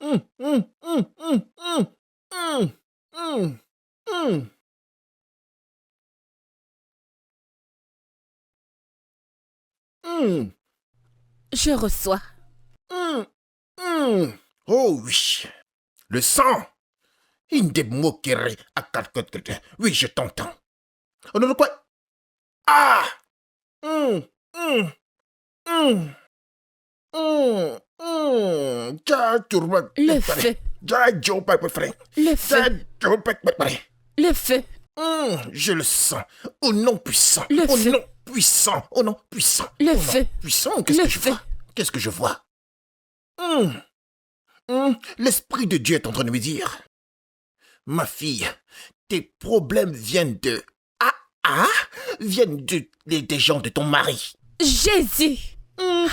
Mmh, mmh, mmh, mmh, mmh, mmh, mmh, mmh, mmh, Je reçois. mmh, mmh. Oh oui, le sang. Une des moqueries à quatre. Oui, je t'entends. Oh non, non, quoi? Ah! Mmh, mmh, mmh, Ja, turma, Le pare. feu. Ja, Joe, pare. Le Ja, feu. Joe, pare. Le feu. Je le sens. Au nom puissant. Le Au feu. nom puissant. Au nom puissant. Le Au nom feu. puissant. Qu'est-ce Le que je feu. vois? Qu'est-ce que je vois? L'Esprit de Dieu est en train de me dire, ma fille, tes problèmes viennent de... Ah, ah, viennent des gens de ton mari. Jésus. Mhm.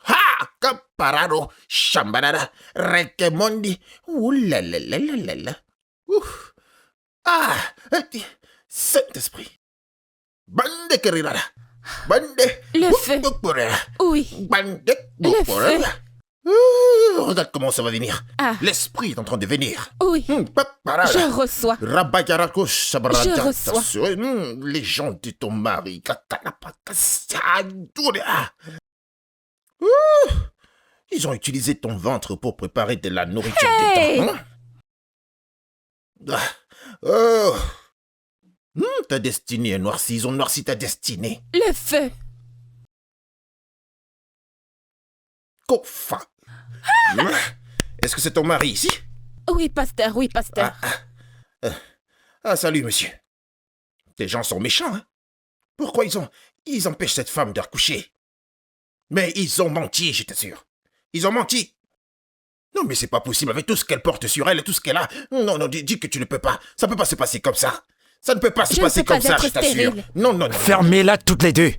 Ha! Capararo, chambarara, rekemondi. Ouh là là là là là là. Ouf. Ah! Saint-Esprit. Bande kerirara. Bande. Le feu. Oui. Bande. Le feu. Regarde comment ça va venir. Ah. L'Esprit est en train de venir. Oui. Je reçois. Je reçois. Les gens de ton mari. Ils ont utilisé ton ventre pour préparer de la nourriture Hey! dedans. Oh. Ta destinée est noircie. Ils ont noirci ta destinée. Le feu. Kofa. Est-ce que c'est ton mari ici? Oui, pasteur, oui, pasteur. Salut, monsieur. Tes gens sont méchants, hein? Pourquoi ils empêchent cette femme d'accoucher? Mais ils ont menti, je t'assure. Ils ont menti. Non, mais c'est pas possible avec tout ce qu'elle porte sur elle et tout ce qu'elle a. Non, dis que tu ne peux pas. Ça peut pas se passer comme ça. Ça ne peut pas se passer comme ça, je t'assure. Non. Fermez-la toutes les deux.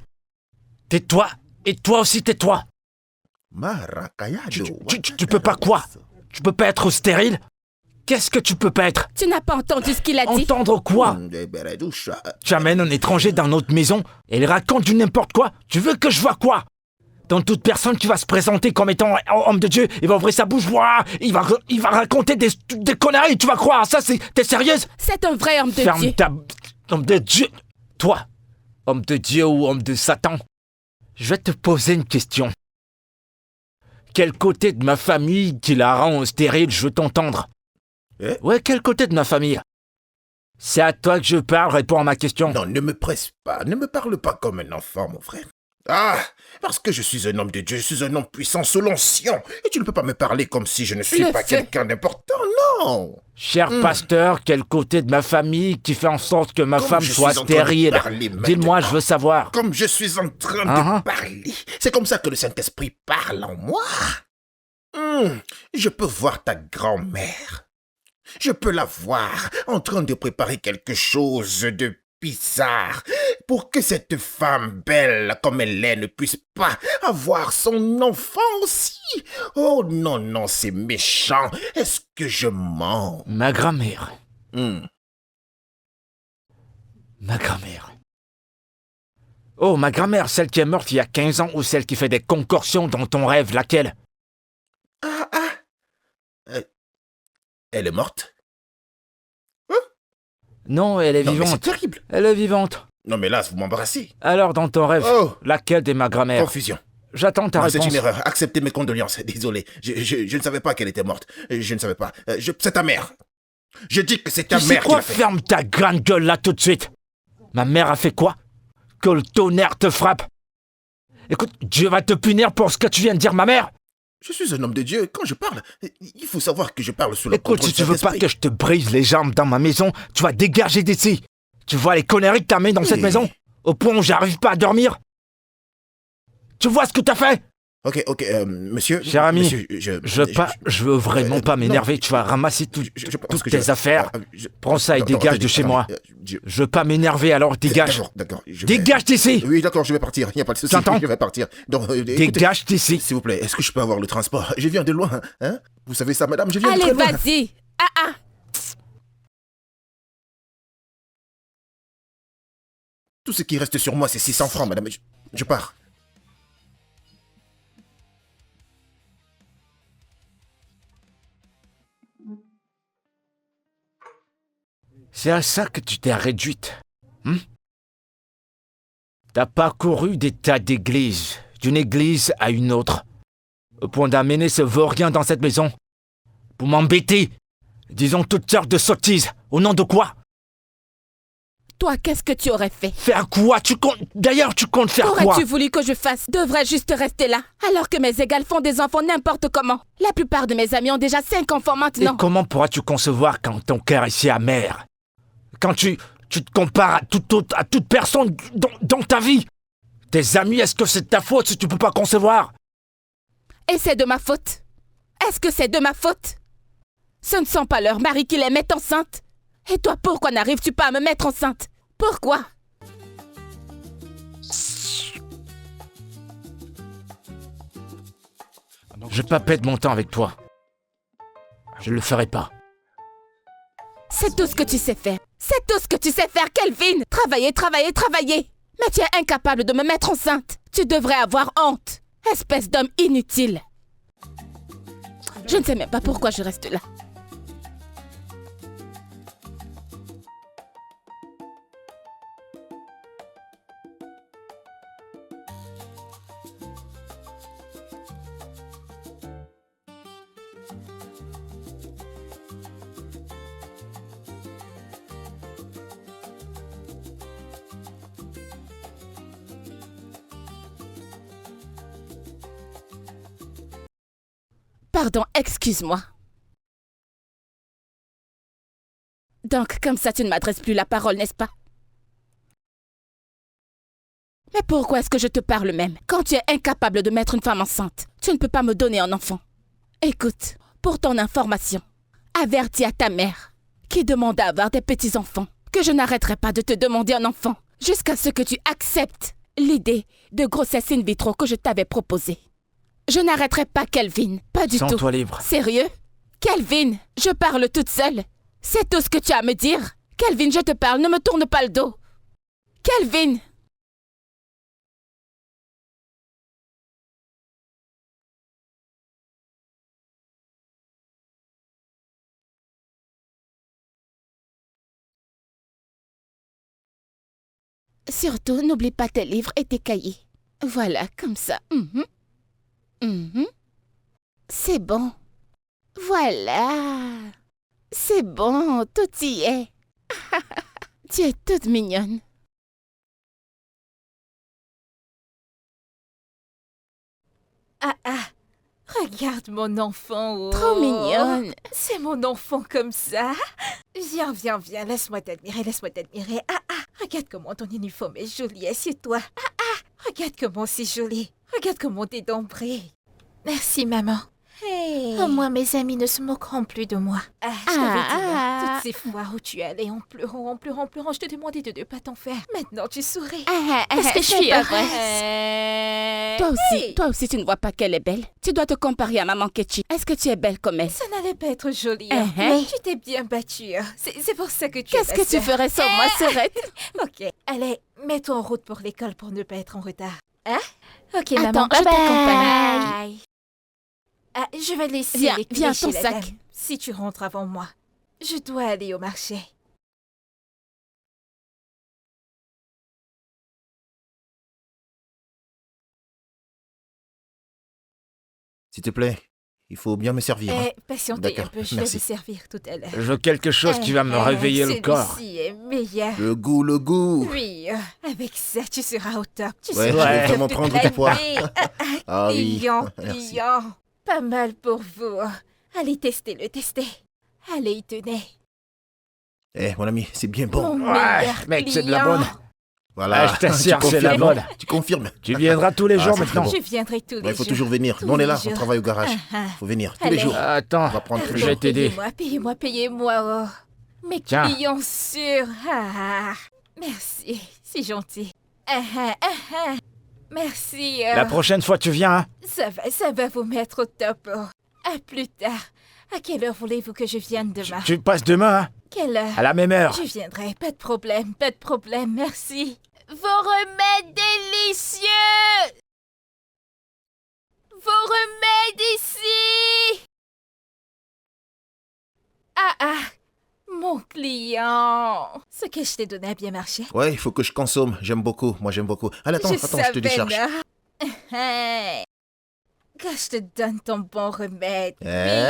Tais-toi, et toi aussi tais-toi. Tu peux pas quoi? Tu peux pas être stérile? Qu'est-ce que tu peux pas être? Tu n'as pas entendu ce qu'il a dit? Entendre quoi? Tu amènes un étranger dans notre maison et il raconte du n'importe quoi? Tu veux que je vois quoi? Dans toute personne qui va se présenter comme étant homme de Dieu, il va ouvrir sa bouche, il va raconter des conneries, tu vas croire ça? T'es sérieuse? C'est un vrai homme de Dieu. Ferme ta... Homme de Dieu. Toi, homme de Dieu ou homme de Satan, je vais te poser une question. Quel côté de ma famille qui la rend stérile, je veux t'entendre? Ouais, quel côté de ma famille? C'est à toi que je parle, réponds à ma question. Non, ne me presse pas, ne me parle pas comme un enfant, mon frère. Ah, parce que je suis un homme de Dieu, je suis un homme puissant sous l'onction. Et tu ne peux pas me parler comme si je ne suis pas quelqu'un d'important, non. Cher pasteur, quel côté de ma famille qui fait en sorte que ma femme soit stérile? Dis-moi, je veux savoir. Comme je suis en train de parler. C'est comme ça que le Saint-Esprit parle en moi. Je peux voir ta grand-mère. Je peux la voir en train de préparer quelque chose de bizarre pour que cette femme belle comme elle est ne puisse pas avoir son enfant aussi. Oh non, c'est méchant. Est-ce que je mens? Ma grand-mère. Ma grand-mère. Oh, ma grand-mère, celle qui est morte il y a 15 ans ou celle qui fait des concoctions dans ton rêve, laquelle? Elle est morte? Non, elle est Non, vivante. mais c'est terrible. Elle est vivante. Non, mais là, vous m'embarrassez. Alors, dans ton rêve, laquelle de ma grand-mère? Confusion. J'attends ta réponse. C'est une erreur. Acceptez mes condoléances. Désolé. Je ne savais pas qu'elle était morte. Je ne savais pas. C'est ta mère. Je dis que c'est ta mère qui l'a fait. Ferme ta grande gueule là tout de suite. Ma mère a fait quoi? Que le tonnerre te frappe. Écoute, Dieu va te punir pour ce que tu viens de dire, ma mère. Je suis un homme de Dieu. Quand je parle, il faut savoir que je parle sous le contrôle. Écoute, si tu veux pas que je te brise les jambes dans ma maison, tu vas dégager d'ici. Tu vois les conneries que t'as mis dans cette maison? Au point où j'arrive pas à dormir? Tu vois ce que t'as fait? Ok, monsieur... Cher ami, monsieur, je veux vraiment pas m'énerver. Tu vas ramasser toutes tes affaires. Prends ça et dégage de chez moi. Je veux pas m'énerver, alors dégage. D'accord. Dégage d'ici. Oui, d'accord, je vais partir. Il n'y a pas de souci. T'entends? Je vais partir. Dégage d'ici. S'il vous plaît, est-ce que je peux avoir le transport? Je viens de loin, hein? Vous savez ça, madame? Je viens de très loin. Allez, vas-y. Tout ce qui reste sur moi, c'est 600 francs, madame. Je pars. C'est à ça que tu t'es réduite. T'as parcouru des tas d'églises, d'une église à une autre, au point d'amener ce vaurien dans cette maison, pour m'embêter, disons toutes sortes de sottises, au nom de quoi? Toi, qu'est-ce que tu aurais fait? Faire quoi? D'ailleurs, tu comptes faire quoi? Qu'aurais-tu voulu que je fasse? Devrais-je juste rester là, alors que mes égales font des enfants n'importe comment? La plupart de mes amis ont déjà 5 enfants maintenant. Et comment pourras-tu concevoir quand ton cœur est si amer? Quand tu te compares à toute personne dans ta vie? Tes amis, est-ce que c'est de ta faute si tu peux pas concevoir? Et c'est de ma faute? Est-ce que c'est de ma faute? Ce ne sont pas leurs maris qui les mettent enceintes. Et toi, pourquoi n'arrives-tu pas à me mettre enceinte? Pourquoi? Je vais pas perdre mon temps avec toi. Je le ferai pas. C'est tout ce que tu sais faire. C'est tout ce que tu sais faire, Kelvin. Travailler, travailler, travailler. Mais tu es incapable de me mettre enceinte. Tu devrais avoir honte. Espèce d'homme inutile. Je ne sais même pas pourquoi je reste là. Pardon, excuse-moi. Donc, comme ça, tu ne m'adresses plus la parole, n'est-ce pas? Mais pourquoi est-ce que je te parle même? Quand tu es incapable de mettre une femme enceinte, tu ne peux pas me donner un enfant. Écoute, pour ton information, avertis à ta mère, qui demande à avoir des petits-enfants, que je n'arrêterai pas de te demander un enfant, jusqu'à ce que tu acceptes l'idée de grossesse in vitro que je t'avais proposée. Je n'arrêterai pas, Kelvin. Pas du tout. Sens-toi libre. Sérieux? Kelvin, je parle toute seule. C'est tout ce que tu as à me dire? Kelvin, je te parle, ne me tourne pas le dos. Kelvin! Surtout, n'oublie pas tes livres et tes cahiers. Voilà, comme ça. C'est bon. Voilà. C'est bon, tout y est. Tu es toute mignonne. Regarde mon enfant. Oh. Trop mignonne. C'est mon enfant comme ça. Viens, viens, viens, laisse-moi t'admirer, laisse-moi t'admirer. Regarde comment ton uniforme est joli, assieds-toi. Regarde comment c'est joli. Regarde comment t'es d'ombré. Merci, maman. Hey. Au moins, mes amis ne se moqueront plus de moi. Je t'avais dit, toutes ces fois où tu allais en pleurant, je te demandais de ne pas t'en faire. Maintenant, tu souris. Parce que je suis heureuse. Toi aussi, tu ne vois pas qu'elle est belle. Tu dois te comparer à maman Ketchi. Est-ce que tu es belle comme elle? Ça n'allait pas être joli. Mais tu t'es bien battue. C'est pour ça que tu Qu'est-ce que tu ferais sans moi, Serette? Ok. Allez, mets-toi en route pour l'école pour ne pas être en retard. Ok, Attends, maman, je je t'accompagne. t'accompagne. Je vais laisser Viens, les clés viens, chez ton la sac. dame, si tu rentres avant moi. Je dois aller au marché. S'il te plaît, il faut bien me servir. Patientez un D'accord, peu, je vais merci. vous servir tout à l'heure. Je veux quelque chose qui va me réveiller le corps. Celui-ci est meilleur. Le goût, le goût. Oui, avec ça, tu seras au top. Tu Ouais, seras je vais au top vraiment toute prendre la du poids. nuit. Ah oui, Pliant, merci. pliant. Pas mal pour vous. Allez, testez-le, testez. Allez, y tenez. Eh, mon ami, c'est bien bon. Mon Ouais, meilleur mec, c'est de la client. bonne. Voilà. Je t'assure, Tu c'est la confirmes, bonne. Tu confirmes. Tu viendras tous les jours c'est maintenant. très bon. Je viendrai tous les Il faut jours. toujours venir. Tous Nous, on est les là, jours. on travaille au garage. Faut venir tous les Allez. jours. Attends, On va prendre tous les je vais jours. t'aider. Payez-moi. Mes Tiens. clients sûrs. Merci, c'est gentil. Merci. La prochaine fois, tu viens, hein? Ça va vous mettre au top. À plus tard. À quelle heure voulez-vous que je vienne demain? Tu passes demain, hein? Quelle heure? À la même heure. Je viendrai, pas de problème, merci. Vos remèdes délicieux! Vos remèdes ici! Mon client. Ce que je t'ai donné a bien marché. Ouais, il faut que je consomme. J'aime beaucoup. Moi, j'aime beaucoup. Allez, attends, je te savais, décharge. là. Hey. Quand je te donne ton bon remède. Eh?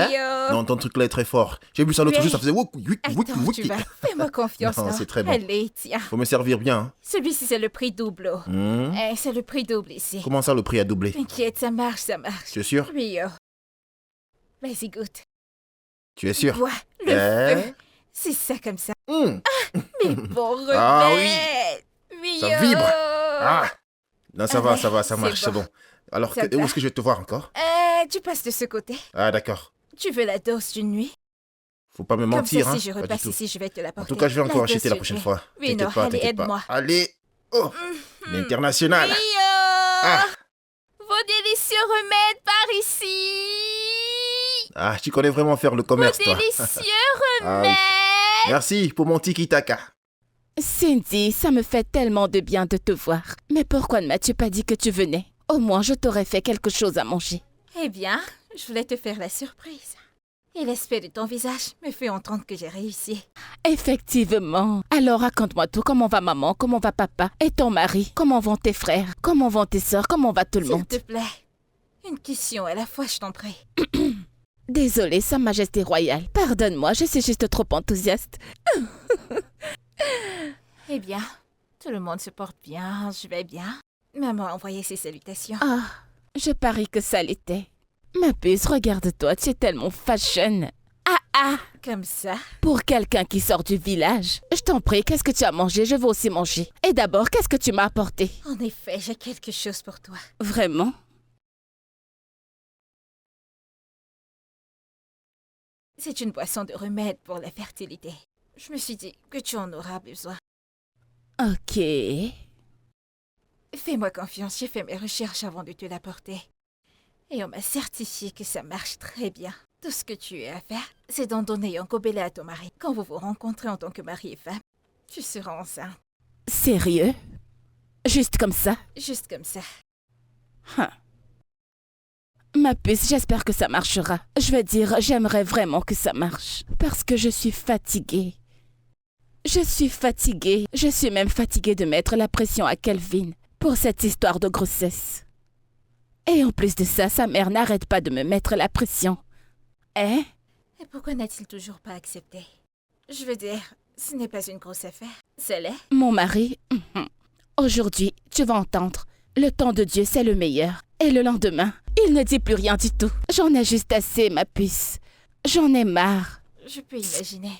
Mio. Non, ton truc là est très fort. J'ai bu ça l'autre Mais- jour, ça faisait wouki, wouki, wouki, Attends, tu wouki. vas. Fais-moi confiance. Non, là. c'est très bon. Allez, tiens. Faut me servir bien. Hein. Celui-ci, c'est le prix double. Oh. Hmm. C'est le prix double ici. Comment ça, le prix a doublé? T'inquiète, ça marche, ça marche. Tu es sûr? Mio. Vas-y, goûte. Tu es sûr? Bois le feu. C'est ça comme ça. Hmm. Mais bon remède. Ah Mio. Ça vibre. Ah! Non, ça va, Allez, ça c'est marche, c'est bon. bon. Alors, Ça où va. est-ce que je vais te voir encore? Tu passes de ce côté. Ah, d'accord. Tu veux la dose d'une nuit? Faut pas me Comme mentir, ça, hein. si je Pas du repasse tout. ici, je vais te En l'apporter. tout cas, je vais encore dose acheter la d'une prochaine nuit. fois. Oui, T'inquiète non, pas, allez, t'inquiète pas. aide-moi. Allez! Oh! L'international! Mio. Ah! Vos délicieux remèdes par ici. Ah, tu connais vraiment faire le commerce, Vos toi. délicieux Ah oui. remèdes. Merci pour mon tiki-taka. Cindy, ça me fait tellement de bien de te voir. Mais pourquoi ne m'as-tu pas dit que tu venais? Au moins, je t'aurais fait quelque chose à manger. Eh bien, je voulais te faire la surprise. Et l'aspect de ton visage me fait entendre que j'ai réussi. Effectivement. Alors raconte-moi tout. Comment va maman? Comment va papa? Et ton mari? Comment vont tes frères? Comment vont tes sœurs? Comment va tout le S'il monde? te plaît, une question à la fois, je t'en prie. Désolée, Sa Majesté Royale. Pardonne-moi, je suis juste trop enthousiaste. Eh bien, tout le monde se porte bien, je vais bien. Maman a envoyé ses salutations. Ah, je parie que ça l'était. Ma puce, regarde-toi, tu es tellement fashion. Comme ça. Pour quelqu'un qui sort du village. Je t'en prie, qu'est-ce que tu as mangé? Je veux aussi manger. Et d'abord, qu'est-ce que tu m'as apporté? En effet, j'ai quelque chose pour toi. Vraiment? C'est une boisson de remède pour la fertilité. Je me suis dit que tu en auras besoin. Ok. Fais-moi confiance, j'ai fait mes recherches avant de te l'apporter. Et on m'a certifié que ça marche très bien. Tout ce que tu as à faire, c'est d'en donner un gobelet à ton mari. Quand vous vous rencontrez en tant que mari et femme, tu seras enceinte. Sérieux? Juste comme ça? Juste comme ça. Ma puce, j'espère que ça marchera. Je veux dire, j'aimerais vraiment que ça marche. Parce que je suis fatiguée. Je suis fatiguée. Je suis même fatiguée de mettre la pression à Kelvin pour cette histoire de grossesse. Et en plus de ça, sa mère n'arrête pas de me mettre la pression. Hein? Et pourquoi n'a-t-il toujours pas accepté? Je veux dire, ce n'est pas une grosse affaire. C'est l'est. Mon mari, aujourd'hui, tu vas entendre. Le temps de Dieu, c'est le meilleur. Et le lendemain, il ne dit plus rien du tout. J'en ai juste assez, ma puce. J'en ai marre. Je peux imaginer.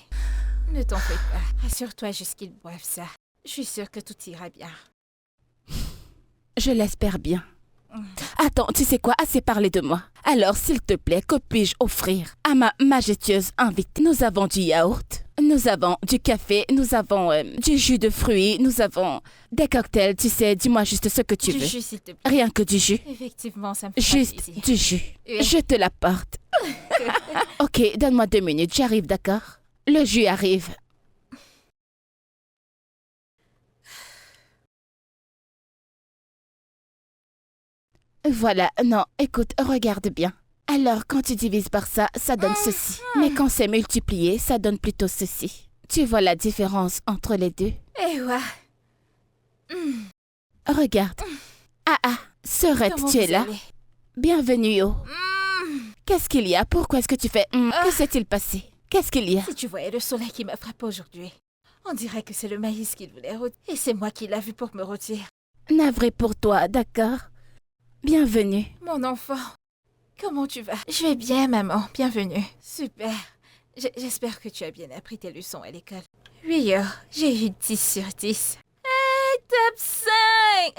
Ne t'en fais pas. Rassure-toi jusqu'ils boivent ça. Je suis sûre que tout ira bien. Je l'espère bien. Attends, tu sais quoi? Assez parlé de moi. Alors, s'il te plaît, que puis-je offrir à ma majestueuse invitée? Nous avons du yaourt, nous avons du café, nous avons du jus de fruits, nous avons des cocktails, tu sais, dis-moi juste ce que tu Du veux. jus, s'il te plaît. Rien que du jus. Effectivement, ça me fait Juste plaisir. du jus. Oui. Je te l'apporte. Ok, donne-moi 2 minutes, j'arrive, d'accord? Le jus arrive. Voilà, non, écoute, regarde bien. Alors, quand tu divises par ça, ça donne ceci. Mais quand c'est multiplié, ça donne plutôt ceci. Tu vois la différence entre les deux? Eh ouais. Regarde. Sorette, Comment tu es vous là? allez? Bienvenue, Yo. Qu'est-ce qu'il y a? Pourquoi est-ce que tu fais Que s'est-il passé? Qu'est-ce qu'il y a? Si tu voyais le soleil qui m'a frappé aujourd'hui, on dirait que c'est le maïs qu'il voulait rôtir. Et c'est moi qui l'a vu pour me rôtir. Navré pour toi, d'accord? Bienvenue. Mon enfant, comment tu vas? Je vais bien, maman. Bienvenue. Super. J'espère que tu as bien appris tes leçons à l'école. Oui, j'ai eu 10 sur 10. Top 5!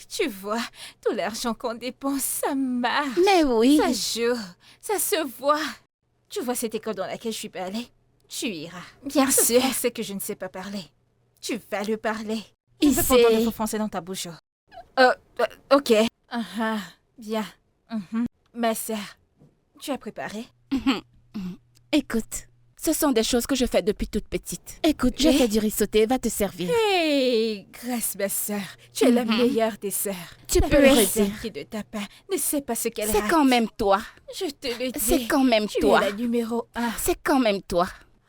Tu vois, tout l'argent qu'on dépense, ça marche. Mais oui. Ça joue, ça se voit. Tu vois cette école dans laquelle je suis pas allée? Tu iras. Bien sûr. C'est que je ne sais pas parler. Tu vas le parler. Il Il veut sait. entendre le français dans ta bouche. Ok. Bien. Ma sœur, tu as préparé? Écoute, ce sont des choses que je fais depuis toute petite. Écoute, je Oui. fais du riz sauté, va te servir. Hey, grâce ma sœur, tu es la meilleure des sœurs. Tu La peux le petite sœur redire. qui de ta part ne sait pas ce qu'elle C'est rate. quand même toi. Je te le dis. C'est quand même tu toi. es la numéro 1. C'est quand même toi.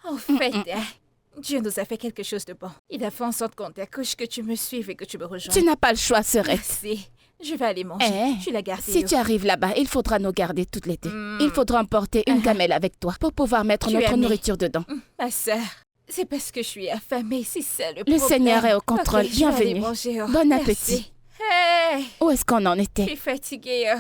En fait, Dieu nous a fait quelque chose de bon. Il a fait en sorte qu'on t'accouche, que tu me suives et que tu me rejoignes. Tu n'as pas le choix, Serette. Merci. Je vais aller manger. Tu l'as gardé. Si tu arrives là-bas, il faudra nous garder toute l'été. Il faudra emporter une gamelle avec toi pour pouvoir mettre notre nourriture dedans. Ma sœur, c'est parce que je suis affamée, c'est ça le Le problème. Seigneur est au contrôle. Ok, je vais aller Bienvenue. manger, oh. Bon Merci. appétit. Hey, Où est-ce qu'on en je était? suis fatiguée. Oh.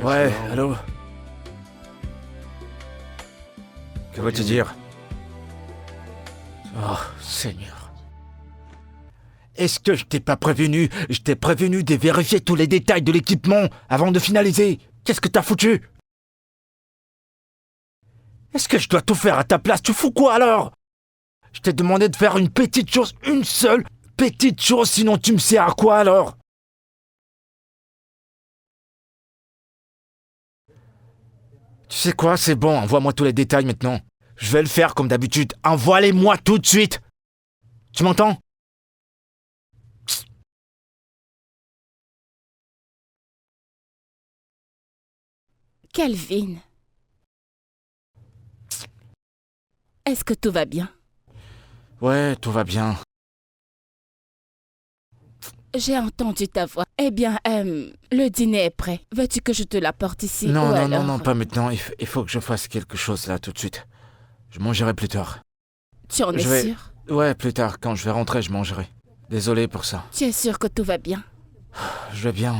Ouais, allô? Que veux-tu dire? Oh, Seigneur. Est-ce que je t'ai pas prévenu? Je t'ai prévenu de vérifier tous les détails de l'équipement avant de finaliser. Qu'est-ce que t'as foutu? Est-ce que je dois tout faire à ta place? Tu fous quoi alors? Je t'ai demandé de faire une petite chose, une seule petite chose, sinon tu me sers à quoi alors? Tu sais quoi, c'est bon, envoie-moi tous les détails maintenant. Je vais le faire comme d'habitude. Envoie-les-moi tout de suite. Tu m'entends? Kelvin. Est-ce que tout va bien? Ouais, tout va bien. J'ai entendu ta voix. Eh bien, le dîner est prêt. Veux-tu que je te l'apporte ici? Non, ou non, alors... non, pas maintenant. Il faut que je fasse quelque chose là tout de suite. Je mangerai plus tard. Tu en es Je vais- sûr? Ouais, plus tard, quand je vais rentrer, je mangerai. Désolé pour ça. Tu es sûr que tout va bien? Je vais bien.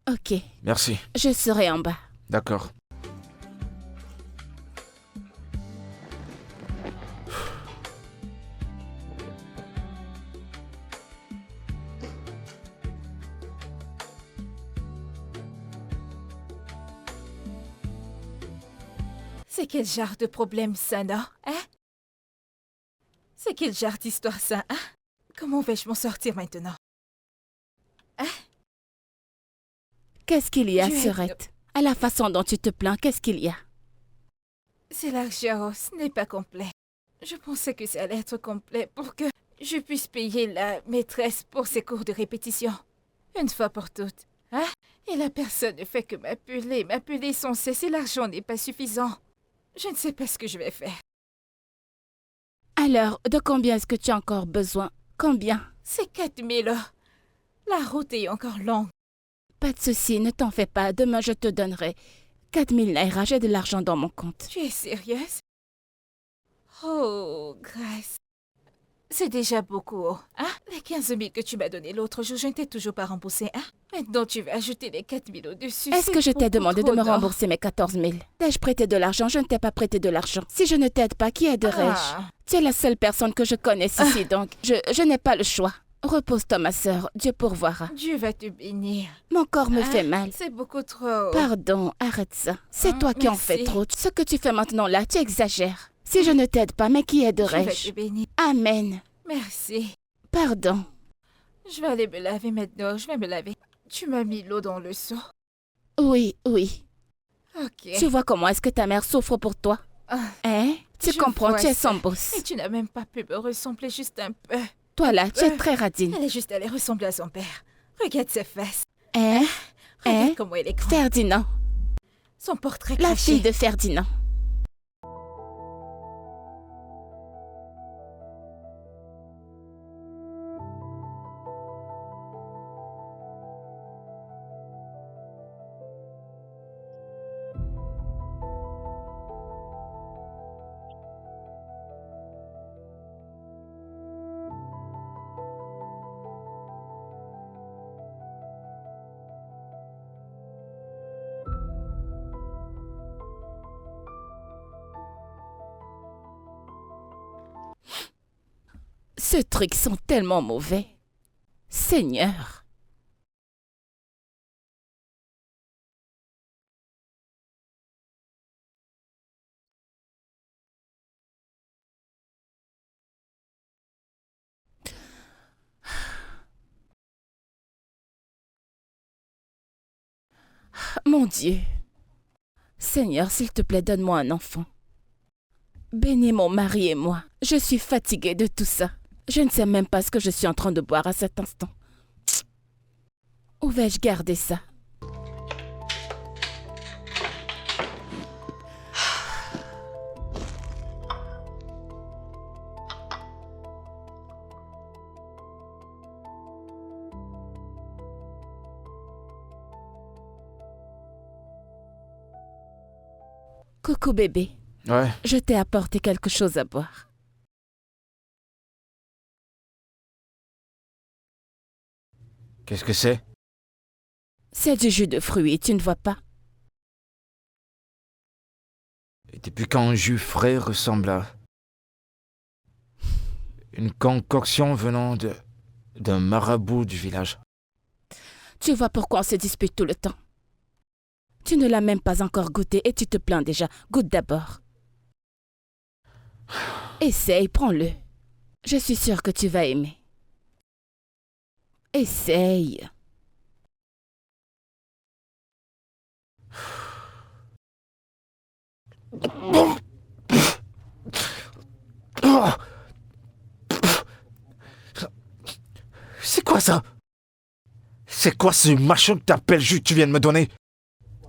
Ok, Merci. je serai en bas. D'accord. C'est quel genre de problème ça, non? Hein? C'est quel genre d'histoire ça, hein? Comment vais-je m'en sortir maintenant? Qu'est-ce qu'il y a, Je- Serette? À la façon dont tu te plains, qu'est-ce qu'il y a? C'est l'argent, ce n'est pas complet. Je pensais que ça allait être complet pour que je puisse payer la maîtresse pour ses cours de répétition. Une fois pour toutes. Hein? Et la personne ne fait que m'appeler sans cesse et l'argent n'est pas suffisant. Je ne sais pas ce que je vais faire. Alors, de combien est-ce que tu as encore besoin? Combien? C'est 4000. La route est encore longue. Pas de souci, ne t'en fais pas. Demain, je te donnerai 4000 naira. J'ai de l'argent dans mon compte. Tu es sérieuse? Oh, Grâce. C'est déjà beaucoup, hein? Les 15 000 que tu m'as donnés l'autre jour, je ne t'ai toujours pas remboursé, hein? Maintenant, tu vas ajouter les 4 000 au-dessus. Est-ce que je t'ai demandé de me rembourser? rembourser mes 14 000? T'ai-je prêté de l'argent? Je ne t'ai pas prêté de l'argent. Si je ne t'aide pas, qui aiderais-je? Tu es la seule personne que je connaisse ici, donc je n'ai pas le choix. Repose-toi, ma sœur. Dieu pourvoira. Dieu va te bénir. Mon corps me Ah, fait mal. C'est beaucoup trop. Pardon, arrête ça. C'est toi qui en merci. fais trop. Ce que tu fais maintenant là, tu exagères. Si je ne t'aide pas, mais qui Dieu va te aiderais-je? bénir. Amen. Merci. Pardon. Je vais aller me laver maintenant. Je vais me laver. Tu m'as mis l'eau dans le seau. Oui, oui. Ok. Tu vois comment est-ce que ta mère souffre pour toi? Ah, Hein? Tu Je comprends, vois tu es ça. sans bosse. Et tu n'as même pas pu me ressembler juste un peu. Toi là, tu es très radine. Elle est juste allée ressembler à son père. Regarde ses fesses. Hein? Regarde Hein? comment elle est grande. Ferdinand. Son portrait La craché. fille de Ferdinand. Ces trucs sont tellement mauvais. Seigneur. Mon Dieu. Seigneur, s'il te plaît, donne-moi un enfant. Bénis mon mari et moi. Je suis fatiguée de tout ça. Je ne sais même pas ce que je suis en train de boire à cet instant. Où vais-je garder ça? Coucou bébé, Ouais, je t'ai apporté quelque chose à boire. qu'est-ce que c'est? C'est du jus de fruits, tu ne vois pas? Et depuis quand un jus frais ressemble à une concoction venant d'un marabout du village? Tu vois pourquoi on se dispute tout le temps. Tu ne l'as même pas encore goûté et tu te plains déjà. Goûte d'abord. Essaye, prends-le. Je suis sûre que tu vas aimer. Essaye. C'est quoi ça? C'est quoi ce machin que t'appelles jus que tu viens de me donner?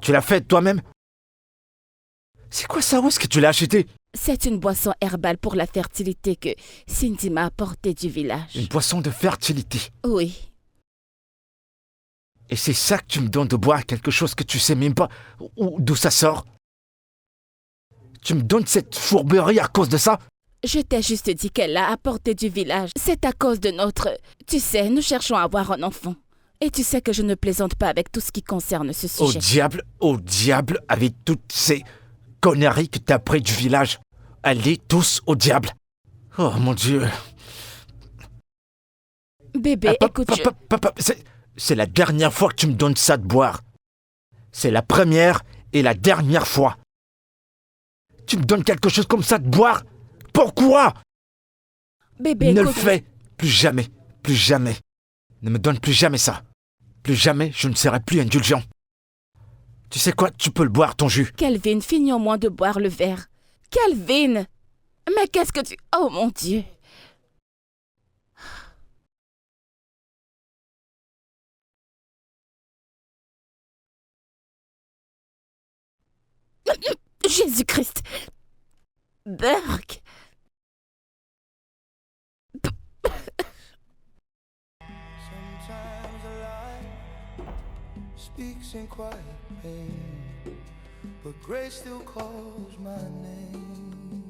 Tu l'as fait toi-même? C'est quoi ça? Où est-ce que tu l'as acheté? C'est une boisson herbale pour la fertilité que Cindy m'a apportée du village. Une boisson de fertilité. Oui. Et c'est ça que tu me donnes de boire, quelque chose que tu sais même pas d'où ça sort? Tu me donnes cette fourberie à cause de ça? Je t'ai juste dit qu'elle l'a apporté du village. C'est à cause de notre... Tu sais, nous cherchons à avoir un enfant. Et tu sais que je ne plaisante pas avec tout ce qui concerne ce sujet. Au diable avec toutes ces conneries que t'as pris du village. Allez tous au diable. Oh mon Dieu. Bébé, écoute, Papa, c'est la dernière fois que tu me donnes ça de boire. C'est la première et la dernière fois. Tu me donnes quelque chose comme ça de boire? Pourquoi? Bébé, Ne écoute... le fais plus jamais, plus jamais. Ne me donne plus jamais ça. Plus jamais je ne serai plus indulgent. Tu sais quoi? Tu peux le boire ton jus. Kelvin, finis au moins de boire le verre. Kelvin! Mais qu'est-ce que tu... Oh mon Dieu! Jésus-Christ! Burke! Sometimes a lie speaks in quiet pain, but grace still calls my name.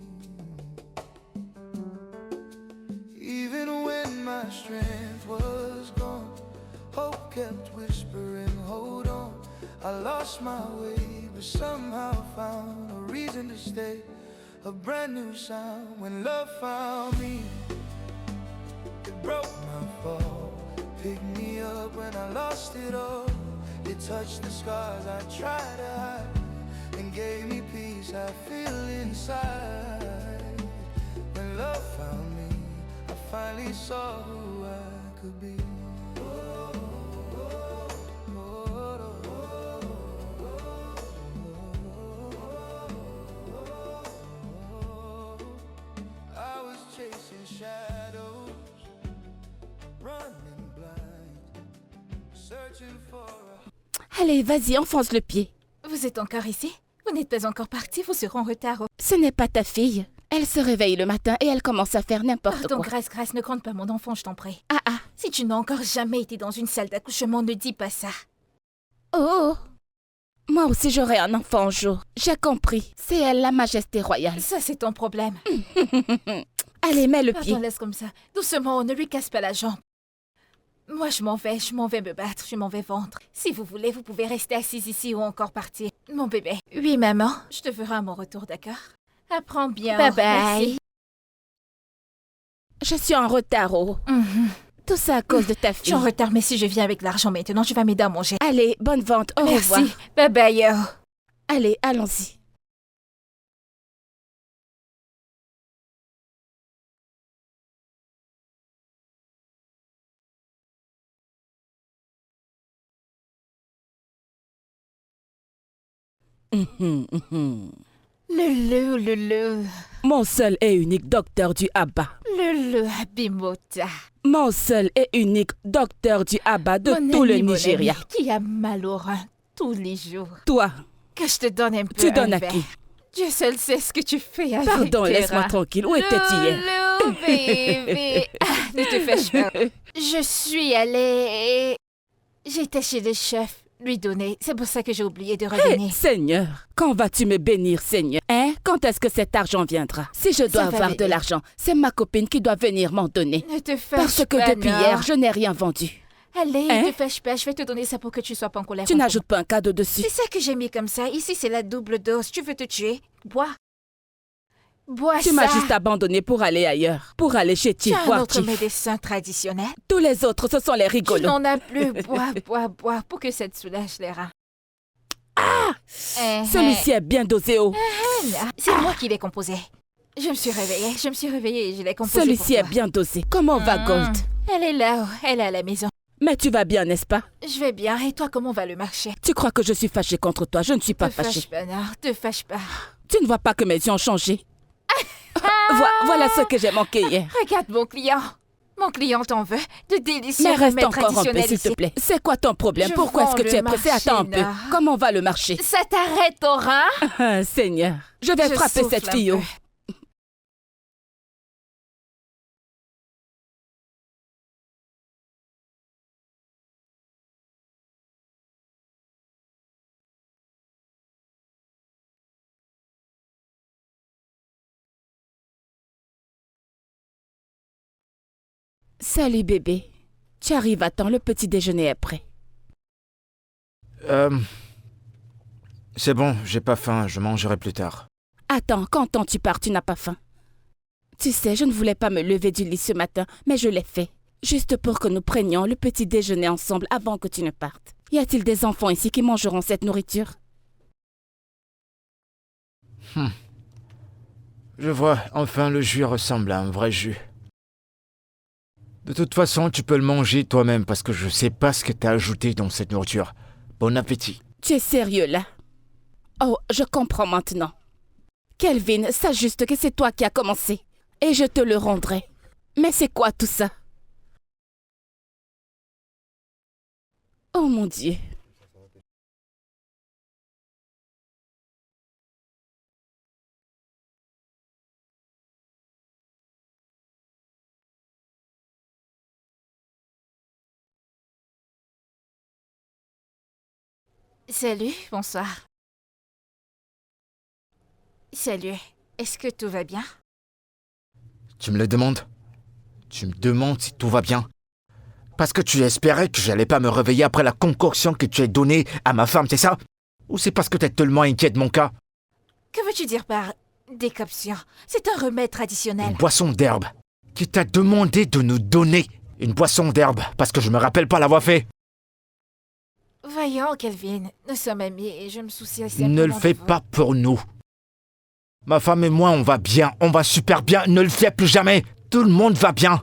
Even when my strength was gone, hope kept whispering, hold on. I lost my way, but somehow found a reason to stay. A brand new sound when love found me. It broke my fall, picked me up when I lost it all. It touched the scars I tried to hide and gave me peace I feel inside. When love found me, I finally saw who I could be. I was chasing shadows, running blind, searching for a... Allez, vas-y, enfonce le pied. Vous êtes encore ici? Vous n'êtes pas encore parti, vous serez en retard. Ce n'est pas ta fille. Elle se réveille le matin et elle commence à faire n'importe Pardon, quoi. Grâce, ne compte pas mon enfant, je t'en prie. Ah ah. Si tu n'as encore jamais été dans une salle d'accouchement, ne dis pas ça. Oh! Moi aussi j'aurai un enfant un jour. J'ai compris. C'est elle, la majesté royale. Ça, c'est ton problème. Allez, mets le pied. Attends, laisse comme ça. Doucement, ne lui casse pas la jambe. Moi, je m'en vais me battre, je m'en vais vendre. Si vous voulez, vous pouvez rester assise ici ou encore partir. Mon bébé. Oui, maman. Je te ferai à mon retour, d'accord? Apprends bien. Bye bye. Merci. Je suis en retard, oh. Tout ça à cause de ta Je fille. suis en retard, mais si je viens avec l'argent maintenant, tu vas m'aider à manger. Allez, bonne vente. Au revoir. Merci. Bye bye. Allez, allons-y. Le. Mon seul et unique docteur du Abba. Le Abimota. Mon seul et unique docteur du Abba de Mon tout le ami, mon Nigeria. ami, qui a mal au rein tous les jours. Toi, Que je te donne un peu tu donnes un à verre. qui? Dieu seul sait ce que tu fais avec Pardon, tes laisse-moi reins. tranquille. Où étais-tu hier? Lolo, bébé. Ne te fâche pas. Je suis allée... J'étais chez le chef, lui donner. C'est pour ça que j'ai oublié de Hé, revenir. Seigneur, quand vas-tu me bénir, Seigneur? Hein? Quand est-ce que cet argent viendra? Si je dois Ça va avoir de venir. l'argent, c'est ma copine qui doit venir m'en donner. Ne te fâche Parce que pas, depuis non. hier, je n'ai rien vendu. Allez, Hein? ne te fâche pas. Je vais te donner ça pour que tu sois pas en colère. Tu contre n'ajoutes pas un cadeau dessus. moi. C'est ça que j'ai mis comme ça. Ici, c'est la double dose. Tu veux te tuer? Bois. Bois Tu ça. m'as juste abandonné pour aller ailleurs. Pour aller chez Tu Chief, as un voir autre Chief. médecin traditionnel? Tous les autres, ce sont les Tu rigolos. n'en as plus. Bois, pour que ça te soulage les reins. Celui-ci est bien dosé, oh. C'est moi qui l'ai composé. Je me suis réveillée et je l'ai composé Celui-ci pour est toi. bien dosé. Comment va Gold? Elle est là-haut, elle est à la maison. Mais tu vas bien, n'est-ce pas? Je vais bien, et toi, comment va le marché? Tu crois que je suis fâchée contre toi? Je ne suis pas Te fâche fâchée. pas, non, te fâche pas. Tu ne vois pas que mes yeux ont changé? Voilà ce que j'ai manqué hier. Regarde mon client. Mon client t'en veut. De délicieux Mais reste remèdes encore un peu, traditionnels s'il te ici. plaît. C'est quoi ton problème? Je Pourquoi est-ce vends que tu le es pressé? marché, Attends un peu. là. Comment va le marché? Ça t'arrête au rein? Ah, Seigneur, je vais Je frapper souffle cette un fille, oh. peu. Salut bébé. Tu arrives à temps, le petit déjeuner est prêt. C'est bon, j'ai pas faim, je mangerai plus tard. Attends, quand tu pars, tu n'as pas faim. Tu sais, je ne voulais pas me lever du lit ce matin, mais je l'ai fait. Juste pour que nous prenions le petit déjeuner ensemble avant que tu ne partes. Y a-t-il des enfants ici qui mangeront cette nourriture? Je vois, enfin le jus ressemble à un vrai jus. De toute façon, tu peux le manger toi-même parce que je sais pas ce que t'as ajouté dans cette nourriture. Bon appétit. Tu es sérieux là? Oh, je comprends maintenant. Kelvin, sache juste que c'est toi qui as commencé. Et je te le rendrai. Mais c'est quoi tout ça? Oh mon Dieu. Salut, bonsoir. Salut, est-ce que tout va bien? Tu me le demandes? Tu me demandes si tout va bien? Parce que tu espérais que j'allais pas me réveiller après la concoction que tu as donnée à ma femme, c'est ça? Ou c'est parce que t'es tellement inquiet de mon cas? Que veux-tu dire par décoction? C'est un remède traditionnel. Une boisson d'herbe. Qui t'a demandé de nous donner une boisson d'herbe parce que je me rappelle pas l'avoir fait. Voyons, Kelvin, nous sommes amis et je me soucie simplement Ne le de fais vous. pas pour nous. Ma femme et moi, on va bien, on va super bien. Ne le fais plus jamais. Tout le monde va bien.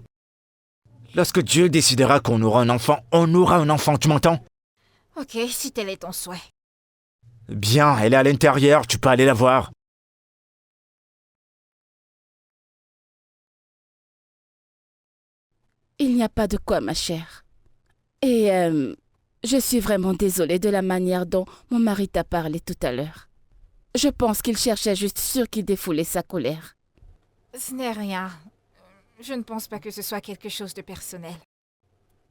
Lorsque Dieu décidera qu'on aura un enfant, on aura un enfant, tu m'entends? Ok, si tel est ton souhait. Bien, elle est à l'intérieur, tu peux aller la voir. Il n'y a pas de quoi, ma chère. Et je suis vraiment désolée de la manière dont mon mari t'a parlé tout à l'heure. Je pense qu'il cherchait juste sur qui défouler sa colère. Ce n'est rien. Je ne pense pas que ce soit quelque chose de personnel.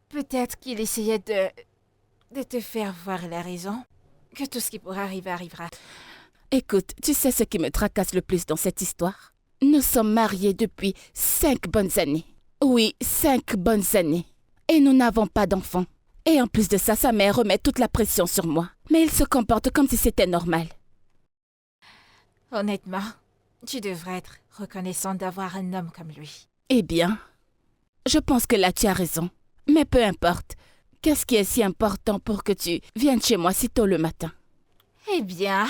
Peut-être qu'il essayait de te faire voir la raison. Que tout ce qui pourra arriver arrivera. Écoute, tu sais ce qui me tracasse le plus dans cette histoire? Nous sommes mariés depuis 5 bonnes années. Oui, 5 bonnes années. Et nous n'avons pas d'enfants. Et en plus de ça, sa mère remet toute la pression sur moi. Mais il se comporte comme si c'était normal. Honnêtement, tu devrais être reconnaissante d'avoir un homme comme lui. Eh bien, je pense que là tu as raison. Mais peu importe. Qu'est-ce qui est si important pour que tu viennes chez moi si tôt le matin? Eh bien,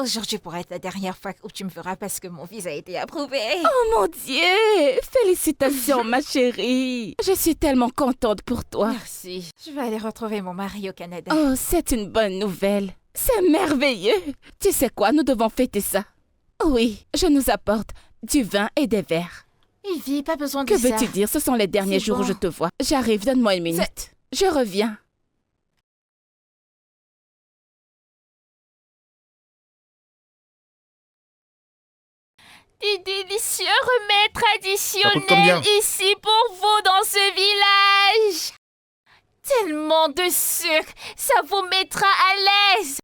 aujourd'hui pourrait être la dernière fois où tu me verras parce que mon visa a été approuvé. Oh mon Dieu! Félicitations, ma chérie! Je suis tellement contente pour toi. Merci. Je vais aller retrouver mon mari au Canada. Oh, c'est une bonne nouvelle. C'est merveilleux. Tu sais quoi, nous devons fêter ça. Oui, je nous apporte du vin et des verres. Ivy, pas besoin de Que ça. veux-tu dire? Ce sont les derniers C'est jours où bon. je te vois. J'arrive, donne-moi une minute. Je reviens. Des délicieux remèdes Ça coûte combien? traditionnels ici pour vous dans ce village. Tellement de sucre, ça vous mettra à l'aise.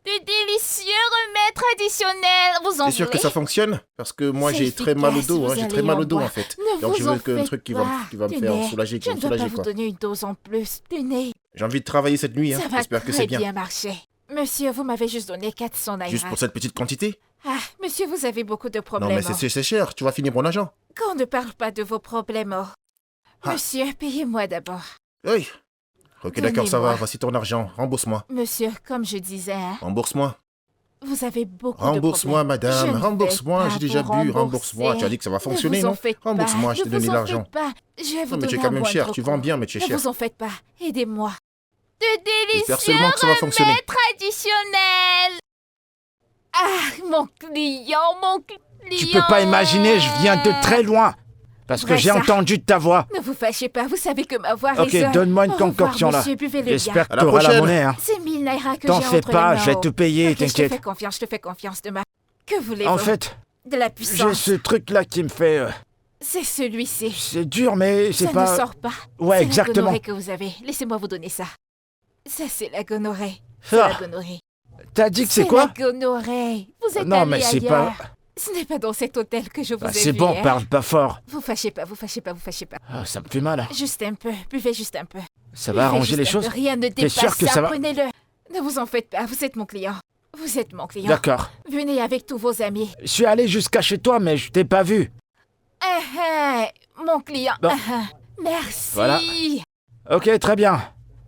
De délicieux remèdes traditionnels, vous en T'es sûr que voulez? ça fonctionne? Parce que moi, C'est j'ai très mal au efficace, dos, hein. vous J'ai allez très mal en au dos, en boire. fait. Ne Donc, je vous veux en qu'un faites truc qui pas. va me faire Tenez, soulager, qui je va ne me dois pas soulager, vous quoi. donner une dose en plus. Tenez, J'ai envie de travailler cette nuit, hein. ça va J'espère que très c'est bien. bien marcher. Monsieur, vous m'avez juste donné 400 naira. Juste pour cette petite quantité? Ah, monsieur, vous avez beaucoup de problèmes. Non, mais c'est cher. Tu vas finir mon argent. Qu'on ne parle pas de vos problèmes. Ah. Monsieur, payez-moi d'abord. Oui. Ok, d'accord, ça va. Donnez-moi. Voici ton argent. Rembourse-moi. Monsieur, comme je disais, hein, Rembourse-moi. vous avez beaucoup de Rembourse-moi, problèmes. Je madame. ne vais Rembourse-moi. pas J'ai déjà vous bu. Rembourse-moi. rembourser. Tu as dit que ça va Ne fonctionner, vous en non? faites pas. Rembourse-moi. Je t'ai Ne donné vous en l'argent. faites pas. Je vais vous Non, mais tu es donner quand un même cher. moindre Tu vends coût. bien, mais tu es Ne cher. vous en faites pas. Aidez-moi. De J'espère délicieux seulement que ça va fonctionner. remèdes traditionnels. Ah, mon client, mon client. Tu peux pas imaginer, je viens de très loin. Parce que Ouais, j'ai ça. entendu ta voix. Ne vous fâchez pas, vous savez que ma voix Ok, résonne. donne-moi une Au revoir, concoction là. monsieur, buvez-le bien. J'espère que À la t'auras la prochaine. monnaie. Hein. C'est 1000 naira que j'ai T'en entre fais pas, les je vais mains. te payer, Ok, je te fais t'inquiète. confiance demain. Que voulez-vous? En fait, De la j'ai puissance. ce truc là qui me fait. C'est celui-ci. C'est dur, mais c'est Ça pas. ne sort pas. Ouais, C'est exactement. la gonorrhée que vous avez. Laissez-moi vous donner ça. Ça, c'est la gonorrhée. C'est Ah, la gonorrhée. t'as dit que c'est quoi? la gonorrhée. Vous êtes Non, allé mais c'est ailleurs. pas. Ce n'est pas dans cet hôtel que je vous Ah, ai c'est vu bon, hier. parle pas fort. Vous fâchez pas, vous fâchez pas, vous fâchez pas. Ah, ça me fait mal. Juste un peu. Buvez juste un peu. Ça va Buvez arranger juste les un choses? peu. Rien ne T'es dépasse sûr que ça va? Prenez-le. Ne vous en faites pas. Vous êtes mon client. Vous êtes mon client. D'accord. Venez avec tous vos amis. Je suis allé jusqu'à chez toi, mais je t'ai pas vu. Mon client. Bon. Merci. Voilà. Ok, très bien.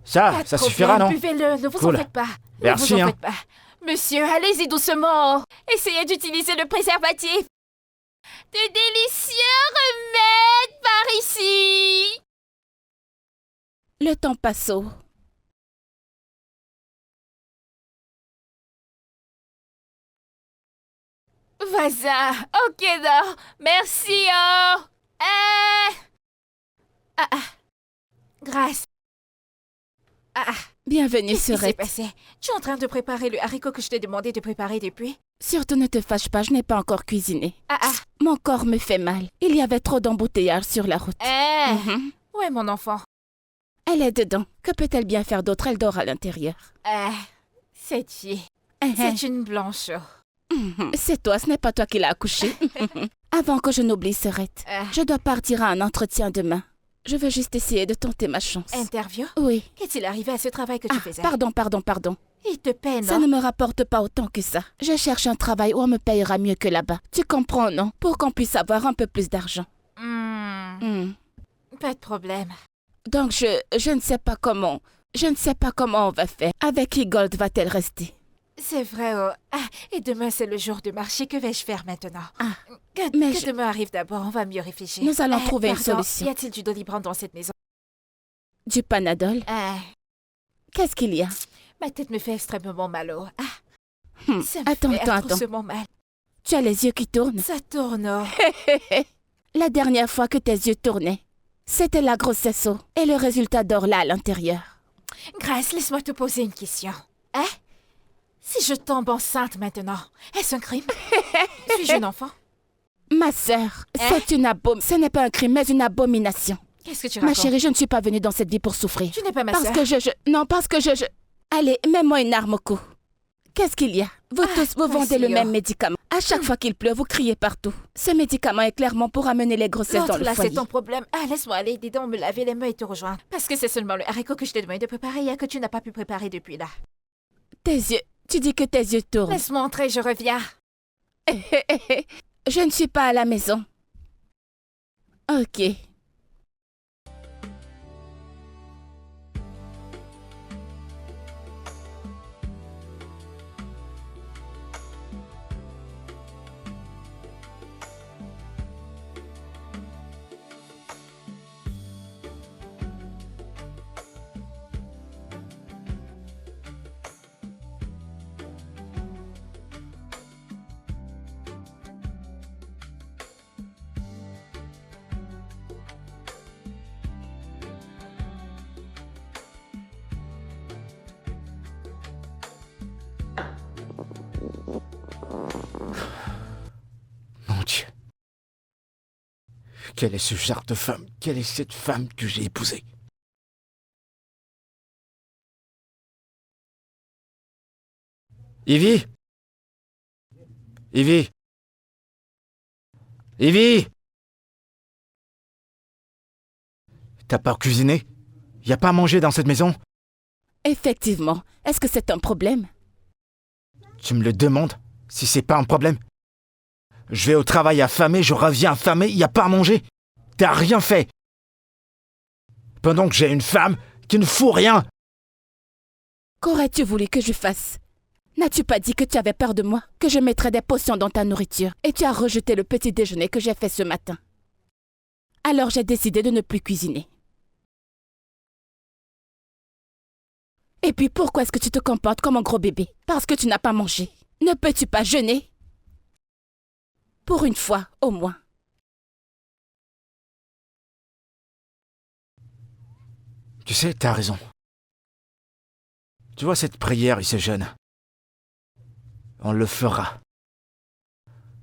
Ça Pas de suffira, problème, non? Buvez-le, ne vous Cool. en faites pas. Merci, Ne vous en hein. faites pas. Monsieur, allez-y doucement. Essayez d'utiliser le préservatif. De délicieux remèdes par ici. Le temps passe. Voisin. Ok, non. Merci, oh. Grâce. Bienvenue, Qu'est-ce qui s'est Serette. passé? Tu es en train de préparer le haricot que je t'ai demandé de préparer depuis? Surtout ne te fâche pas, je n'ai pas encore cuisiné. Ah, ah. Mon corps me fait mal. Il y avait trop d'embouteillages sur la route. Mhm. Où est mon enfant? Elle est dedans. Que peut-elle bien faire d'autre? Elle dort à l'intérieur. Cette fille. Mhm. C'est une blanche. C'est toi, ce n'est pas toi qui l'as accouché. Avant que je n'oublie, Serette, je dois partir à un entretien demain. Je veux juste essayer de tenter ma chance. Interview? Oui. Qu'est-il arrivé à ce travail que tu faisais? Pardon. Il te peine, Ça ne me rapporte pas autant que ça. Je cherche un travail où on me payera mieux que là-bas. Tu comprends, non? Pour qu'on puisse avoir un peu plus d'argent. Pas de problème. Donc je ne sais pas comment. Je ne sais pas comment on va faire. Avec qui Gold va-t-elle rester? C'est vrai, oh. Et demain, c'est le jour de marché. Que vais-je faire maintenant? Que mais demain arrive d'abord, on va mieux réfléchir. Nous allons trouver une pardon, solution. Y a-t-il du Doliprane dans cette maison? Du Panadol? Qu'est-ce qu'il y a? Ma tête me fait extrêmement mal, oh. Ça me Attends, fait attends. atrocement mal. Tu as les yeux qui tournent? Ça tourne, oh. La dernière fois que tes yeux tournaient, c'était la grossesse, oh, et le résultat dort là à l'intérieur. Grâce, laisse-moi te poser une question. Si je tombe enceinte maintenant, est-ce un crime? Suis-je un enfant? Ma sœur, c'est une ce n'est pas un crime, mais une abomination. Qu'est-ce que tu Ma racontes? chérie, je ne suis pas venue dans cette vie pour souffrir. Tu n'es pas ma Parce sœur. que non, parce que Allez, mets-moi une arme au cou. Qu'est-ce qu'il y a? Vous tous, vous vendez le vas-y, même oh. médicament. À chaque fois qu'il pleut, vous criez partout. Ce médicament est clairement pour amener les grossesses dans L'autre le là, foyer. c'est ton problème. Laisse-moi aller, dis donc me laver les mains et te rejoindre. Parce que c'est seulement le haricot que je t'ai demandé de préparer hier que tu n'as pas pu préparer depuis là. Tes yeux, tu dis que tes yeux tournent. Laisse-moi entrer, je reviens. Je ne suis pas à la maison. Ok. Quel est ce genre de femme? Quelle est cette femme que j'ai épousée? Ivy? Ivy? Ivy? T'as pas cuisiné? Y a pas à manger dans cette maison? Effectivement. Est-ce que c'est un problème? Tu me le demandes? Si c'est pas un problème? Je vais au travail affamé, je reviens affamé, y a pas à manger. T'as rien fait. Pendant que j'ai une femme qui ne fout rien. Qu'aurais-tu voulu que je fasse? N'as-tu pas dit que tu avais peur de moi? Que je mettrais des potions dans ta nourriture? Et tu as rejeté le petit déjeuner que j'ai fait ce matin. Alors j'ai décidé de ne plus cuisiner. Et puis pourquoi est-ce que tu te comportes comme un gros bébé? Parce que tu n'as pas mangé. Ne peux-tu pas jeûner? Pour une fois, au moins. Tu sais, t'as raison. Tu vois cette prière et ce jeûne? On le fera.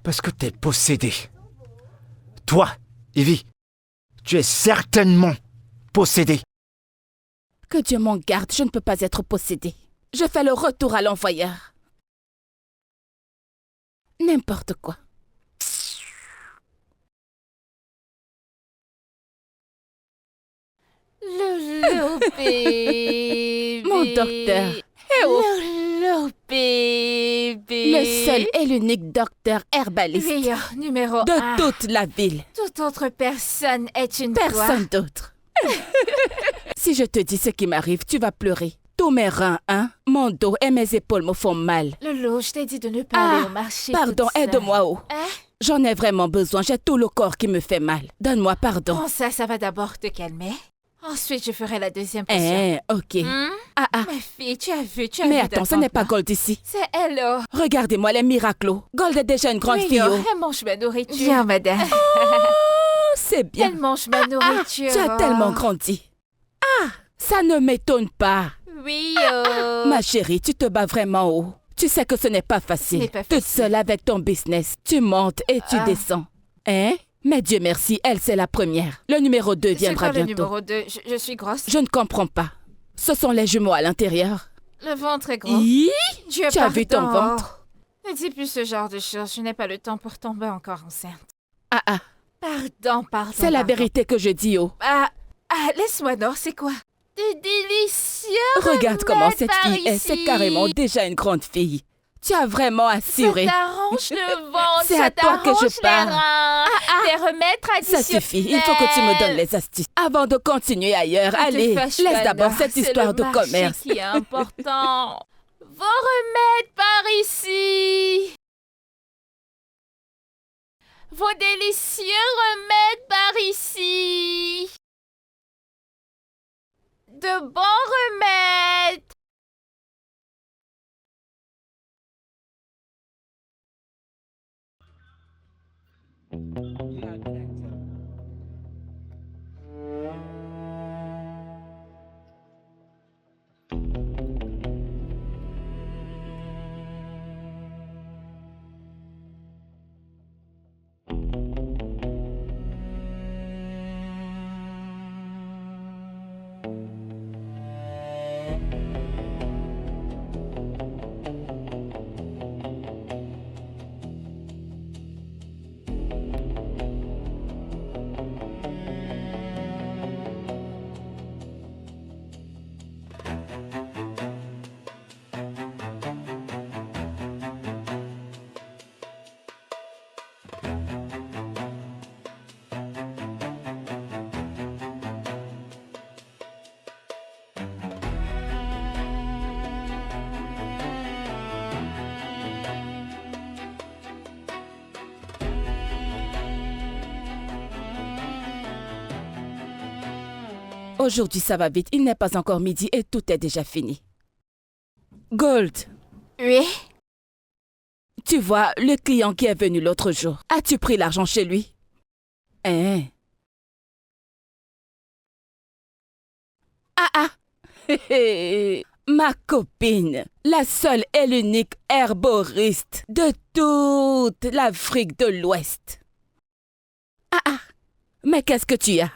Parce que t'es possédé. Toi, Ivy, tu es certainement possédé. Que Dieu m'en garde, je ne peux pas être possédée. Je fais le retour à l'envoyeur. N'importe quoi. Loulou bébé. Mon docteur. Eh oh. Loulou bébé. Le seul et l'unique docteur herbaliste Meilleur numéro de 1. toute la ville. Toute autre personne est une Personne d'autre. Si je te dis ce qui m'arrive, tu vas pleurer. Tous mes reins, mon dos et mes épaules me font mal. Loulou, je t'ai dit de ne pas aller au marché. Pardon, toute seule. aide-moi. Oh. Hein? J'en ai vraiment besoin, j'ai tout le corps qui me fait mal. Donne-moi pardon. Prends ça va d'abord te calmer. Ensuite, je ferai la deuxième potion. Ok. Hmm? Ah. Ma fille, tu as vu Mais attends, ce n'est pas Gold ici. C'est elle, oh. Regardez-moi les miracles. Gold est déjà une grande fille. Oh. Elle mange ma nourriture. Viens, madame. C'est bien. Elle mange ma nourriture. Tu as tellement grandi. Ça ne m'étonne pas. Oui, Ma chérie, tu te bats vraiment haut. Tu sais que ce n'est pas facile. Ce n'est pas Toute facile. seule avec ton business. Tu montes et tu descends. Hein? Mais Dieu merci, elle, c'est la première. Le numéro 2 C'est viendra quoi le bientôt. numéro 2? Je suis grosse. Je ne comprends pas. Ce sont les jumeaux à l'intérieur. Le ventre est gros. Hi? Dieu, Tu as vu ton pardon. ventre? Ne dis plus ce genre de choses. Je n'ai pas le temps pour tomber encore enceinte. Ah. Pardon. C'est la pardon. vérité que je dis, oh. Laisse-moi, Nord, c'est quoi? Des délicieux Regarde comment remèdes cette par fille est. C'est ici. carrément déjà une grande fille. Tu as vraiment assuré. Ça t'arrange le ventre, C'est ça à toi que je t'arrange les parle. reins. Des remèdes Ça traditionnels. suffit, il faut que tu me donnes les astuces. Avant de continuer ailleurs, allez, laisse d'abord cette histoire de commerce. C'est qui est important. Vos remèdes par ici. Vos délicieux remèdes par ici. De bons remèdes. Aujourd'hui, ça va vite. Il n'est pas encore midi et tout est déjà fini. Gold, Oui. tu vois, le client qui est venu l'autre jour, as-tu pris l'argent chez lui? Hein? Ma copine, la seule et l'unique herboriste de toute l'Afrique de l'Ouest. Mais qu'est-ce que tu as?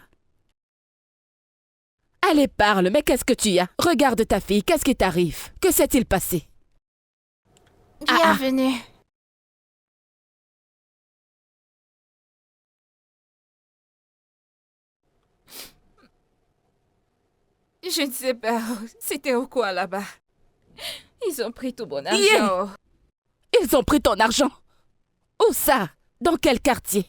Allez, parle, mais qu'est-ce que tu as? Regarde ta fille, qu'est-ce qui t'arrive? Que s'est-il passé? Bienvenue. Je ne sais pas. C'était au quoi là-bas? Ils ont pris tout mon argent. Ils ont pris ton argent. Où ça? Dans quel quartier?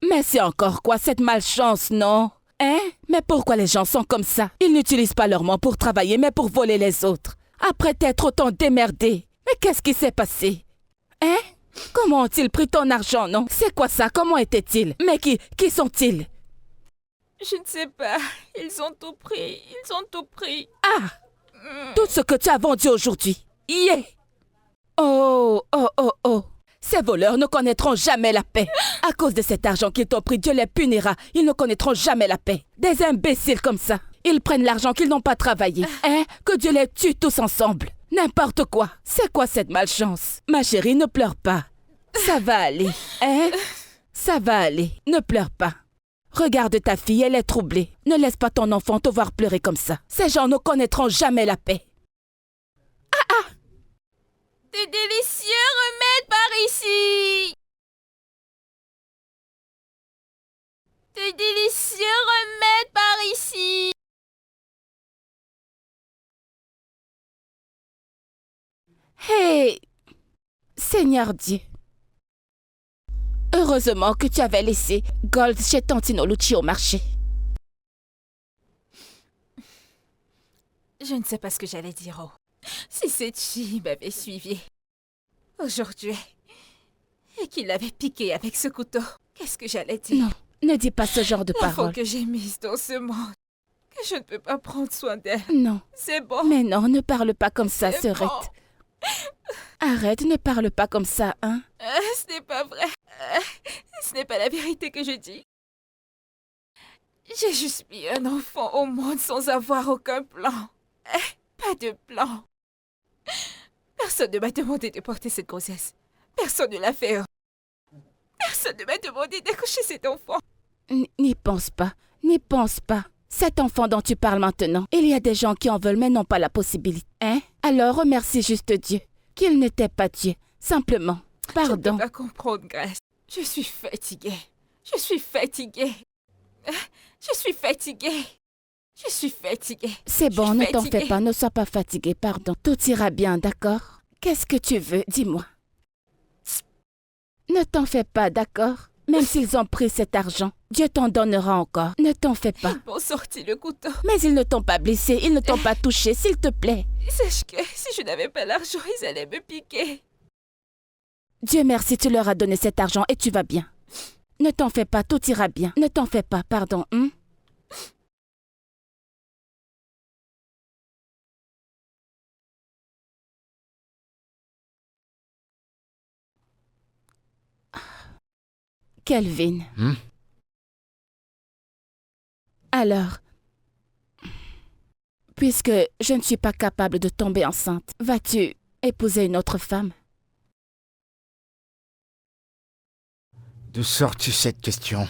Mais c'est encore quoi cette malchance, non? Hein? Mais pourquoi les gens sont comme ça? Ils n'utilisent pas leur main pour travailler, mais pour voler les autres. Après t'être autant démerdé. Mais qu'est-ce qui s'est passé? Hein? Comment ont-ils pris ton argent, non? C'est quoi ça? Comment était-il? Mais qui sont-ils? Je ne sais pas. Ils ont tout pris. Ils ont tout pris. Ah! Tout ce que tu as vendu aujourd'hui. Yeah! Oh, oh, oh, oh. Ces voleurs ne connaîtront jamais la paix. À cause de cet argent qu'ils t'ont pris, Dieu les punira. Ils ne connaîtront jamais la paix. Des imbéciles comme ça. Ils prennent l'argent qu'ils n'ont pas travaillé. Hein? Que Dieu les tue tous ensemble. N'importe quoi. C'est quoi cette malchance? Ma chérie, ne pleure pas. Ça va aller. Hein? Ça va aller. Ne pleure pas. Regarde ta fille, elle est troublée. Ne laisse pas ton enfant te voir pleurer comme ça. Ces gens ne connaîtront jamais la paix. Des délicieux remèdes par ici. Des délicieux remèdes par ici. Hey! Seigneur Dieu. Heureusement que tu avais laissé Gold chez Tantino Lucci au marché. Je ne sais pas ce que j'allais dire. Oh. Si cette fille m'avait suivi aujourd'hui et qu'il l'avait piqué avec ce couteau, qu'est-ce que j'allais dire? Non, ne dis pas ce genre de L'enfant paroles. que j'ai mise dans ce monde, que je ne peux pas prendre soin d'elle. Non, C'est bon. mais non, ne parle pas comme ça, C'est Sœurette. bon. Arrête, ne parle pas comme ça, hein? Ce n'est pas vrai. Ce n'est pas la vérité que je dis. J'ai juste mis un enfant au monde sans avoir aucun plan. Pas de plan. Personne ne m'a demandé de porter cette grossesse. Personne ne l'a fait. Personne ne m'a demandé d'accoucher cet enfant. N'y pense pas, n'y pense pas. Cet enfant dont tu parles maintenant, il y a des gens qui en veulent mais n'ont pas la possibilité. Hein? Alors remercie juste Dieu, qu'il n'était pas Dieu, simplement. Je ne Pardon. peux pas comprendre, Grace. Je suis fatiguée. Je suis fatiguée. Je suis fatiguée. Je suis fatiguée. C'est bon, Je ne suis t'en fais fatiguée. pas, ne sois pas fatigué, pardon. Tout ira bien, d'accord? Qu'est-ce que tu veux? Dis-moi. Ne t'en fais pas, d'accord? Même s'ils ont pris cet argent, Dieu t'en donnera encore. Ne t'en fais pas. Ils m'ont sorti le couteau. Mais ils ne t'ont pas blessé, ils ne t'ont pas touché, s'il te plaît. Sache que si je n'avais pas l'argent, ils allaient me piquer. Dieu merci, tu leur as donné cet argent et tu vas bien. Ne t'en fais pas, tout ira bien. Ne t'en fais pas, pardon. Hein? Kelvin. Alors, puisque je ne suis pas capable de tomber enceinte, vas-tu épouser une autre femme? D'où sors-tu cette question?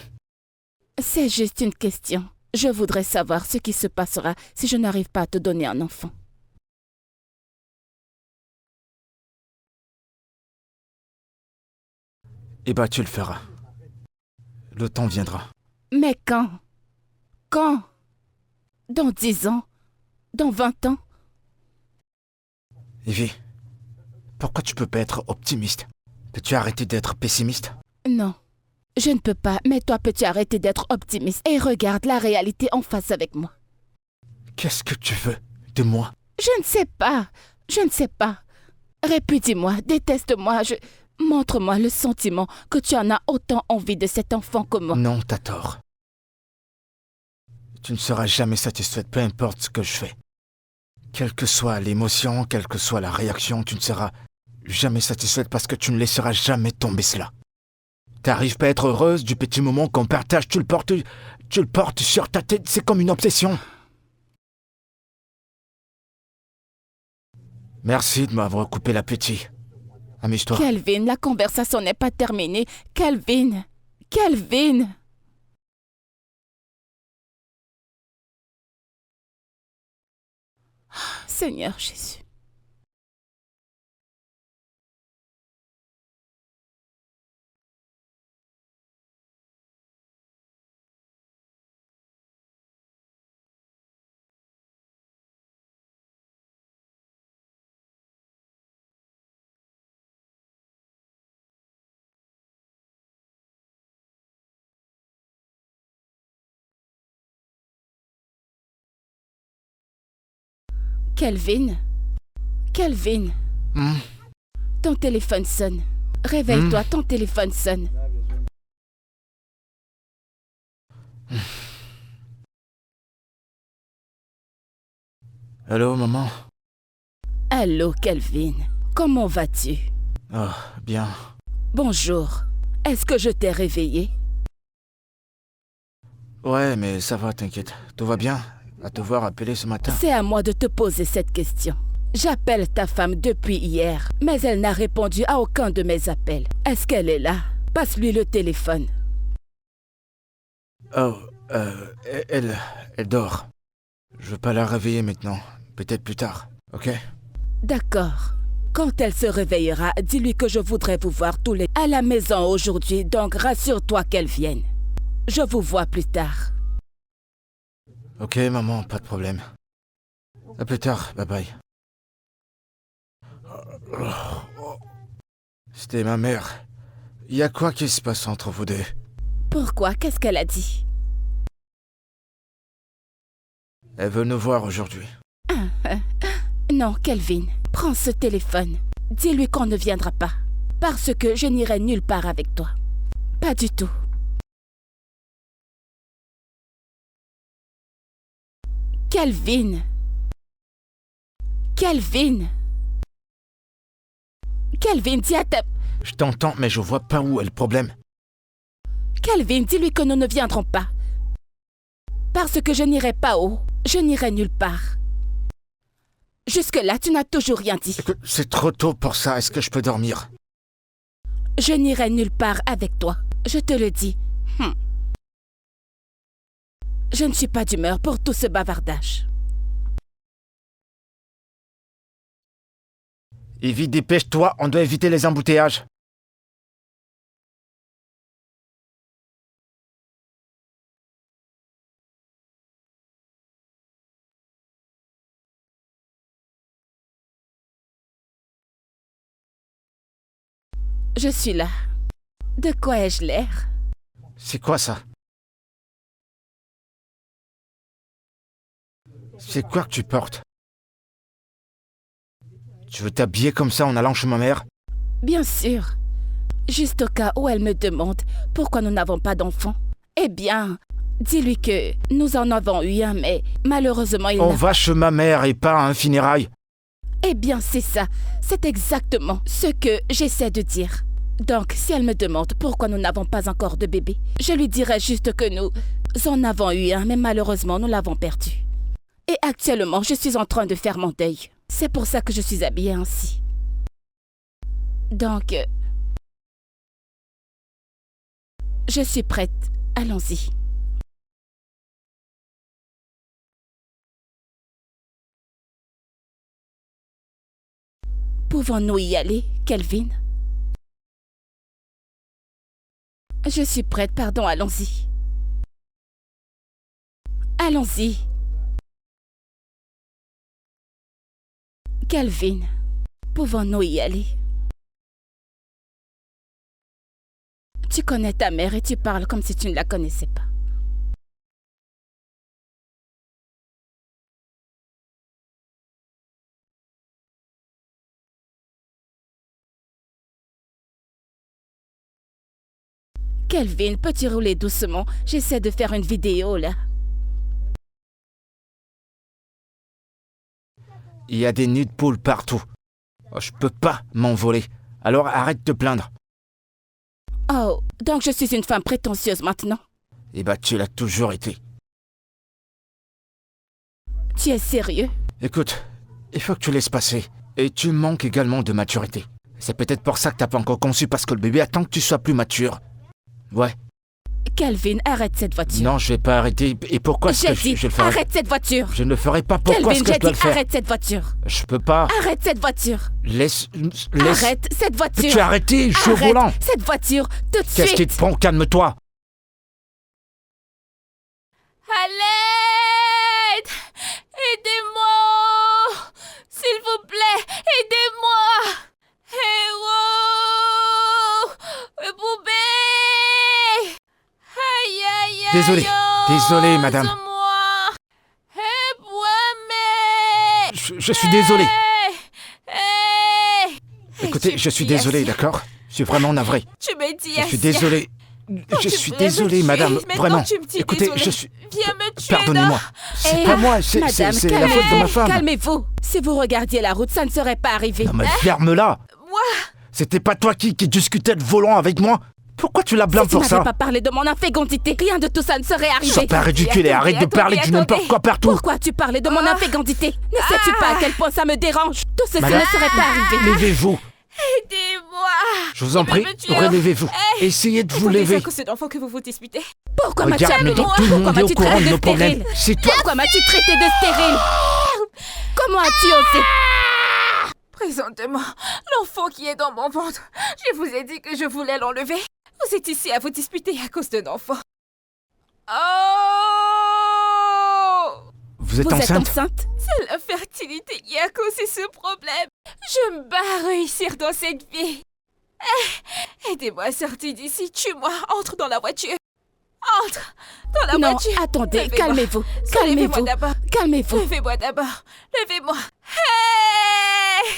C'est juste une question. Je voudrais savoir ce qui se passera si je n'arrive pas à te donner un enfant. Eh ben, tu le feras. Le temps viendra. Mais quand? Quand? Dans 10 ans? Dans 20 ans? Evie, pourquoi tu peux pas être optimiste? Peux-tu arrêter d'être pessimiste? Non, je ne peux pas, mais toi peux-tu arrêter d'être optimiste et regarde la réalité en face avec moi. Qu'est-ce que tu veux de moi? Je ne sais pas, je ne sais pas. Répudie-moi, déteste-moi, montre-moi le sentiment que tu en as autant envie de cet enfant que moi. Non, t'as tort. Tu ne seras jamais satisfaite, peu importe ce que je fais. Quelle que soit l'émotion, quelle que soit la réaction, tu ne seras jamais satisfaite parce que tu ne laisseras jamais tomber cela. T'arrives pas à être heureuse du petit moment qu'on partage, tu le portes sur ta tête, c'est comme une obsession. Merci de m'avoir coupé l'appétit. Amuse-toi. Kelvin, la conversation n'est pas terminée. Kelvin, Kelvin! Seigneur Jésus. Kelvin? Kelvin? Ton téléphone sonne. Réveille-toi, ton téléphone sonne. Allô, maman? Allô, Kelvin. Comment vas-tu? Oh, bien. Bonjour. Est-ce que je t'ai réveillé? Ouais, mais ça va, t'inquiète. Tout va bien? À te voir appeler ce matin. C'est à moi de te poser cette question. J'appelle ta femme depuis hier, mais elle n'a répondu à aucun de mes appels. Est-ce qu'elle est là? Passe-lui le téléphone. Oh, elle dort. Je veux pas la réveiller maintenant. Peut-être plus tard, ok? D'accord. Quand elle se réveillera, dis-lui que je voudrais vous voir tous les à la maison aujourd'hui, donc rassure-toi qu'elle vienne. Je vous vois plus tard. Ok, maman, pas de problème. À plus tard, bye bye. C'était ma mère. Y a quoi qui se passe entre vous deux? Pourquoi? Qu'est-ce qu'elle a dit? Elle veut nous voir aujourd'hui. Non, Kelvin, prends ce téléphone. Dis-lui qu'on ne viendra pas. Parce que je n'irai nulle part avec toi. Pas du tout. Kelvin! Kelvin! Kelvin, dis à ta... Je t'entends, mais je vois pas où est le problème. Kelvin, dis-lui que nous ne viendrons pas. Parce que je n'irai pas où. Je n'irai nulle part. Jusque-là, tu n'as toujours rien dit. Écoute, c'est trop tôt pour ça. Est-ce que je peux dormir? Je n'irai nulle part avec toi. Je te le dis. Je ne suis pas d'humeur pour tout ce bavardage. Evie, dépêche-toi, on doit éviter les embouteillages. Je suis là. De quoi ai-je l'air? C'est quoi ça? C'est quoi que tu portes? Tu veux t'habiller comme ça en allant chez ma mère? Bien sûr. Juste au cas où elle me demande pourquoi nous n'avons pas d'enfant. Eh bien, dis-lui que nous en avons eu un, mais malheureusement il On n'a... va chez ma mère et pas à un funérail. Eh bien, c'est ça. C'est exactement ce que j'essaie de dire. Donc, si elle me demande pourquoi nous n'avons pas encore de bébé, je lui dirai juste que nous en avons eu un, mais malheureusement, nous l'avons perdu. Et actuellement, je suis en train de faire mon deuil. C'est pour ça que je suis habillée ainsi. Donc, je suis prête. Allons-y. Pouvons-nous y aller, Kelvin? Je suis prête, pardon, allons-y. Allons-y. Kelvin, pouvons-nous y aller? Tu connais ta mère et tu parles comme si tu ne la connaissais pas. Kelvin, peux-tu rouler doucement? J'essaie de faire une vidéo, là. Il y a des nids de poules partout. Oh, je peux pas m'envoler. Alors arrête de te plaindre. Oh, donc je suis une femme prétentieuse maintenant? Eh ben, tu l'as toujours été. Tu es sérieux? Écoute, il faut que tu laisses passer. Et tu manques également de maturité. C'est peut-être pour ça que t'as pas encore conçu, parce que le bébé attend que tu sois plus mature. Ouais, Kelvin, arrête cette voiture. Non, je vais pas arrêter. Et pourquoi est-ce J'ai que dit, je le ferai? arrête cette voiture. Je ne le ferai pas. Pourquoi Kelvin, est-ce que j'ai je dois dit, le faire? arrête cette voiture. Je peux pas. Arrête cette voiture. Laisse. Arrête cette voiture. Peux-tu arrêter? Je suis au Arrête volant. cette voiture tout de Qu'est-ce qui suite. te prend? Calme-toi. À l'aide! Aidez-moi! S'il vous plaît, aidez-moi! Héros! Poupée! Aïe, aïe, aïe! Désolé, madame. Aide-moi! Aide-moi! Je suis désolé. Hey! Écoutez, je suis désolé, d'accord? Je suis vraiment navré. Tu me dis Je suis désolé. Je suis désolé, madame. Vraiment. Écoutez, je suis... Viens me tuer. Pardonnez-moi. C'est pas moi, c'est la faute de ma femme. Calmez-vous. Si vous regardiez la route, ça ne serait pas arrivé. Non mais ferme-la. Moi? C'était pas toi qui discutais de volant avec moi? Pourquoi tu la blâmes Si tu pour ça? n'avais pas parlé de mon infégondité, rien de tout ça ne serait arrivé. Sois pas ridicule et arrête de parler du n'importe quoi partout. Pourquoi tu parlais de mon infégondité? Ne sais-tu pas à quel point ça me dérange? Tout ceci Madame, ne serait pas arrivé. Levez-vous. Aidez-moi. Je vous en prie, relevez-vous. Essayez de vous lever. C'est d'enfant que vous vous disputez. Pourquoi m'as-tu Regarde, appelé? maintenant tout le Pourquoi monde est au m'as-tu courant traité de de nos problèmes. stérile? C'est toi. Pourquoi m'as-tu traité de stérile? Comment as-tu osé? Présentement, l'enfant qui est dans mon ventre, je vous ai dit que je voulais l'enlever. Vous êtes ici à vous disputer à cause d'un enfant. Oh! Vous êtes Vous êtes enceinte? enceinte? C'est la fertilité qui a causé ce problème. Je me bats à réussir dans cette vie. Aidez-moi à sortir d'ici, tue-moi, entre dans la voiture. Entre dans la Non, voiture. attendez, Levez-moi. calmez-vous. Levez-moi Calmez-vous. d'abord. Calmez-vous. Levez-moi d'abord. Levez-moi. Hey!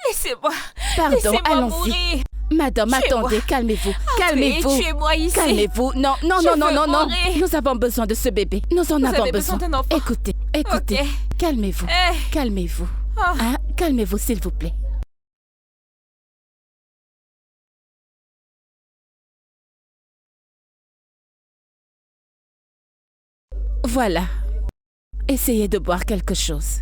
Laissez-moi. Pardon, Laissez-moi allons-y. mourir. Madame, Tuez-moi. attendez, calmez-vous. Calmez-vous. Tuez-moi ici. Calmez-vous. Non, non, Je non, non, veux non, non. mourir. Nous avons besoin de ce bébé. Nous en avons avez besoin d'un enfant. Écoutez, écoutez. Ok. Calmez-vous. Hey! Calmez-vous. Oh. Hein? Calmez-vous, s'il vous plaît. Voilà. Essayez de boire quelque chose.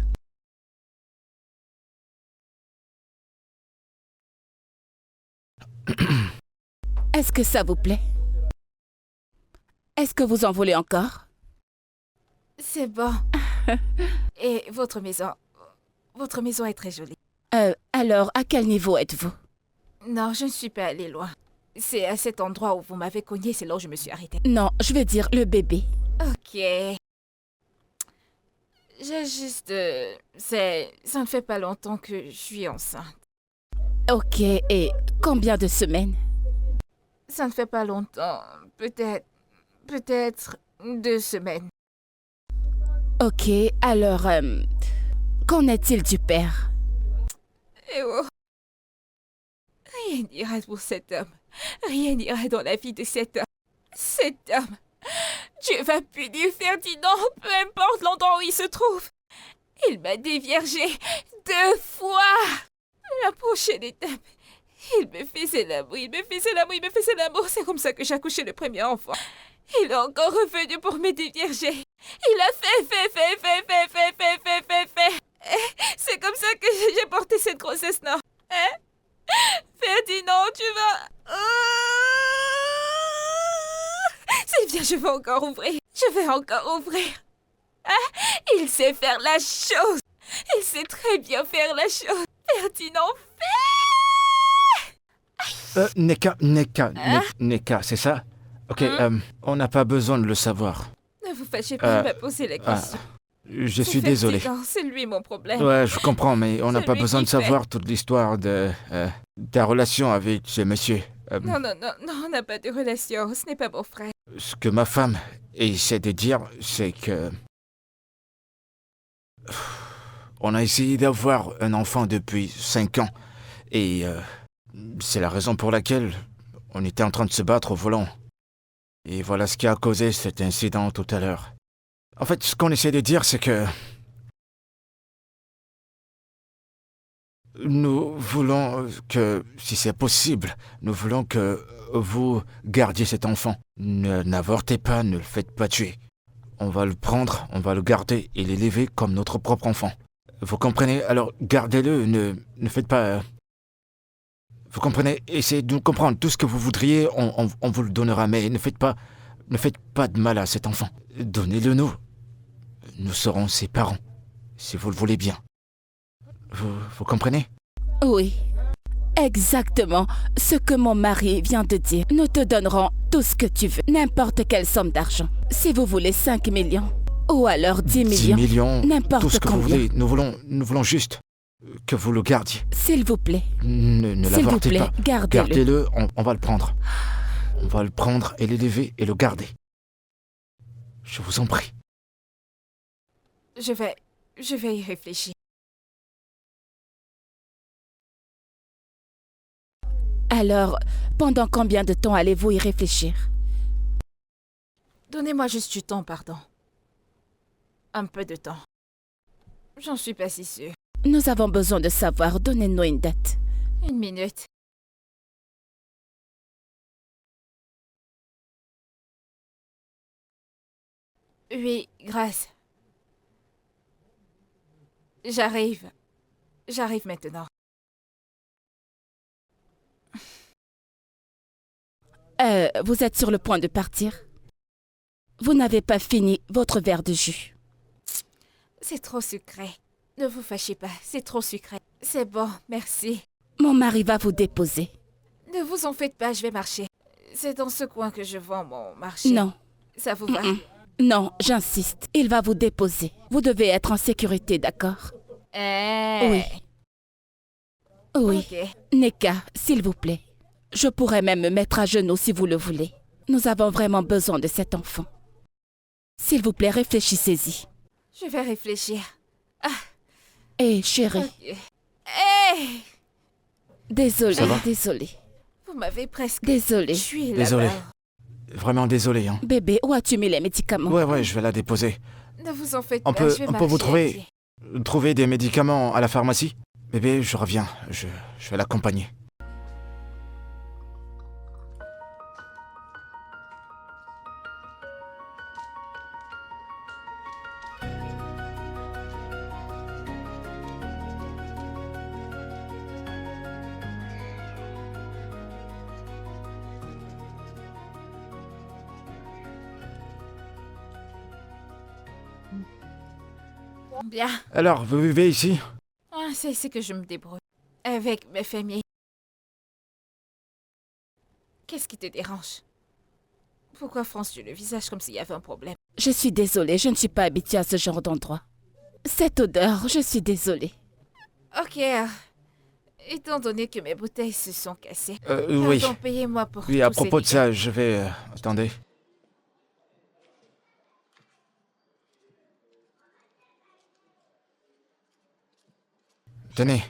Est-ce que ça vous plaît? Est-ce que vous en voulez encore? C'est bon. Et votre maison est très jolie. Alors, à quel niveau êtes-vous? Non, je ne suis pas allée loin. C'est à cet endroit où vous m'avez cogné, c'est là où je me suis arrêtée. Non, je veux dire le bébé. Ok. J'ai juste... Ça ne fait pas longtemps que je suis enceinte. Ok, et combien de semaines? Ça ne fait pas longtemps. Peut-être 2 semaines. Ok, alors, qu'en est-il du père? Eh oh. Rien n'ira pour cet homme. Rien n'ira dans la vie de cet homme. Cet homme. Dieu va punir Ferdinand, peu importe l'endroit où il se trouve. Il m'a déviergé 2 fois. La prochaine étape, il me faisait l'amour, C'est comme ça que j'ai accouché le premier enfant. Il est encore revenu pour me dévierger. Il a fait. C'est comme ça que j'ai porté cette grossesse, non? Hein? Ferdinand, tu vas... C'est bien, je vais encore ouvrir. Hein? Il sait faire la chose. Il sait très bien faire la chose. Ferdinand, Neka, c'est ça? Ok, on n'a pas besoin de le savoir. ne vous fâchez pas de me poser la question. Je suis désolé. C'est lui mon problème. Ouais, je comprends, mais on n'a C'est pas lui besoin qui de savoir toute l'histoire de ta relation avec ce monsieur. Non, on n'a pas de relation. Ce n'est pas mon frère. Ce que ma femme essaie de dire, c'est que... On a essayé d'avoir un enfant depuis 5 ans. Et c'est la raison pour laquelle on était en train de se battre au volant. Et voilà ce qui a causé cet incident tout à l'heure. En fait, ce qu'on essaie de dire, c'est que... Nous voulons que, si c'est possible, nous voulons que vous gardiez cet enfant. N'avortez pas, ne le faites pas tuer. On va le prendre, on va le garder et l'élever comme notre propre enfant. Vous comprenez? Alors, gardez-le, ne faites pas... Vous comprenez? Essayez de nous comprendre. Tout ce que vous voudriez, on vous le donnera, mais ne faites pas Ne faites pas de mal à cet enfant. Donnez-le nous. Nous serons ses parents, si vous le voulez bien. Vous comprenez? Oui. Exactement ce que mon mari vient de dire. Nous te donnerons tout ce que tu veux, n'importe quelle somme d'argent. Si vous voulez 5 millions, ou alors 10 millions. 10 millions, n'importe tout ce que vous combien. voulez. Nous voulons juste que vous le gardiez. S'il vous plaît. Ne S'il vous l'avortez plaît, pas. gardez-le. Gardez-le, on va le prendre. On va le prendre et l'élever et le garder. Je vous en prie. Je vais y réfléchir. Alors, pendant combien de temps allez-vous y réfléchir? Donnez-moi juste du temps, pardon. Un peu de temps. J'en suis pas si sûre. Nous avons besoin de savoir. Donnez-nous une date. 1 minute. Oui, grâce. J'arrive. J'arrive maintenant. Vous êtes sur le point de partir? Vous n'avez pas fini votre verre de jus. C'est trop sucré. Ne vous fâchez pas, c'est trop sucré. C'est bon, merci. Mon mari va vous déposer. Ne vous en faites pas, je vais marcher. C'est dans ce coin que je vends mon marché. Non. Ça vous va? Non, j'insiste. Il va vous déposer. Vous devez être en sécurité, d'accord? Oui. Oui. Ok. Neka, s'il vous plaît. Je pourrais même me mettre à genoux si vous le voulez. Nous avons vraiment besoin de cet enfant. S'il vous plaît, réfléchissez-y. Je vais réfléchir. Hé, chérie. Ok. Hey! Désolée, Ça va? désolée. Vous m'avez presque Désolée. tué Désolé. là-bas. Vraiment désolé, hein. Bébé, où as-tu mis les médicaments? Ouais, je vais la déposer. Ne vous en faites On pas, peut- je vais on peut marcher. vous trouver des médicaments à la pharmacie? Bébé, je reviens. Je vais l'accompagner. Bien. Alors, vous vivez ici? C'est ici que je me débrouille. Avec mes familles. Qu'est-ce qui te dérange? Pourquoi fronces-tu le visage comme s'il y avait un problème? Je suis désolée, je ne suis pas habituée à ce genre d'endroit. Cette odeur, je suis désolée. Ok. Étant donné que mes bouteilles se sont cassées, Oui. pardon, payez-moi pour Oui, à tous ces propos de liqueurs. ça, je vais... attendez. Tenez.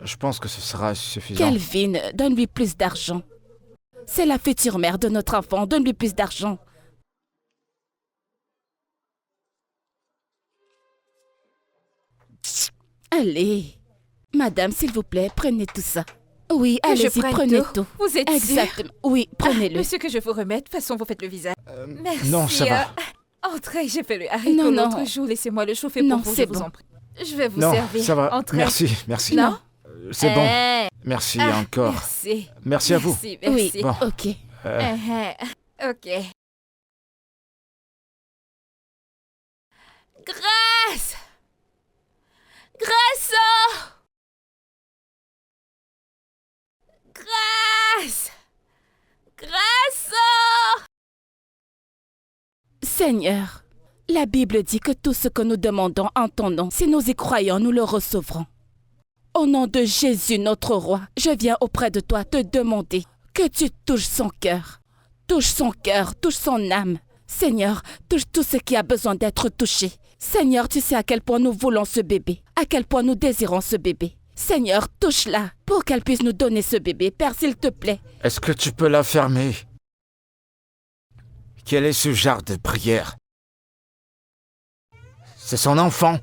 Je pense que ce sera suffisant. Kelvin, donne-lui plus d'argent. C'est la future mère de notre enfant, donne-lui plus d'argent. Allez. Madame, s'il vous plaît, prenez tout ça. Oui, Que je allez-y, prenne prenez tout. tout. Vous êtes sûr? Exactement. Oui, prenez-le. Monsieur, que je vous remette, de toute façon, vous faites le visage. Merci. non, ça va. Entrez, j'ai fait le haricot Non, non. l'autre jour. Laissez-moi le chauffer Non, pour vous, c'est je vous bon. en prie. Je vais vous Non, servir. ça va. Entrez. Merci. Non. C'est bon. Eh, Merci ah, encore. Merci. Merci à vous. Merci, Oui, merci. Bon. ok. Ok. Grâce! Grâce! Grâce! Grâce! Seigneur, la Bible dit que tout ce que nous demandons en ton nom, si nous y croyons, nous le recevrons. Au nom de Jésus, notre roi, je viens auprès de toi te demander que tu touches son cœur. Touche son cœur, touche son âme. Seigneur, touche tout ce qui a besoin d'être touché. Seigneur, tu sais à quel point nous voulons ce bébé, à quel point nous désirons ce bébé. Seigneur, touche-la pour qu'elle puisse nous donner ce bébé. Père, s'il te plaît. Est-ce que tu peux la fermer? Quel est ce genre de prière? C'est son enfant.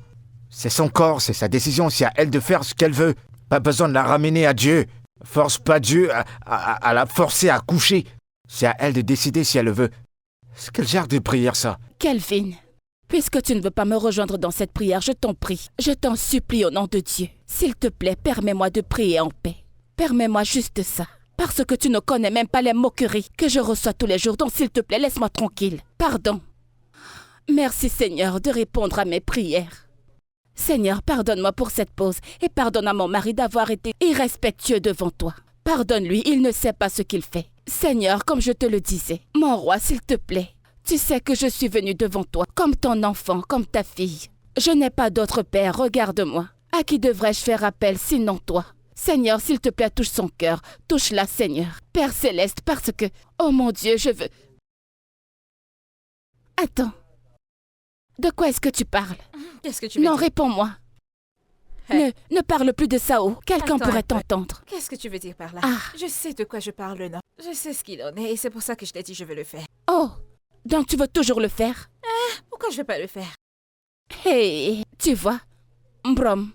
C'est son corps, c'est sa décision, c'est à elle de faire ce qu'elle veut. Pas besoin de la ramener à Dieu. Force pas Dieu à la forcer à coucher. C'est à elle de décider si elle le veut. C'est quel genre de prière ça? Kelvin, puisque tu ne veux pas me rejoindre dans cette prière, je t'en prie, je t'en supplie au nom de Dieu. S'il te plaît, permets-moi de prier en paix. Permets-moi juste ça. Parce que tu ne connais même pas les moqueries que je reçois tous les jours. Donc s'il te plaît, laisse-moi tranquille. Pardon. Merci Seigneur de répondre à mes prières. Seigneur, pardonne-moi pour cette pause et pardonne à mon mari d'avoir été irrespectueux devant toi. Pardonne-lui, il ne sait pas ce qu'il fait. Seigneur, comme je te le disais, mon roi, s'il te plaît, tu sais que je suis venue devant toi comme ton enfant, comme ta fille. Je n'ai pas d'autre père, regarde-moi. À qui devrais-je faire appel sinon toi? Seigneur, s'il te plaît, touche son cœur. Touche-la, Seigneur. Père céleste, parce que... Oh mon Dieu, je veux... Attends. De quoi est-ce que tu parles? Qu'est-ce que tu veux Non, dire? réponds-moi. Hey. Ne parle plus de Sao. Quelqu'un Attends pourrait un peu. t'entendre. Qu'est-ce que tu veux dire par là? Ah. Je sais de quoi je parle, non? Je sais ce qu'il en est et c'est pour ça que je t'ai dit je veux le faire. Oh, donc tu veux toujours le faire? Pourquoi je vais pas le faire? Hey, tu vois, Brom,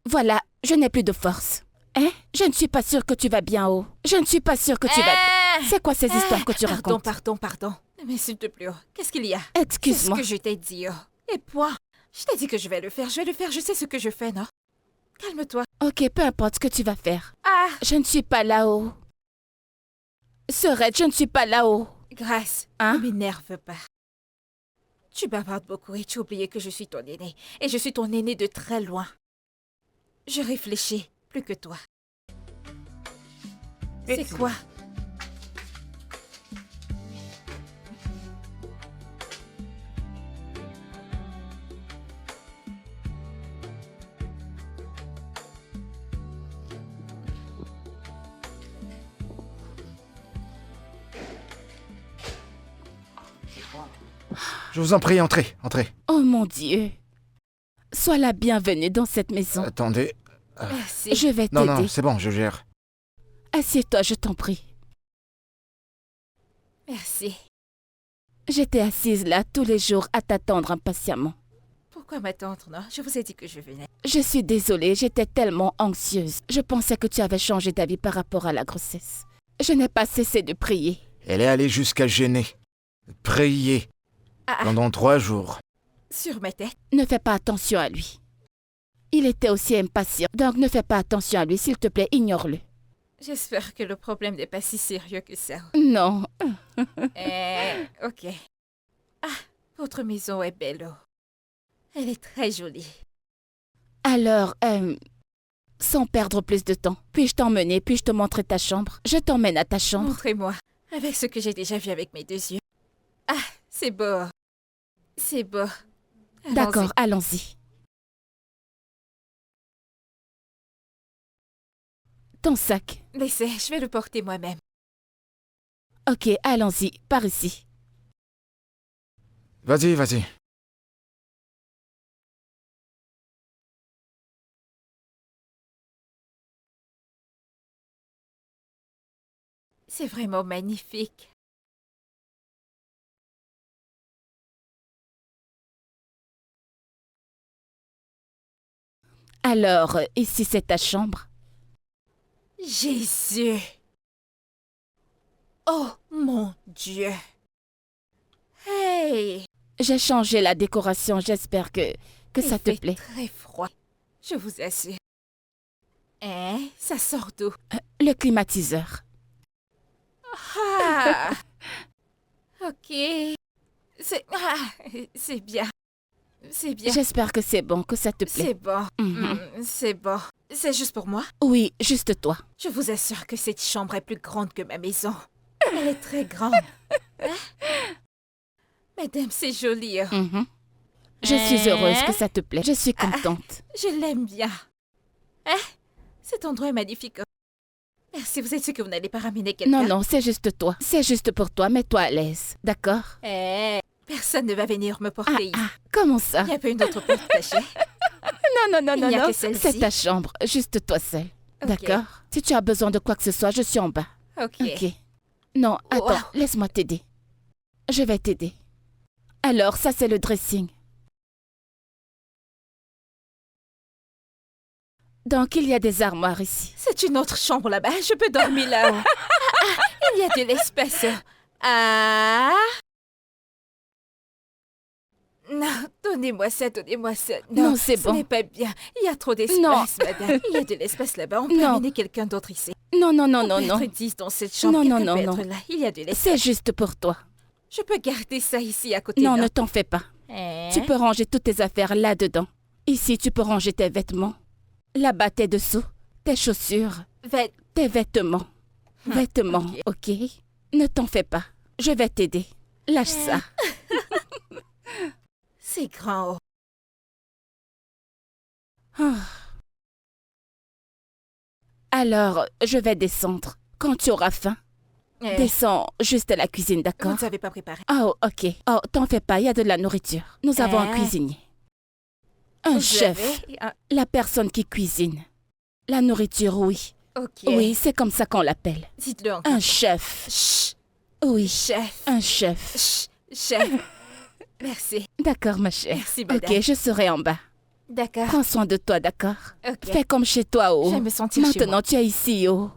voilà, je n'ai plus de force. Hein? Je ne suis pas sûre que tu vas bien, Oh. Je ne suis pas sûre que tu vas... C'est quoi ces histoires que tu racontes? Pardon. Mais s'il te plaît, oh, qu'est-ce qu'il y a? C'est ce Excuse-moi. que je t'ai dit, oh. Et point. Je t'ai dit que je vais le faire, je sais ce que je fais, non? Calme-toi. Ok, peu importe ce que tu vas faire. Ah, Je ne suis pas là-haut. Serette, je ne suis pas là-haut. Grâce, Hein? ne m'énerve pas. Tu bavardes beaucoup et tu as oublié que je suis ton aîné. Et je suis ton aîné de très loin. Je réfléchis plus que toi. C'est quoi? Je vous en prie, entrez, entrez. Oh mon Dieu. Sois la bienvenue dans cette maison. Attendez. Merci. Je vais Non, t'aider. non, c'est bon, je gère. Assieds-toi, je t'en prie. Merci. J'étais assise là tous les jours à t'attendre impatiemment. Pourquoi m'attendre, non? Je vous ai dit que je venais. Je suis désolée, j'étais tellement anxieuse. Je pensais que tu avais changé d'avis par rapport à la grossesse. Je n'ai pas cessé de prier. Elle est allée jusqu'à gêner. Prier. Ah, Pendant 3 jours. sur ma tête. Ne fais pas attention à lui. Il était aussi impatient, donc ne fais pas attention à lui, s'il te plaît, ignore-le. J'espère que le problème n'est pas si sérieux que ça. Non. Ok. Ah, votre maison est belle, oh. Elle est très jolie. Alors, sans perdre plus de temps, puis-je t'emmener, puis-je te montrer ta chambre? Je t'emmène à ta chambre. Montrez-moi, avec ce que j'ai déjà vu avec mes 2 yeux. Ah, c'est beau. C'est beau. Allons-y. D'accord, allons-y. Ton sac. Laissez, je vais le porter moi-même. Ok, allons-y, par ici. Vas-y, vas-y. C'est vraiment magnifique. Alors, ici c'est ta chambre. Jésus! Oh mon Dieu! Hey! J'ai changé la décoration, j'espère que ça te Il fait plaît. très froid, je vous assure. Hein? Ça sort d'où? Le climatiseur. Ah! Ok. C'est bien. C'est bien. J'espère que c'est bon, que ça te plaît. C'est bon. Mhm. C'est bon. C'est juste pour moi? Oui, juste toi. Je vous assure que cette chambre est plus grande que ma maison. Elle est très grande. Hein? Madame, c'est joli. Oh. Mhm. Je suis heureuse que ça te plaît. Je suis contente. Je l'aime bien. Hein? Cet endroit est magnifique. Oh. Merci, vous êtes sûr que vous n'allez pas ramener quelqu'un? Non, non, c'est juste toi. C'est juste pour toi, mets-toi à l'aise. D'accord? Personne ne va venir me porter ici. Comment ça? Il n'y a pas une autre porte cachée. Non, non, Il non, n'y a non. que celle-ci. C'est ta chambre, juste toi seul. Ok. D'accord? Si tu as besoin de quoi que ce soit, je suis en bas. Ok. Ok. Non, attends, Wow. laisse-moi t'aider. Je vais t'aider. Alors, ça c'est le dressing. Donc, il y a des armoires ici. C'est une autre chambre là-bas. Je peux dormir là-haut. Il y a de l'espace. Ah. Non, donnez-moi ça, donnez-moi ça. Non, c'est ce bon. n'est pas bien. Il y a trop d'espace, Non. madame. Il y a de l'espace là-bas. On peut Non. amener quelqu'un d'autre ici. Non, non, non, On non, peut non. être 10 dans cette chambre. Non, non, Quelqu'un non, peut non. être là. Il y a de l'espace. C'est juste pour toi. Je peux garder ça ici à côté Non, là. ne t'en fais pas. Hein? Tu peux ranger toutes tes affaires là-dedans. Ici, tu peux ranger tes vêtements. Là-bas, tes dessous, tes chaussures, tes vêtements. Vêtements, ok? Ne t'en fais pas. Je vais t'aider. Lâche ça. C'est grand. Ah. Alors, je vais descendre. Quand tu auras faim, descends juste à la cuisine, Vous d'accord? ne savez pas préparer. Oh, ok. Oh, t'en fais pas, il y a de la nourriture. Nous avons un cuisinier. Un Vous chef. avez un- La personne qui cuisine. La nourriture, oui. Ok. Oui, c'est comme ça qu'on l'appelle. Dites-le encore. Un chef. Chut. Oui, Chef. un chef. Chut. Chef. Merci. D'accord, ma chère. Merci, madame. Ok, je serai en bas. D'accord. Prends soin de toi, d'accord? Ok. Fais comme chez toi, oh. Je vais me sentir chez Maintenant, moi. tu es ici, oh.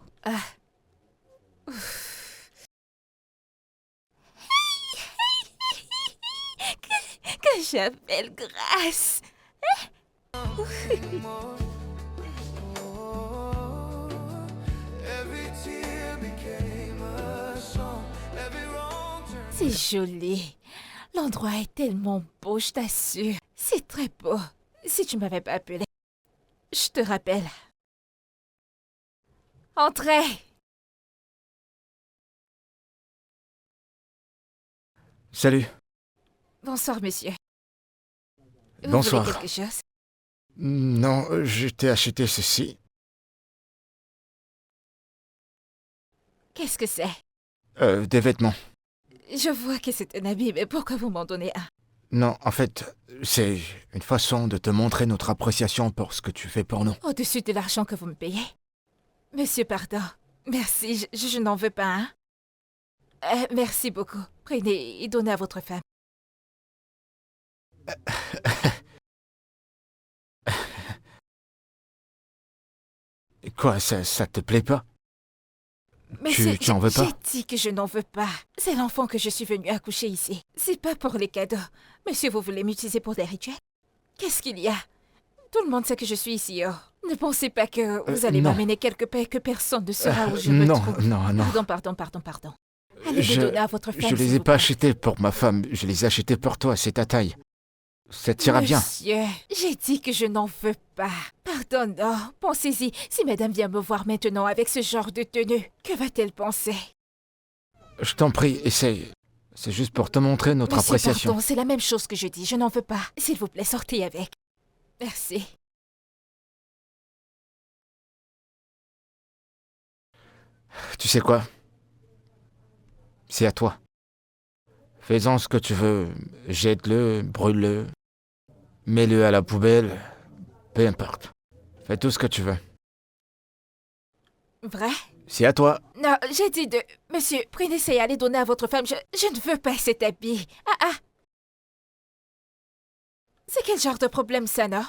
Que j'appelle grâce. anymore. Oh, every tear became a song. Every wrong turn. C'est joli. L'endroit est tellement beau, je t'assure. C'est très beau. Si tu m'avais pas appelé, je te rappelle. Entrez. Salut. Bonsoir, monsieur. Vous Bonsoir. voulez quelque chose? Non, je t'ai acheté ceci. Qu'est-ce que c'est? Des vêtements. Je vois que c'est un habit, mais pourquoi vous m'en donnez un? Non, en fait, c'est une façon de te montrer notre appréciation pour ce que tu fais pour nous. Au-dessus de l'argent que vous me payez? Monsieur, pardon. Merci, je n'en veux pas, hein? Merci beaucoup. Prenez et donnez à votre femme. Quoi, ça te plaît pas? Monsieur, Tu en veux pas? j'ai dit que je n'en veux pas. C'est l'enfant que je suis venue accoucher ici. C'est pas pour les cadeaux. Monsieur, vous voulez m'utiliser pour des rituels? Qu'est-ce qu'il y a? Tout le monde sait que je suis ici, oh. Ne pensez pas que vous allez non. m'amener quelque paix que personne ne saura où je me non, trouve. non, non. Pardon. Allez les donner à votre femme. Je les s'il ai vous pas plaît. achetés pour ma femme, je les ai achetés pour toi, c'est ta taille. Ça t'ira bien. Monsieur, j'ai dit que je n'en veux pas. Pardon, non. Pensez-y, si madame vient me voir maintenant avec ce genre de tenue, que va-t-elle penser? Je t'en prie, essaye. C'est juste pour te montrer notre Monsieur, appréciation. pardon, c'est la même chose que je dis. Je n'en veux pas. S'il vous plaît, sortez avec. Merci. Tu sais quoi? C'est à toi. Fais-en ce que tu veux. Jette-le, brûle-le, mets-le à la poubelle, peu importe. Fais tout ce que tu veux. Vrai? C'est à toi. Non, j'ai dit de... Monsieur, prenez ça et allez donner à votre femme. Je ne veux pas cet habit. Ah. C'est quel genre de problème, ça, non?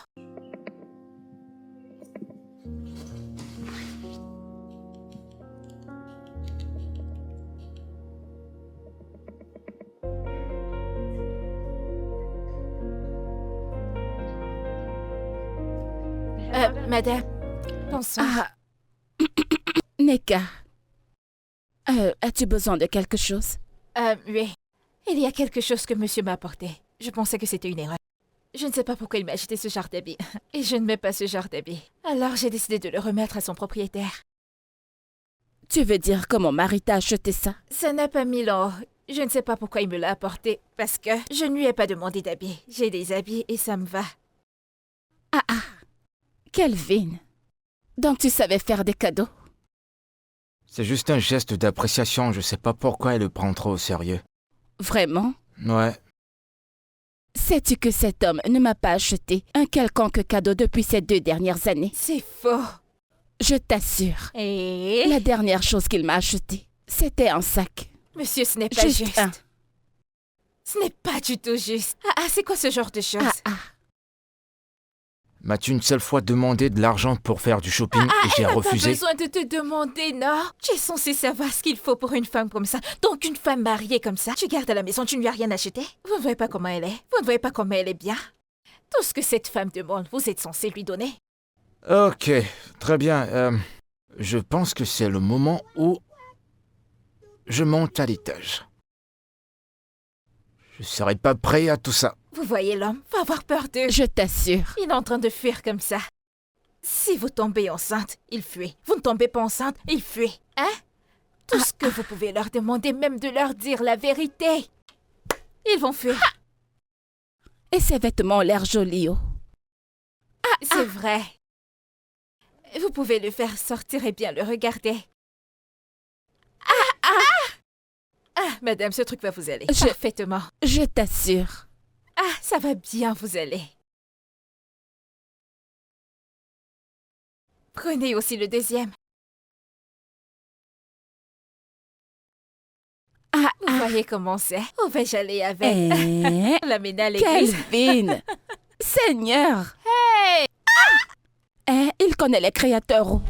Madame. Bonsoir. Ah. Neka. As-tu besoin de quelque chose? Oui. Il y a quelque chose que monsieur m'a apporté. Je pensais que c'était une erreur. Je ne sais pas pourquoi il m'a acheté ce genre d'habit. Et je ne mets pas ce genre d'habit. Alors j'ai décidé de le remettre à son propriétaire. Tu veux dire que mon mari t'a acheté ça? Ça n'a pas mis long. Je ne sais pas pourquoi il me l'a apporté. Parce que je ne lui ai pas demandé d'habit. J'ai des habits et ça me va. Ah. Kelvin. Donc tu savais faire des cadeaux? C'est juste un geste d'appréciation, je sais pas pourquoi elle le prend trop au sérieux. Vraiment? Ouais. Sais-tu que cet homme ne m'a pas acheté un quelconque cadeau depuis ces 2 dernières années? C'est faux. Je t'assure. Et... La dernière chose qu'il m'a acheté, c'était un sac. Monsieur, ce n'est pas Juste juste. un. Ce n'est pas du tout juste. C'est quoi ce genre de choses? M'as-tu une seule fois demandé de l'argent pour faire du shopping et j'ai Elle n'a refusé? pas besoin de te demander, non? Tu es censé savoir ce qu'il faut pour une femme comme ça. Donc une femme mariée comme ça, tu gardes à la maison, tu ne lui as rien acheté? Vous ne voyez pas comment elle est? Vous ne voyez pas comment elle est bien? Tout ce que cette femme demande, vous êtes censé lui donner. Ok, très bien. Je pense que c'est le moment où je monte à l'étage. Je serai pas prêt à tout ça. Vous voyez l'homme va avoir peur d'eux. Je t'assure. Il est en train de fuir comme ça. Si vous tombez enceinte, il fuit. Vous ne tombez pas enceinte, il fuit. Hein? Tout ce que vous pouvez leur demander, même de leur dire la vérité. Ils vont fuir. Et ses vêtements ont l'air jolis, oh. C'est vrai. Vous pouvez le faire sortir et bien le regarder. Madame, ce truc va vous aller. Parfaitement. Je t'assure. Ça va bien vous aller. Prenez aussi le deuxième. Vous voyez comment c'est. Où vais-je aller avec? L'amener à l'église. Kelvin! Seigneur! Hey! Il connaît les créateurs, oh.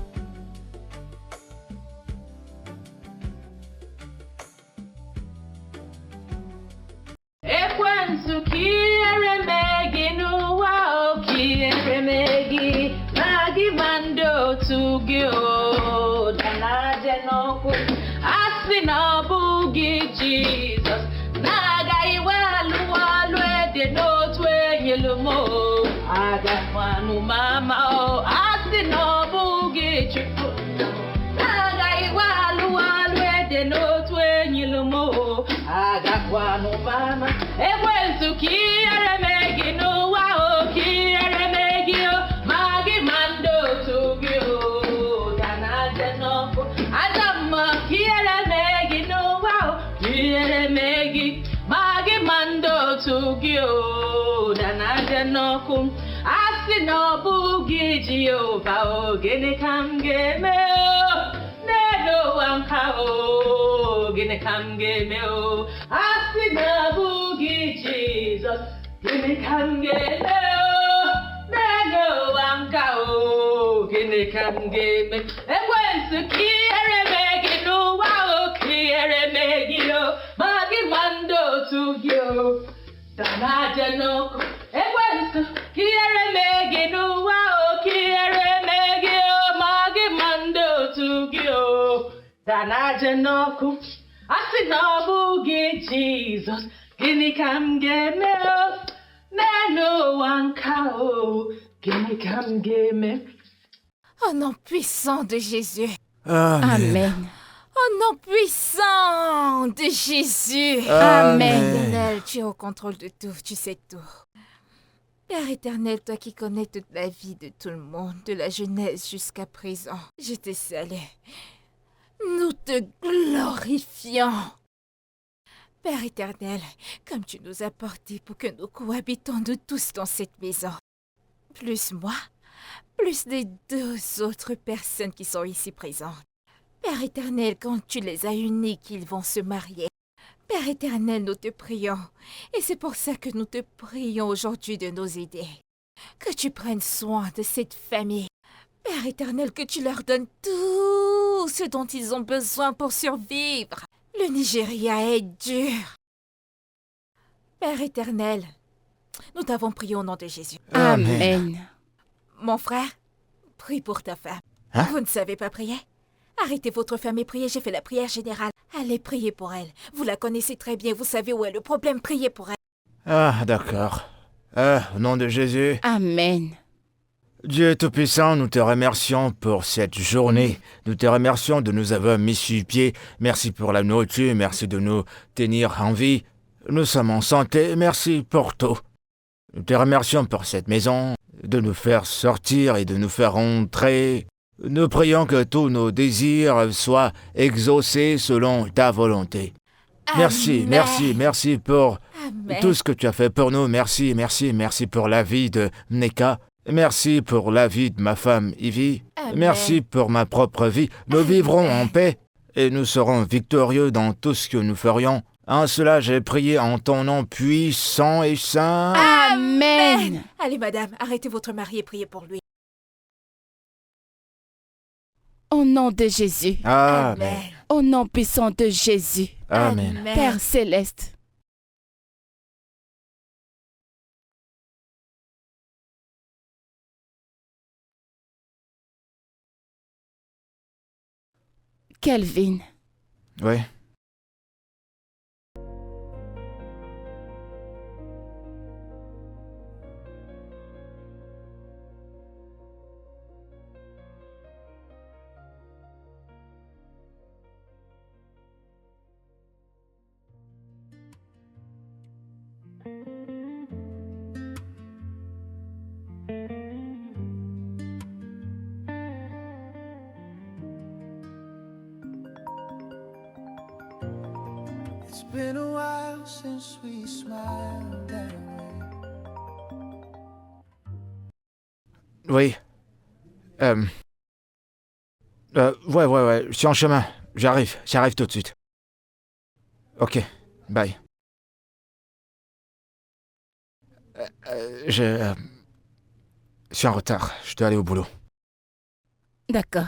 Jesus, naga iwalu walu ede no twenye lumo. Aga manu mama o asi no bugi chuku. Naga iwalu walu ede no twenye lumo. Aga manu mama. Ekwensu ki eremegi no wa o ki eremegi o magi mando tugi o danaje no ko. Adama ki eremegi no wa o Megi, magi mando tugio, danaje noku, asi no bugi Jehovah o gene kamge me o, nedo wanka o gene kamge me o, asi no bugi Jesus, gene kamge me o, nedo wanka o gene kamge me, ekwensu kiere megi no wa o kiere megi o. Mando tugio, danaje noko, ekwensu, kiere megi nuwa o, kiere megi o, magi mando tugio, danaje noko, asi nobugi Jesus, gini kam geme o, neno wanka o, gini kam geme. Au nom puissant de Jésus. Amen. Au nom puissant de Jésus. Amen. Éternel, tu es au contrôle de tout, tu sais tout. Père éternel, toi qui connais toute la vie de tout le monde, de la jeunesse jusqu'à présent, je te salue. Nous te glorifions. Père éternel, comme tu nous as portés pour que nous cohabitons nous tous dans cette maison, plus moi, plus les 2 autres personnes qui sont ici présentes. Père éternel, quand tu les as unis qu'ils vont se marier, Père éternel, nous te prions. Et c'est pour ça que nous te prions aujourd'hui de nous aider. Que tu prennes soin de cette famille. Père éternel, que tu leur donnes tout ce dont ils ont besoin pour survivre. Le Nigeria est dur. Père éternel, nous t'avons prié au nom de Jésus. Amen. Mon frère, prie pour ta femme. Hein? Vous ne savez pas prier? Arrêtez votre femme et priez, j'ai fait la prière générale. Allez prier pour elle. Vous la connaissez très bien, vous savez où est le problème, priez pour elle. Ah, d'accord. Au nom de Jésus. Amen. Dieu Tout-Puissant, nous te remercions pour cette journée. Nous te remercions de nous avoir mis sur pied. Merci pour la nourriture, merci de nous tenir en vie. Nous sommes en santé, merci pour tout. Nous te remercions pour cette maison, de nous faire sortir et de nous faire entrer. Nous prions que tous nos désirs soient exaucés selon ta volonté. Merci, Amen. merci, merci pour Amen. tout ce que tu as fait pour nous. Merci, merci, merci pour la vie de Neka. Merci pour la vie de ma femme Ivy. Amen. Merci pour ma propre vie. Nous vivrons en paix et nous serons victorieux dans tout ce que nous ferions. En cela, j'ai prié en ton nom puissant et saint. Amen. Allez, madame, arrêtez votre mari et priez pour lui. Au nom de Jésus. Amen. Au nom puissant de Jésus. Amen. Père céleste, Kelvin. Oui. It's been a while since we smiled that way. Oui. Ouais. Je suis en chemin. J'arrive tout de suite. Ok. Bye. Je suis en retard. Je dois aller au boulot. D'accord.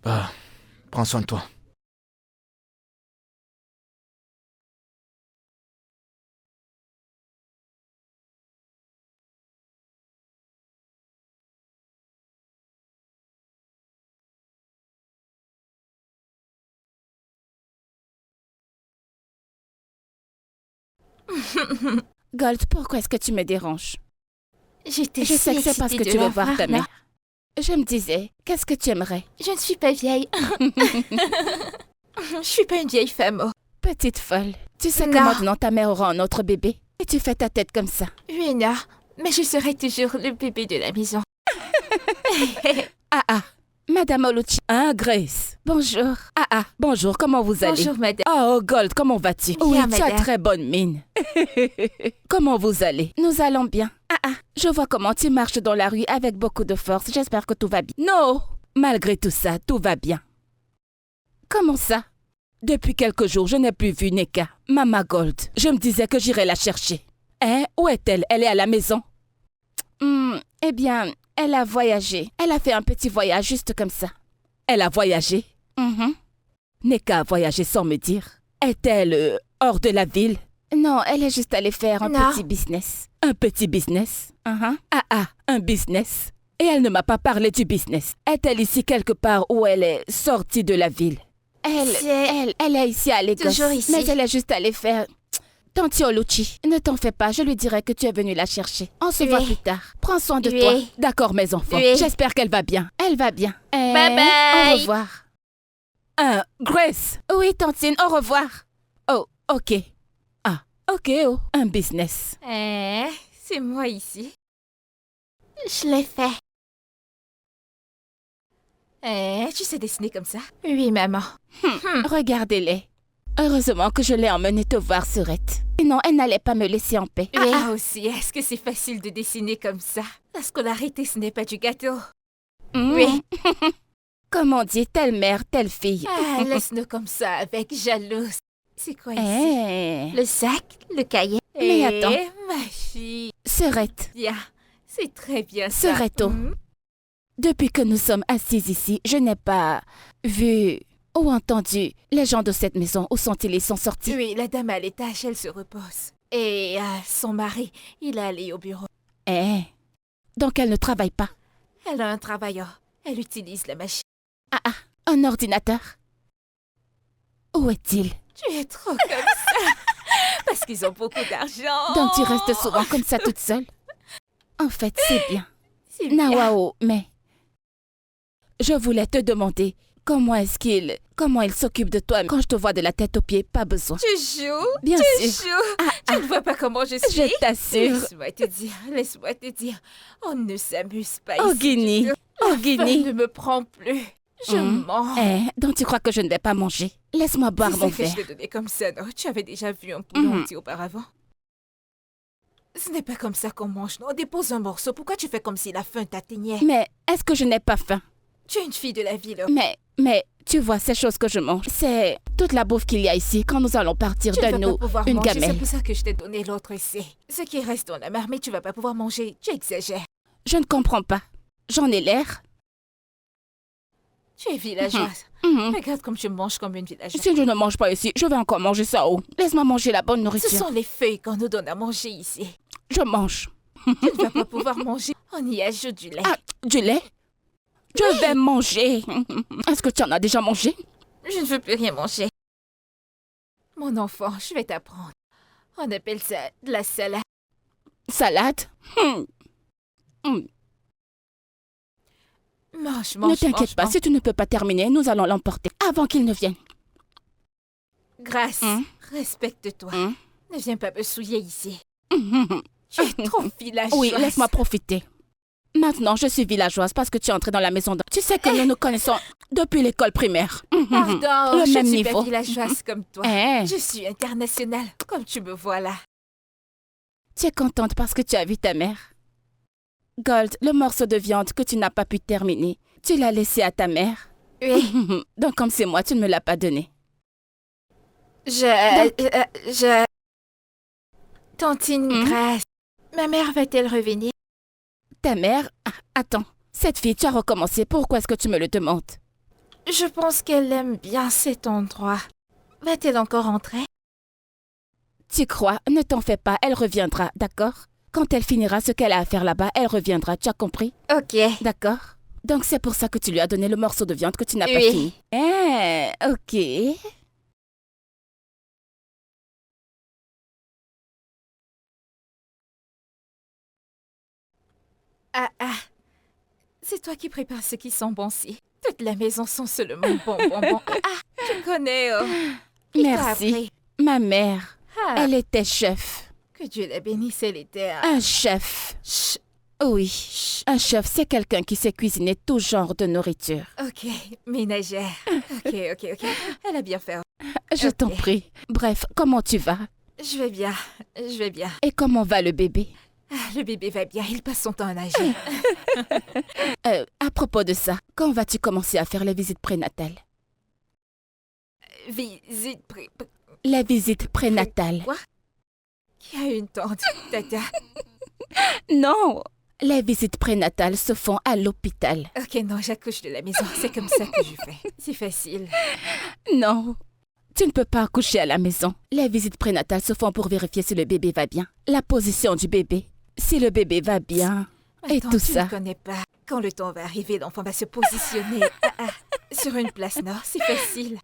Bah, prends soin de toi. Gold, pourquoi est-ce que tu me déranges? J'étais Je sais si que c'est parce que excitée tu de veux la voir ta là. mère. Je me disais, qu'est-ce que tu aimerais? Je ne suis pas vieille. Je suis pas une vieille femme. Oh. Petite folle, tu sais que Non. maintenant ta mère aura un autre bébé et tu fais ta tête comme ça. Oui, non. Mais je serai toujours le bébé de la maison. Ah, Madame Oluchi. Ah, Grace. Bonjour. Ah, bonjour, comment vous allez? Bonjour, madame. Oh, Gold, comment vas-tu? Bien, Oui, tu as madame. très bonne mine. Comment vous allez? Nous allons bien. Je vois comment tu marches dans la rue avec beaucoup de force. J'espère que tout va bien. Non, malgré tout ça, tout va bien. Comment ça? Depuis quelques jours, je n'ai plus vu Neka, Mama Gold. Je me disais que j'irais la chercher. Hein? Où est-elle? Elle est à la maison? Eh bien, elle a voyagé. Elle a fait un petit voyage juste comme ça. Elle a voyagé? Neka a voyagé sans me dire. Est-elle hors de la ville? Non, elle est juste allée faire un Non. petit business. Un petit business? Un business. Et elle ne m'a pas parlé du business. Est-elle ici quelque part où elle est sortie de la ville? Elle est ici à Lagos. Toujours ici. Mais elle est juste allée faire... Tanti Oluchi, ne t'en fais pas, je lui dirai que tu es venu la chercher. On se voit Oui. plus tard. Prends soin de Oui. toi. D'accord, mes enfants. Oui. J'espère qu'elle va bien. Elle va bien. Bye bye. Au revoir. Grace. Oui, Tantine, au revoir. Oh, ok. Ah, ok, oh. Un business. C'est moi ici. Je l'ai fait. Tu sais dessiner comme ça? Oui, maman. Regardez-les. Heureusement que je l'ai emmenée te voir, Surette. Sinon, elle n'allait pas me laisser en paix. Ah, aussi, est-ce que c'est facile de dessiner comme ça? La scolarité, ce n'est pas du gâteau. Oui. Comme on dit, telle mère, telle fille. Laisse-nous comme ça, avec jalouse. C'est quoi ici? Eh, Le sac, le cahier. Mais attends. Ma fille. Surette, Bien, c'est très bien ça. Surette-o. Depuis que nous sommes assises ici, je n'ai pas vu ou entendu les gens de cette maison. Où sont-ils? Ils sont sortis. Oui, la dame à l'étage, elle se repose. Et son mari, il est allé au bureau. Eh, donc elle ne travaille pas. Elle a un travailleur. Elle utilise la machine. Un ordinateur. Où est-il? Tu es trop comme ça. Parce qu'ils ont beaucoup d'argent. Donc tu restes souvent comme ça toute seule? En fait, c'est bien. C'est bien. Nawao, mais je voulais te demander comment il s'occupe de toi quand je te vois de la tête aux pieds, pas besoin. Tu joues? Bien Tu sûr. joues? Tu ne vois pas comment je suis? Je t'assure. Laisse-moi te dire. On ne s'amuse pas Oh, ici. Guinée. du tout. Oh, La Guinée. faim ne me prend plus. Je mens. Donc tu crois que je ne vais pas manger? Laisse-moi boire C'est mon ça que je verre. t'ai donné comme ça, non? Tu avais déjà vu un poulet entier auparavant? Ce n'est pas comme ça qu'on mange, non? Dépose un morceau. Pourquoi tu fais comme si la faim t'atteignait? Mais est-ce que je n'ai pas faim? Tu es une fille de la ville. Mais, tu vois, ces choses que je mange, c'est toute la bouffe qu'il y a ici quand nous allons partir Tu ne de vas nous, pas pouvoir une manger, c'est gamelle. pour ça que je t'ai donné l'autre ici. Ce qui reste dans la marmite, tu vas pas pouvoir manger. Tu exagères. Je ne comprends pas. J'en ai l'air. Tu es villageoise. Mhm. Regarde comme tu manges comme une villageoise. Si je ne mange pas ici, je vais encore manger ça où? Laisse-moi manger la bonne Ce nourriture. sont les feuilles qu'on nous donne à manger ici. Je mange. Tu ne vas pas pouvoir manger. On y ajoute du lait. Ah, du lait? Je vais manger. Est-ce que tu en as déjà mangé? Je ne veux plus rien manger. Mon enfant, je vais t'apprendre. On appelle ça de la salade. Salade? Mange, Ne mange, t'inquiète mange, pas, mange. si tu ne peux pas terminer, nous allons l'emporter avant qu'il ne vienne. Grâce, Hum. respecte-toi. Hum. Ne viens pas me souiller ici. Tu es trop villageoise. Oui, laisse-moi profiter. Maintenant, je suis villageoise parce que tu es entrée dans la maison. Tu sais que nous nous connaissons depuis l'école primaire. Pardon, Le je même ne suis niveau. pas villageoise comme toi. Eh, Je suis internationale, comme tu me vois là. tu es contente parce que tu as vu ta mère. Gold, le morceau de viande que tu n'as pas pu terminer, tu l'as laissé à ta mère. Oui, Donc comme c'est moi, tu ne me l'as pas donné. je... Tantine Hum. Grâce, ma mère va-t-elle revenir? Ta mère? Ah, attends, cette fille, tu as recommencé. Pourquoi est-ce que tu me le demandes? Je pense qu'elle aime bien cet endroit. Va-t-elle encore rentrer? Tu crois? Ne t'en fais pas, elle reviendra, d'accord? Quand elle finira ce qu'elle a à faire là-bas, elle reviendra, tu as compris? Ok. D'accord? Donc c'est pour ça que tu lui as donné le morceau de viande que tu n'as pas Oui. fini. Eh, ok. Ah ah, c'est toi qui prépares ce qui sent bon si. Toute la maison sent seulement bon. Ah, tu connais, oh. Qui t'a Merci. appris? Ma mère, Ah, elle était chef. que Dieu la bénisse, elle était un... Un chef. Chut, Oui, un chef, c'est quelqu'un qui sait cuisiner tout genre de nourriture. ok, ménagère. Ok. Elle a bien fait. Je t'en Ok. prie. Bref, comment tu vas? Je vais bien. Et comment va le bébé? Ah, le bébé va bien, il passe son temps à nager. À propos de ça, quand vas-tu commencer à faire les visites prénatales? Visite Les visites prénatales. Quoi? Qui a une tante, tata? Non, les visites prénatales se font à l'hôpital. Ok, non, j'accouche de la maison, c'est comme ça que je fais. C'est facile. Non, tu ne peux pas accoucher à la maison. Les visites prénatales se font pour vérifier si le bébé va bien, la position du bébé, si le bébé va bien, et Attends, tout tu ça. ne connais pas. Quand le temps va arriver, l'enfant va se positionner sur une place nord. C'est facile.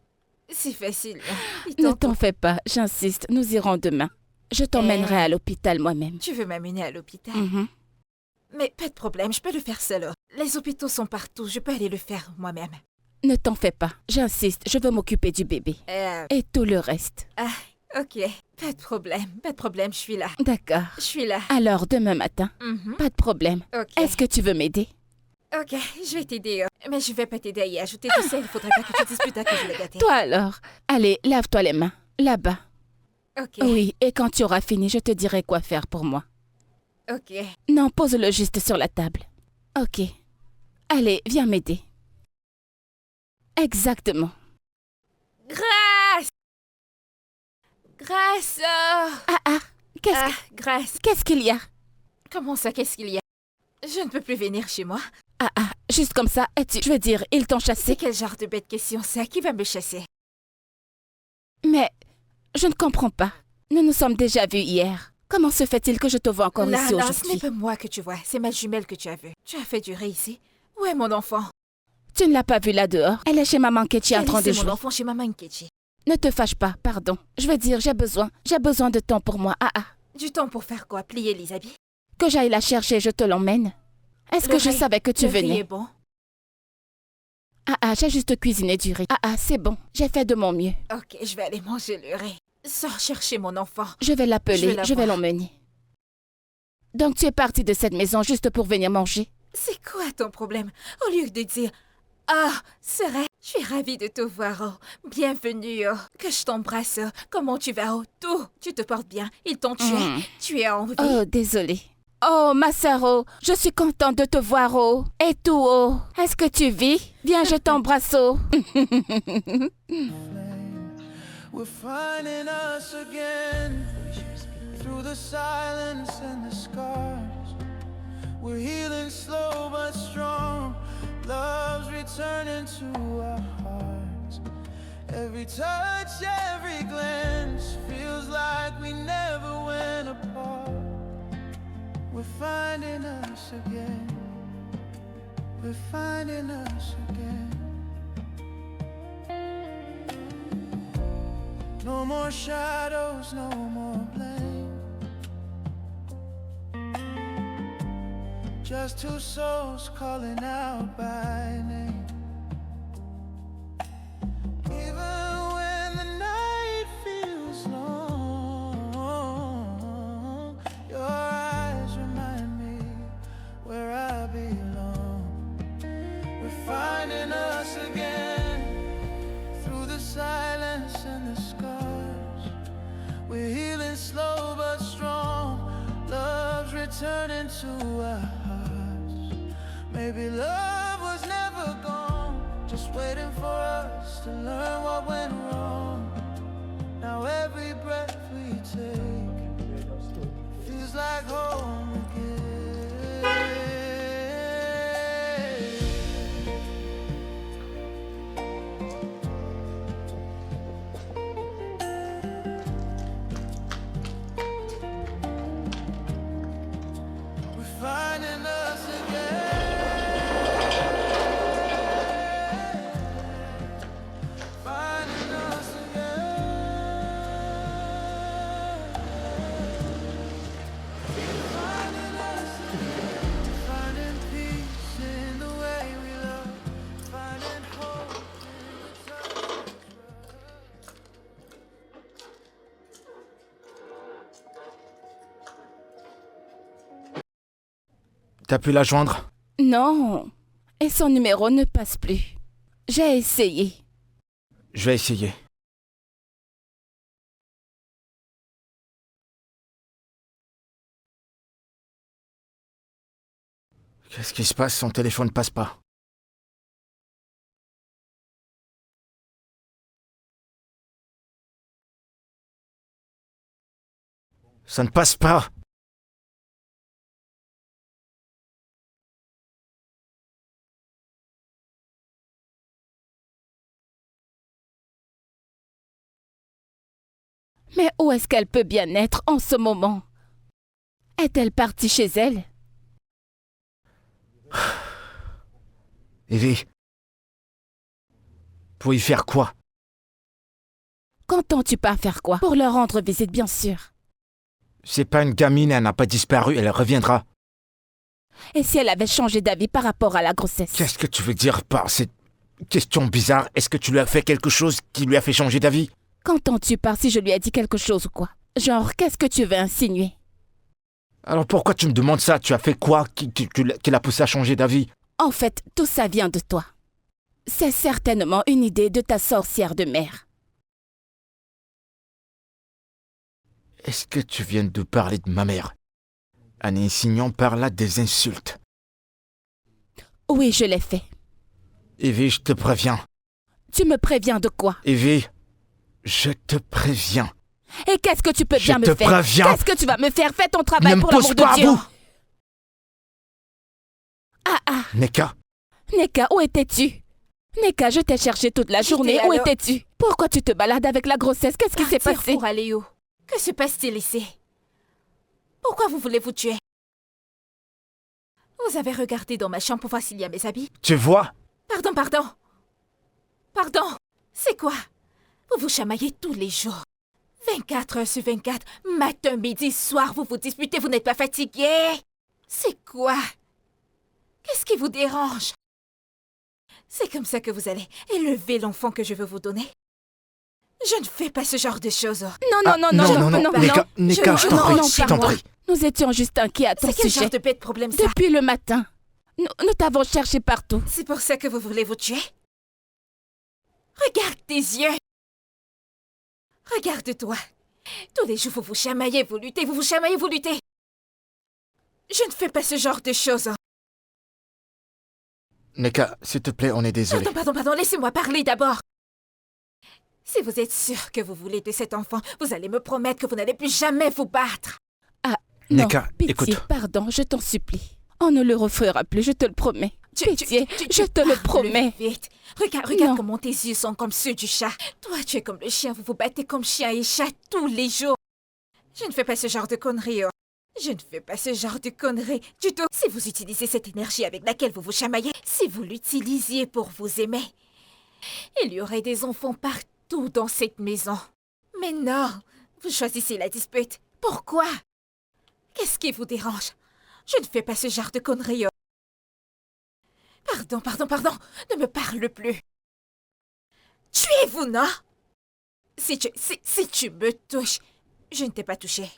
C'est facile. Il Ne t'en t'en fais pas, j'insiste, nous irons demain. Je t'emmènerai à l'hôpital moi-même. Tu veux m'amener à l'hôpital? Mhm. Mais pas de problème, je peux le faire seul. Les hôpitaux sont partout, je peux aller le faire moi-même. Ne t'en fais pas, j'insiste, je veux m'occuper du bébé. Et tout le reste. Ok, pas de problème, je suis là. D'accord. Je suis là. Alors, demain matin, Mhm. pas de problème. Ok. Est-ce que tu veux m'aider? Ok, je vais t'aider. Mais je vais pas t'aider à y ajouter du sel, il faudrait pas que tu dises plus tard que je l'ai gâté. Toi alors, allez, lave-toi les mains, là-bas. Ok, Oui, et quand tu auras fini, je te dirai quoi faire pour moi. ok. Non, pose-le juste sur la table. Ok. Allez, viens m'aider. Exactement. Grâce! Grâce! Grâce. Qu'est-ce qu'il y a? Comment ça, qu'est-ce qu'il y a? Je ne peux plus venir chez moi. Juste comme ça, je veux dire, ils t'ont C'est chassé. quel genre de bête question ça? Qui va me chasser? Mais je ne comprends pas. Nous nous sommes déjà vus hier. Comment se fait-il que je te vois encore Non, ici ce n'est aujourd'hui? pas moi que tu vois, c'est ma jumelle que tu as vue. Tu as fait durer ici. Où est mon enfant? Tu ne l'as pas vue là dehors. Elle est chez maman Ketchi en train de Laissez jouer. mon enfant chez maman Nkechi. Ne te fâche pas, pardon. Je veux dire, j'ai besoin de temps pour moi. Du temps pour faire quoi? Plier les habits? Que j'aille la chercher, je te l'emmène. Est-ce Le que je riz- savais que tu Le riz venais? est bon? J'ai juste cuisiné du riz. C'est bon. J'ai fait de mon mieux. Ok, je vais aller manger le riz. Sors chercher mon enfant. Je vais l'appeler, la je vais voir. l'emmener. Donc tu es parti de cette maison juste pour venir manger? C'est quoi ton problème? Au lieu de dire « Ah, Sarah, je suis ravie de te voir, oh. Bienvenue, oh. Que je t'embrasse, oh. Comment tu vas, oh. Tout, tu te portes bien. Ils t'ont tué. Tu es en vie. Oh, désolée. Oh, ma sœur, oh, je suis contente de te voir, oh. Et tout, oh. Est-ce que tu vis? Viens, je t'embrasse, oh. We're finding us again through the silence and the scars. We're healing slow but strong. Love's returning to our hearts. Every touch, every glance feels like we never went apart. We're We're finding us again. We're finding us again. No more shadows, no more blame. Just two souls calling out by name. Even when the night feels long, your eyes remind me where I belong. We're finding us again through the silence and the scars. We're healing slow but strong. Love's returning to our hearts. Maybe love was never gone, just waiting for us to learn what went wrong. Now every breath we take feels like home again. We're finding us again. Finding us again. Finding us again. Finding peace in the way we love. Finding hope in the touch. T'as pu la joindre? Non. Et son numéro ne passe plus. J'ai essayé. Je vais essayer. Qu'est-ce qui se passe? Son téléphone ne passe pas. Ça ne passe pas. Mais où est-ce qu'elle peut bien être en ce moment? Est-elle partie chez elle? Evie. Pour y faire quoi? Qu'entends-tu par faire quoi? Pour leur rendre visite, bien sûr. C'est pas une gamine, elle n'a pas disparu, elle reviendra. Et si elle avait changé d'avis par rapport à la grossesse? Qu'est-ce que tu veux dire par cette question bizarre? Est-ce que tu lui as fait quelque chose qui lui a fait changer d'avis? Qu'entends-tu par si je lui ai dit quelque chose ou quoi? Genre, qu'est-ce que tu veux insinuer? Alors pourquoi tu me demandes ça? Tu as fait quoi qui l'a poussé à changer d'avis? En fait, tout ça vient de toi. C'est certainement une idée de ta sorcière de mère. Est-ce que tu viens de parler de ma mère? En insinuant par là des insultes. Oui, je l'ai fait. Evie, je te préviens. Tu me préviens de quoi? Evie, je te préviens. Et qu'est-ce que tu peux bien me Je te faire? préviens. Qu'est-ce que tu vas me faire? Fais ton travail Ne me pour pose l'amour pas de Dieu. à bout. Ah, Neka, Neka, où étais-tu? Neka, je t'ai cherché toute la journée. Où alors- étais-tu? Pourquoi tu te balades avec la grossesse? Qu'est-ce qui s'est Partir passé? pour aller où? Que se passe-t-il ici? Pourquoi vous voulez vous tuer? Vous avez regardé dans ma chambre pour voir s'il y a mes habits? tu vois? Pardon, pardon. Pardon. C'est quoi? Vous vous chamaillez tous les jours. 24 heures sur 24, matin, midi, soir, vous vous disputez, vous n'êtes pas fatigué? C'est quoi? Qu'est-ce qui vous dérange? C'est comme ça que vous allez élever l'enfant que je veux vous donner? Je ne fais pas ce genre de choses. Non, non. Neka, je t'en non, prie, non, je t'en pardon. prie. Nous étions juste inquiets à ton C'est quel sujet. genre de bête problème ça? Depuis le matin. Nous t'avons cherché partout. C'est pour ça que vous voulez vous tuer? Regarde tes yeux. Regarde-toi. Tous les jours, vous vous chamaillez, vous luttez, vous vous chamaillez, vous luttez. Je ne fais pas ce genre de choses. Neka, s'il te plaît, on est désolé. Pardon, laissez-moi parler d'abord. Si vous êtes sûr que vous voulez de cet enfant, vous allez me promettre que vous n'allez plus jamais vous battre. Non, Neka, pitié, écoute. pardon, je t'en supplie. On ne le refera plus, je te le promets. Pitié, je te le parles promets. Vite. Regarde Non. comment tes yeux sont comme ceux du chat. Toi, tu es comme le chien, vous vous battez comme chien et chat tous les jours. Je ne fais pas ce genre de conneries. Oh. Je ne fais pas ce genre de conneries du tout. Si vous utilisez cette énergie avec laquelle vous vous chamaillez, si vous l'utilisiez pour vous aimer, il y aurait des enfants partout dans cette maison. Mais non, vous choisissez la dispute. Pourquoi? Qu'est-ce qui vous dérange? Je ne fais pas ce genre de conneries. Pardon, ne me parle plus. Tuez-vous, non? Si tu me touches, je ne t'ai pas touché.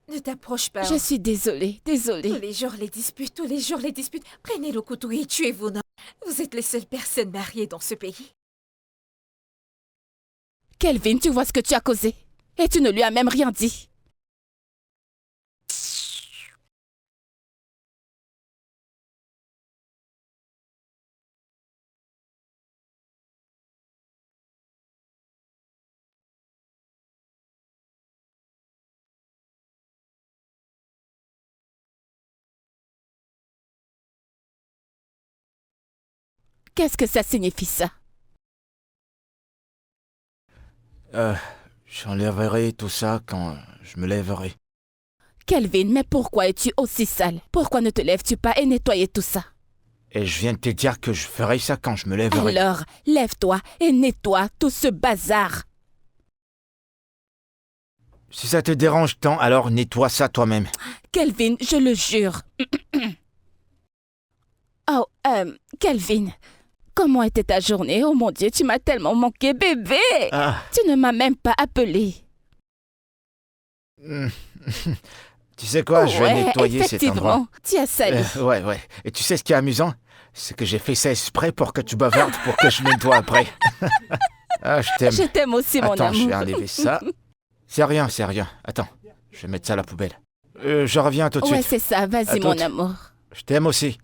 Ne t'approche pas. Je suis désolée. Tous les jours les disputes. Prenez le couteau et tuez-vous, non? Vous êtes les seules personnes mariées dans ce pays. Kelvin, tu vois ce que tu as causé. Et tu ne lui as même rien dit. Qu'est-ce que ça signifie, ça? J'enlèverai tout ça quand je me lèverai. Kelvin, mais pourquoi es-tu aussi sale? Pourquoi ne te lèves-tu pas et nettoyer tout ça? Et je viens de te dire que je ferai ça quand je me lèverai. Alors, lève-toi et nettoie tout ce bazar. Si ça te dérange tant, alors nettoie ça toi-même. Kelvin, je le jure. Oh, Kelvin, comment était ta journée? Oh mon Dieu, tu m'as tellement manqué, bébé! Ah. Tu ne m'as même pas appelé. Tu sais quoi, je vais nettoyer cet endroit. Effectivement, tu as sali. Ouais. Et tu sais ce qui est amusant? C'est que j'ai fait ça exprès pour que tu bavardes pour que je nettoie après. Ah, je t'aime. Je t'aime aussi, mon Attends, amour. je vais enlever ça. C'est rien. Attends, je vais mettre ça à la poubelle. Je reviens tout de Ouais, suite. c'est ça, vas-y, À mon toutes. amour. Je t'aime aussi.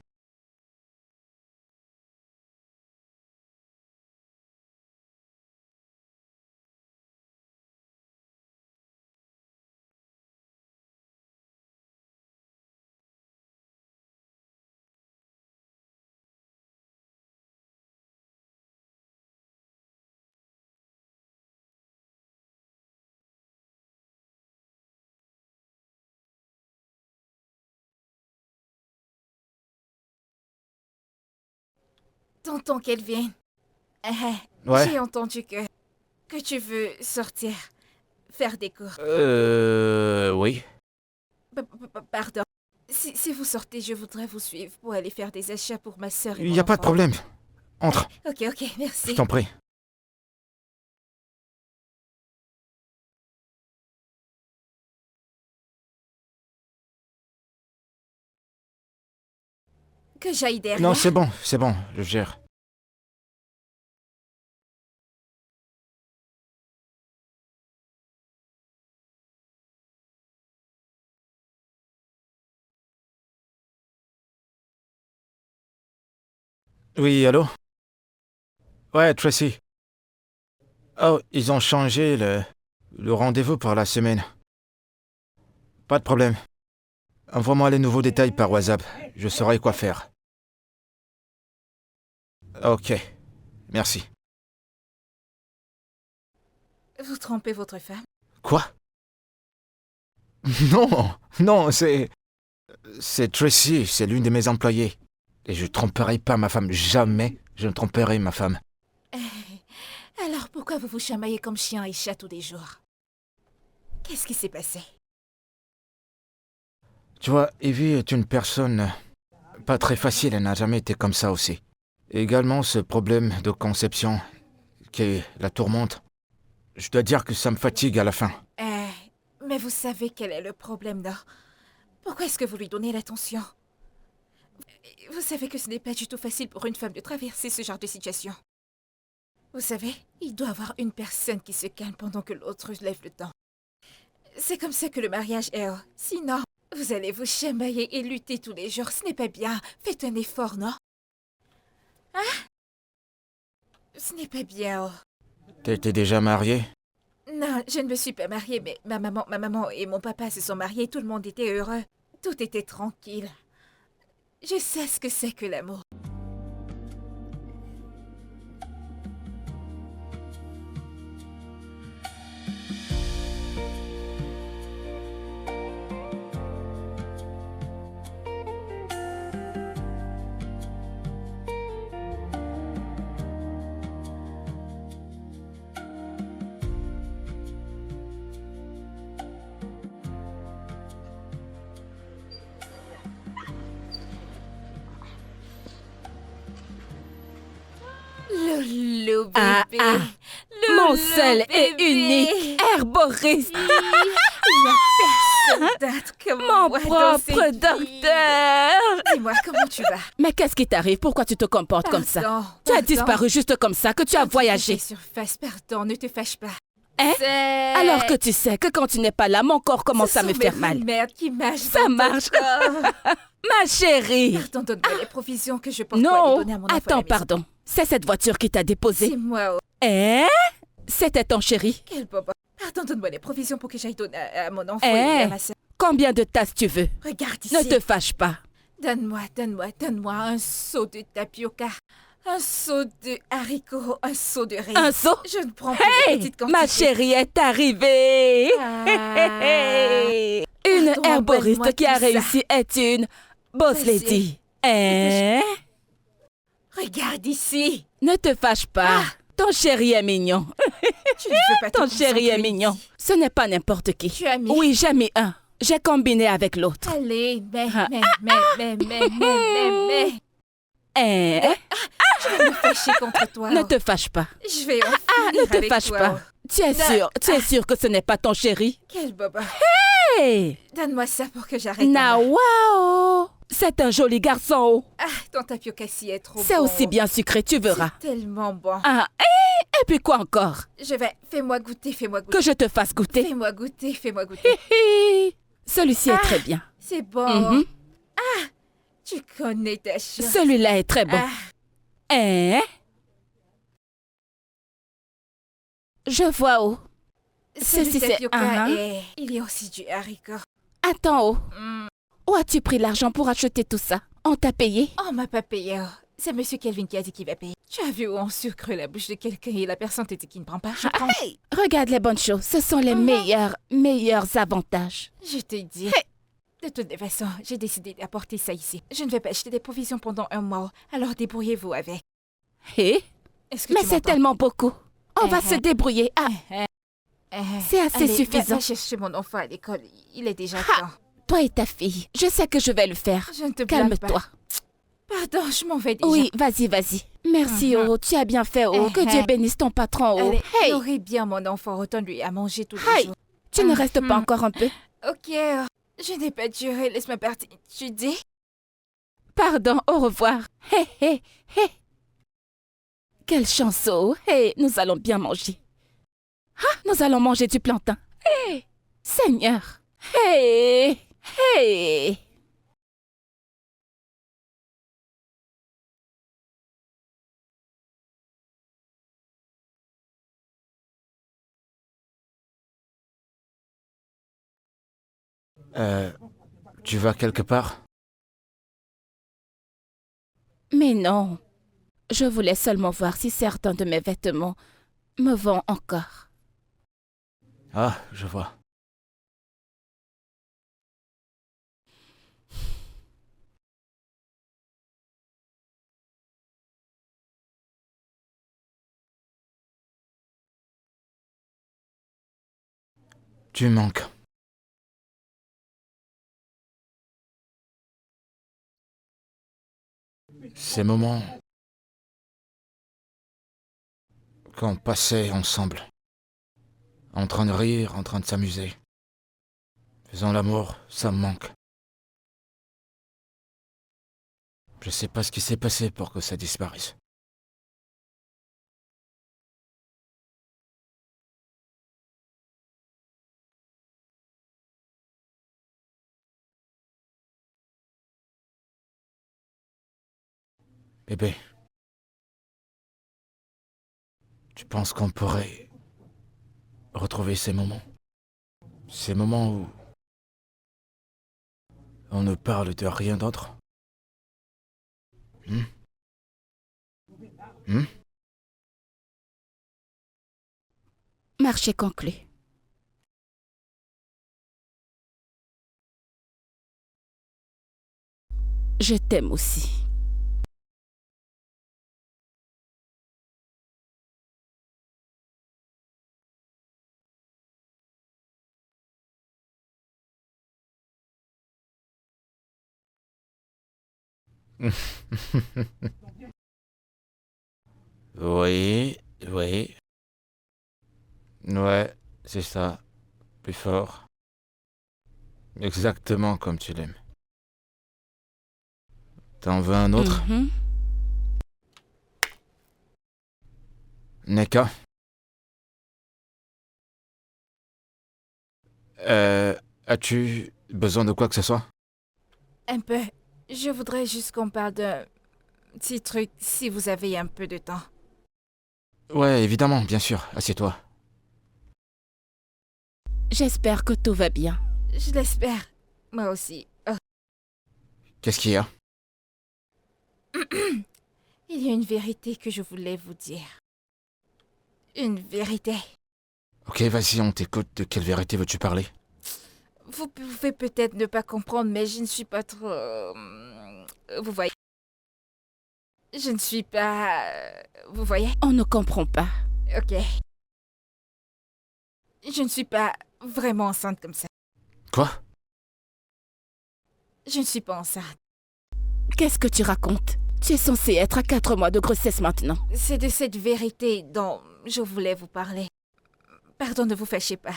Tonton Kelvin. Ouais. J'ai entendu que tu veux sortir, faire des cours. Oui. Pardon. Si vous sortez, je voudrais vous suivre pour aller faire des achats pour ma sœur et Il mon n'y a pas de enfant. problème. Entre, Ok, merci. je t'en prie. Que j'aille derrière. Non, c'est bon, je gère. Oui, allô? Ouais, Tracy. Oh, ils ont changé le rendez-vous pour la semaine. Pas de problème. Envoie-moi les nouveaux détails par WhatsApp. Je saurai quoi faire. Ok. Merci. Vous trompez votre femme? Quoi? Non, c'est Tracy, c'est l'une de mes employées. Et je tromperai pas ma femme. Jamais je ne tromperai ma femme. Alors pourquoi vous vous chamaillez comme chien et chat tous les jours? Qu'est-ce qui s'est passé? Tu vois, Evie est une personne pas très facile. Elle n'a jamais été comme ça aussi. Et également ce problème de conception qui la tourmente. Je dois dire que ça me fatigue à la fin. Mais vous savez quel est le problème, non? Pourquoi est-ce que vous lui donnez l'attention? Vous savez que ce n'est pas du tout facile pour une femme de traverser ce genre de situation. Vous savez, il doit y avoir une personne qui se calme pendant que l'autre lève le temps. C'est comme ça que le mariage est. Sinon, vous allez vous chamailler et lutter tous les jours. Ce n'est pas bien. Faites un effort, non? Hein? Ce n'est pas bien. T'étais déjà mariée? Non, je ne me suis pas mariée, mais ma maman et mon papa se sont mariés. Tout le monde était heureux. Tout était tranquille. Je sais ce que c'est que l'amour. Loulou, bébé. Ah, ah. Loulou, Mon seul et bébé. unique herboriste. Il n'y a personne d'autre que Mon moi dans propre cette vie. docteur. Dis-moi, comment tu vas? Mais qu'est-ce qui t'arrive? Pourquoi tu te comportes comme ça? Pardon, Tu as pardon. disparu juste comme ça, que tu as voyagé. Surface, pardon, ne te fâche pas. Hein? C'est... Alors que tu sais que quand tu n'es pas là, mon corps commence à me faire mal. Merde qui marche. Ça marche. Ma chérie. Pardon, donne-moi les provisions que je pense pour aller Non, donner à mon enfant à la attends, maison. pardon. C'est cette voiture qui t'a C'est déposé. moi. Hein? C'était ton chéri. Quel bobo. Pardon, donne-moi les provisions pour que j'aille donner à mon enfant Eh. et à ma soeur. Combien de tasses tu veux? Regarde ici. Ne te fâche pas. Donne-moi un seau de tapioca, un seau de haricots, un seau de riz. Un seau? Je ne prends plus de Hey, petites quantités. ma chérie est arrivée. Ah. Une Pardon, herboriste embelle-moi qui a tout ça. réussi est une boss Vas-y. lady. Hein? Regarde ici. Ne te fâche pas. Ah. Ton chéri est mignon. Je ne veux pas te Ton chéri est concentrer mignon. ici. Ce n'est pas n'importe qui. Tu as mis. Oui, j'ai mis un. J'ai combiné avec l'autre. Allez, mais. Ah. Hein? Je vais me fâcher contre toi. Ne te fâche pas. Je vais en Ne finir te avec fâche toi. pas. Tu es Non. sûr que ce n'est pas ton chéri? Quel bobo. Hey! Donne-moi ça pour que j'arrête. Nawao! C'est un joli garçon. Oh. Ah, ton tapioca-ci est trop bon. C'est aussi bien sucré, tu verras. C'est tellement bon. Ah, et puis quoi encore? Je vais. Fais-moi goûter. Que je te fasse goûter. Fais-moi goûter. Hi. Celui-ci est très bien. C'est bon. Mhm. Tu connais ta chose. Celui-là est très bon. Ah, Hein? Je vois où. celui Ceci, de c'est- tapioca Ah. et il y a aussi du haricot. Attends, oh. Mm. Où as-tu pris l'argent pour acheter tout ça? On t'a payé? Oh, on m'a pas payé. C'est Monsieur Kelvin qui a dit qu'il va payer. Tu as vu où on sucre la bouche de quelqu'un et la personne te dit qu'il ne prend pas? Je prends. Regarde les bonnes choses. Ce sont les meilleurs avantages. Je te dis. De toutes les façons, j'ai décidé d'apporter ça ici. Je ne vais pas acheter des provisions pendant un mois, alors débrouillez-vous avec. Hé? Est-ce que Mais tu c'est m'entends? tellement beaucoup. On va Uh-huh. se débrouiller. Ah, c'est assez Allez, suffisant. Va chercher mon enfant à l'école. Il est déjà temps. Toi et ta fille, je sais que je vais le faire. Je ne te blâme pas. Calme-toi. Pardon, je m'en vais déjà. Oui, vas-y. Merci, Mhm. Oh. Tu as bien fait, Oh. Que Uh-huh. Dieu bénisse ton patron, Oh. Allez, Hey, nourris bien mon enfant, retourne-lui à manger tous les Hey. jours. tu ne restes pas Mhm. encore un peu? Ok, je n'ai pas duré, laisse-moi partir. Tu dis? Pardon, au revoir. Hé. Quelle chance, Oh. Hey, nous allons bien manger. Ah, nous allons manger du plantain. Hey, Seigneur. Hey. Tu vas quelque part? Mais non. Je voulais seulement voir si certains de mes vêtements me vont encore. Ah, je vois. Tu manques. Ces moments qu'on passait ensemble, en train de rire, en train de s'amuser, faisant l'amour, ça me manque. Je sais pas ce qui s'est passé pour que ça disparaisse. Bébé, tu penses qu'on pourrait retrouver ces moments? Ces moments où on ne parle de rien d'autre? Marché conclu. Je t'aime aussi. Oui, oui. Ouais, c'est ça. Plus fort. Exactement comme tu l'aimes. T'en veux un autre? Mhm. Neka? As-tu besoin de quoi que ce soit? Un peu. Je voudrais juste qu'on parle d'un petit truc, si vous avez un peu de temps. Ouais, évidemment, bien sûr. Assieds-toi. J'espère que tout va bien. Je l'espère. Moi aussi. Oh. Qu'est-ce qu'il y a? Il y a une vérité que je voulais vous dire. Une vérité. Ok, vas-y, on t'écoute. De quelle vérité veux-tu parler? Vous pouvez peut-être ne pas comprendre, mais je ne suis pas trop... vous voyez? Je ne suis pas... Vous voyez? On ne comprend pas. Ok. Je ne suis pas vraiment enceinte comme ça. Quoi? Je ne suis pas enceinte. Qu'est-ce que tu racontes? Tu es censée être à 4 mois de grossesse maintenant. C'est de cette vérité dont je voulais vous parler. Pardon, ne vous fâchez pas.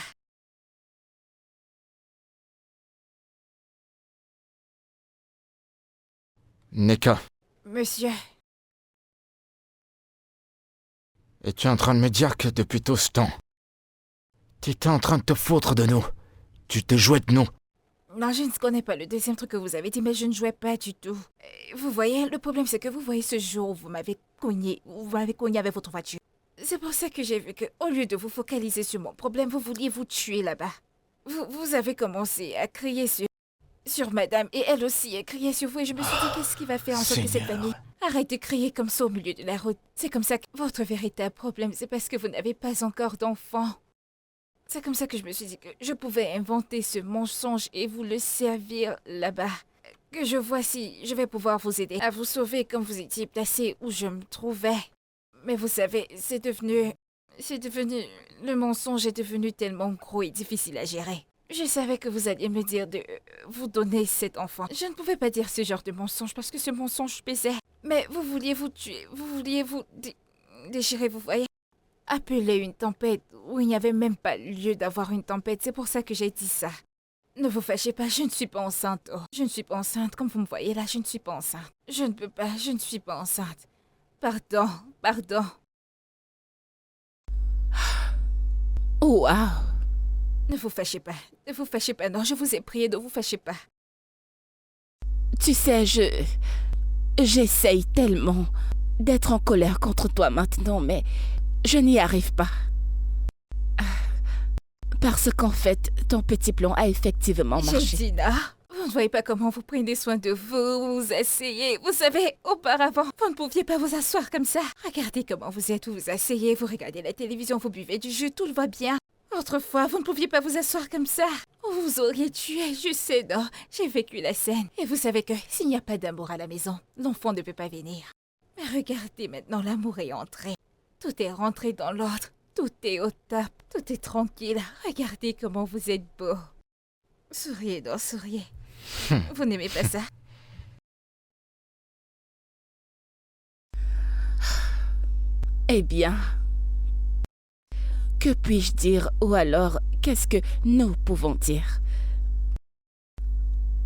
Neka, Monsieur, es-tu en train de me dire que depuis tout ce temps, tu étais en train de te foutre de nous? Tu te jouais de nous? non, je ne connais pas le deuxième truc que vous avez dit, mais je ne jouais pas du tout. Vous voyez, le problème c'est que vous voyez ce jour où vous m'avez cogné avec votre voiture. C'est pour ça que j'ai vu que, au lieu de vous focaliser sur mon problème, vous vouliez vous tuer là-bas. Vous avez commencé à crier sur madame, et elle aussi a crié sur vous, et je me suis dit, qu'est-ce qui va faire en sorte que cette Seigneur. famille arrête de crier comme ça au milieu de la route? C'est comme ça que votre véritable problème, c'est parce que vous n'avez pas encore d'enfant. C'est comme ça que je me suis dit que je pouvais inventer ce mensonge et vous le servir là-bas. Que je vois si je vais pouvoir vous aider à vous sauver comme vous étiez placé où je me trouvais. Mais vous savez, le mensonge est devenu tellement gros et difficile à gérer. Je savais que vous alliez me dire de vous donner cet enfant. Je ne pouvais pas dire ce genre de mensonge parce que ce mensonge pesait. Mais vous vouliez vous tuer, vous vouliez vous déchirer, vous voyez. Appeler une tempête où il n'y avait même pas lieu d'avoir une tempête, c'est pour ça que j'ai dit ça. Ne vous fâchez pas, je ne suis pas enceinte. Oh, je ne suis pas enceinte, comme vous me voyez là, je ne suis pas enceinte. Je ne peux pas, je ne suis pas enceinte. Pardon, pardon. Oh, wow. Ne vous fâchez pas, non, je vous ai prié, ne vous fâchez pas. Tu sais, j'essaye tellement d'être en colère contre toi maintenant, mais je n'y arrive pas. Parce qu'en fait, ton petit plan a effectivement marché. Jordina, vous ne voyez pas comment vous prenez soin de vous, vous asseyez. Vous savez, auparavant, vous ne pouviez pas vous asseoir comme ça. Regardez comment vous êtes, vous vous asseyez, vous regardez la télévision, vous buvez du jus, tout va bien. Autrefois, vous ne pouviez pas vous asseoir comme ça. Vous vous auriez tué, je sais, non. J'ai vécu la scène. Et vous savez que s'il n'y a pas d'amour à la maison, l'enfant ne peut pas venir. Mais regardez maintenant, l'amour est entré. Tout est rentré dans l'ordre. Tout est au top. Tout est tranquille. Regardez comment vous êtes beau. Souriez donc, souriez. Vous n'aimez pas ça? Eh bien, que puis-je dire ou alors qu'est-ce que nous pouvons dire?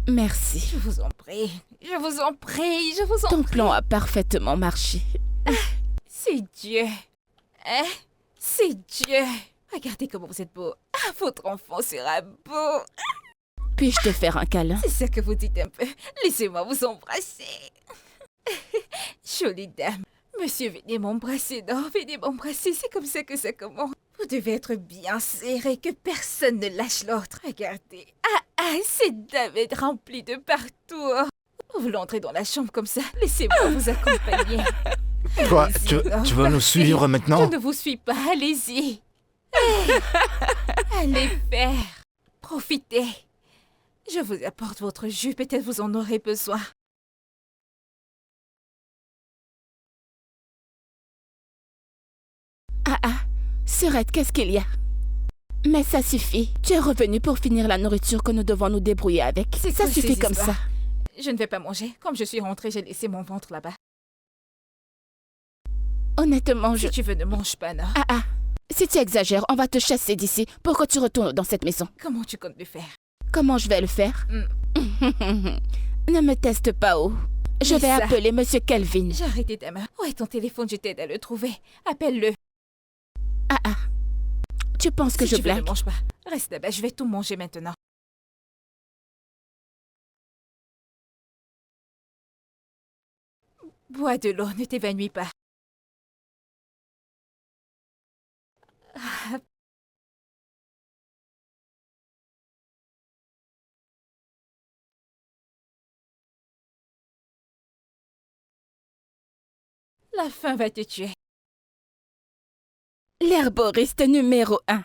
Merci. Je vous en prie. Je vous en prie. Je vous en Ton prie. plan a parfaitement marché. C'est Dieu. Hein? C'est Dieu. Regardez comment vous êtes beau. Ah, votre enfant sera beau. Puis-je te faire un câlin? C'est ça que vous dites un peu. Laissez-moi vous embrasser. Jolie dame. Monsieur, venez m'embrasser. Non, venez m'embrasser. C'est comme ça que ça commence. Vous devez être bien serré, que personne ne lâche l'autre. Regardez. Cette dame est remplie de partout. Vous voulez entrer dans la chambre comme ça? Laissez-moi vous accompagner. Quoi? Allez-y, Tu veux nous suivre maintenant? Je ne vous suis pas. Allez-y. Allez faire. Profitez. Je vous apporte votre jus. Peut-être vous en aurez besoin. Surette, qu'est-ce qu'il y a? Mais ça suffit. Tu es revenu pour finir la nourriture que nous devons nous débrouiller avec. C'est Ça quoi suffit ces comme histoires? ça. Je ne vais pas manger. Comme je suis rentrée, j'ai laissé mon ventre là-bas. Honnêtement, Si tu veux, ne mange pas, non? Ah ah. Si tu exagères, on va te chasser d'ici pour que tu retournes dans cette maison. Comment tu comptes le faire? Comment je vais le faire? Ne me teste pas, oh. Je Mais vais ça- appeler Monsieur Kelvin. J'ai arrêté ta main. Où est ton téléphone? Je t'aide à le trouver. Appelle-le. Ah ah. Tu penses que Si je tu veux, ne blague? mange pas. Reste là-bas, je vais tout manger maintenant. Bois de l'eau, ne t'évanouis pas. La faim va te tuer. L'herboriste numéro 1.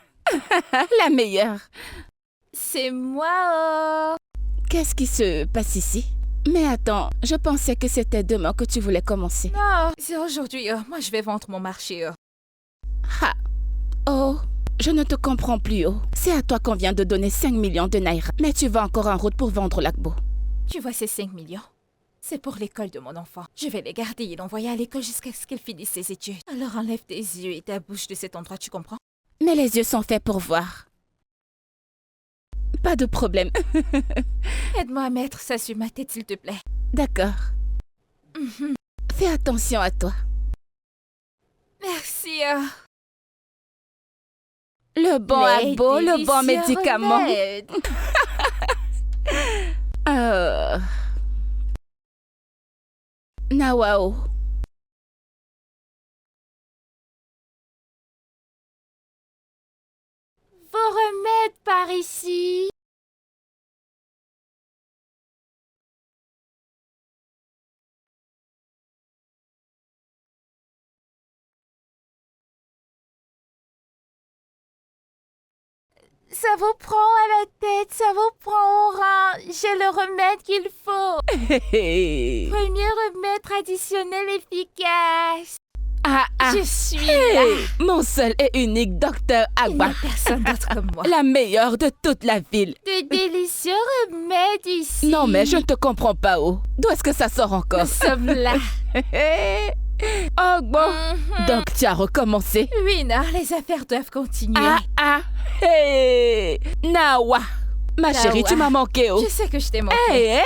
La meilleure. C'est moi, oh. Qu'est-ce qui se passe ici? Mais attends, je pensais que c'était demain que tu voulais commencer. Non, c'est aujourd'hui, oh. Moi, je vais vendre mon marché, oh. Ha! Oh, je ne te comprends plus, oh. C'est à toi qu'on vient de donner 5 millions de naira. Mais tu vas encore en route pour vendre l'agbo. Tu vois ces 5 millions? C'est pour l'école de mon enfant. Je vais les garder et l'envoyer à l'école jusqu'à ce qu'elle finisse ses études. Alors enlève tes yeux et ta bouche de cet endroit, tu comprends? Mais les yeux sont faits pour voir. Pas de problème. Aide-moi à mettre ça sur ma tête, s'il te plaît. D'accord. Fais attention à toi. Merci, oh. Le bon agbo, le bon délicieux médicament. remèdes. Nawao. Vos remèdes par ici. Ça vous prend à la tête, ça vous prend au rein. J'ai le remède qu'il faut. Premier remède traditionnel efficace. Ah ah. Je suis Hey, là. mon seul et unique docteur Il n'y a Agba. personne d'autre comme moi. La meilleure de toute la ville. De délicieux remèdes ici. Non, mais je ne te comprends pas, oh. D'où est-ce que ça sort encore? Nous sommes là. Oh, bon. Mhm. Donc, tu as recommencé? Oui, non, les affaires doivent continuer. Ah, ah. Hey. Nawa. Ma chérie, Nawa. tu m'as manqué, oh. Je sais que je t'ai manqué. Hey, hey.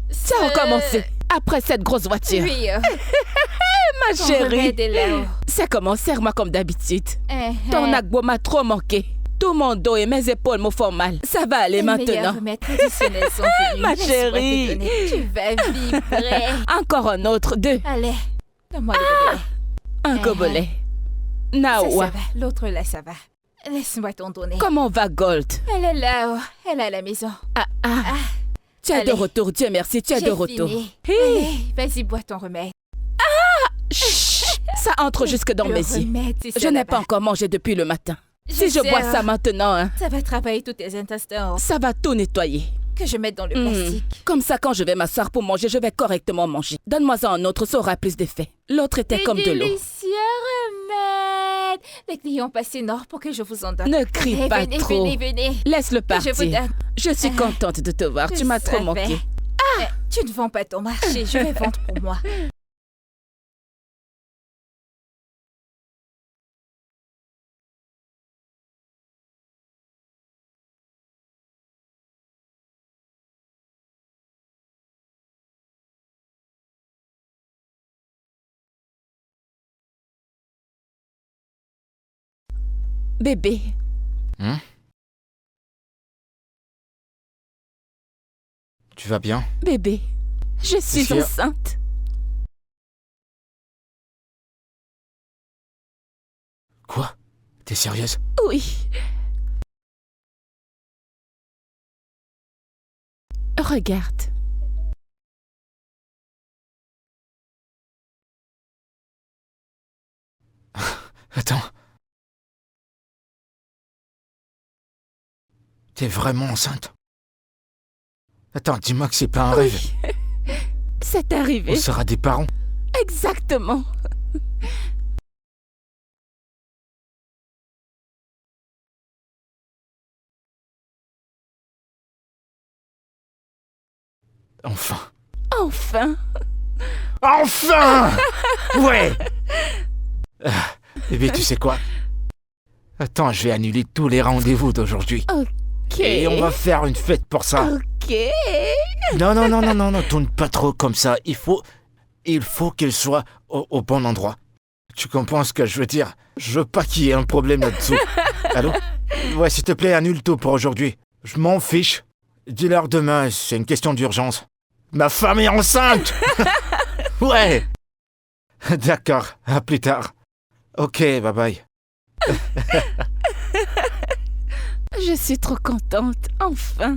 Tu as recommencé. Après cette grosse voiture. Oui, Ma ton chérie. remède est là-haut. C'est comment? Serre-moi comme d'habitude. Uh-huh. Ton agbo m'a trop manqué. Tout mon dos et mes épaules me font mal. Ça va aller Les meilleurs maintenant. remèdes traditionnels sont venus. Ma Laisse-moi chérie. te donner. Tu vas vibrer. Encore un autre, 2. Allez, donne-moi le gobelet. Un gobelet. Ça Nawa. va. L'autre là, ça va. Laisse-moi t'en donner. Comment va Gold? Elle est là-haut. Elle est à la maison. Ah, ah. Tu es de allez. retour, Dieu merci, tu es de J'ai retour. fini. Hi. Allez, vas-y, bois ton remède. Chut. Ça entre jusque dans Le mes yeux. remède, c'est Je ça n'ai là-bas. pas encore mangé depuis le matin. Si je sais, bois hein. ça maintenant, hein, Ça va travailler tous tes intestins. ça va tout nettoyer. Que je mette dans le Hmm. plastique. Comme ça, quand je vais m'asseoir pour manger, je vais correctement manger. Donne-moi un autre, ça aura plus d'effet. L'autre était Des comme de l'eau. délicieux remèdes. Les clients passent nord pour que je vous en donne. Ne crie Allez, pas venez, trop. venez. Laisse-le Que je vous partir. donne. Je suis contente de te voir. Je Tu m'as trop savais. manqué. Tu ne vends pas ton marché, je vais vendre pour moi. Bébé, Tu vas bien? bébé, je suis sûr. enceinte. Quoi? T'es sérieuse? Oui. Regarde. Attends. T'es vraiment enceinte? Attends, dis-moi que c'est pas un rêve. Oui. C'est arrivé. On sera des parents. Exactement. Eh bien, tu sais quoi? Attends, je vais annuler tous les rendez-vous d'aujourd'hui. Ok. Et on va faire une fête pour ça. Ok. Non, tourne pas trop comme ça. Il faut qu'il soit au bon endroit. Tu comprends ce que je veux dire? Je veux pas qu'il y ait un problème là-dessous. Allô? Ouais, s'il te plaît, annule tout pour aujourd'hui. Je m'en fiche. Dis-leur demain, c'est une question d'urgence. Ma femme est enceinte! Ouais! D'accord, à plus tard. Ok, bye bye. Je suis trop contente, enfin.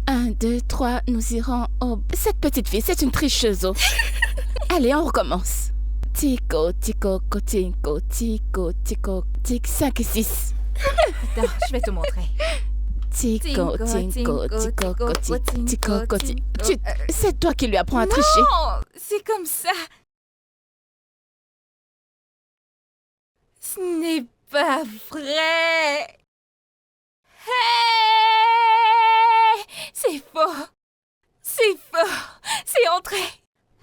Un, deux, trois, nous irons au... Cette petite fille, c'est une tricheuse. Allez, on recommence. Tico, tico, tico, tico, tico, tic, 5 et 6. Attends, je vais te montrer. Tico, tico, tico, tico, tico. C'est toi qui lui apprends à tricher. Non, c'est comme ça. Ce n'est pas vrai. Hey! C'est faux. C'est faux. C'est entré.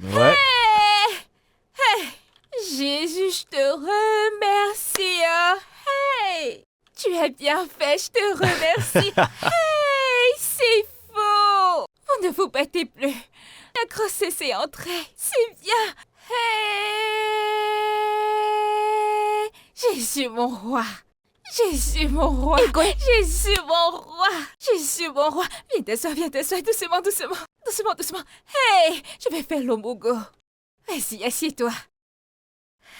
Ouais. Hey! Hey! Jésus, je te remercie. Oh. Hey! Tu as bien fait, je te remercie. Hey! C'est faux. Vous ne vous battez plus. La grossesse est entrée. C'est bien. Hey! Jésus, mon roi. Jésus, mon roi. Jésus, mon roi. Jésus, mon roi. Viens t'asseoir, doucement, doucement. Doucement, doucement. Hey, je vais faire l'omogo. Vas-y, assieds-toi.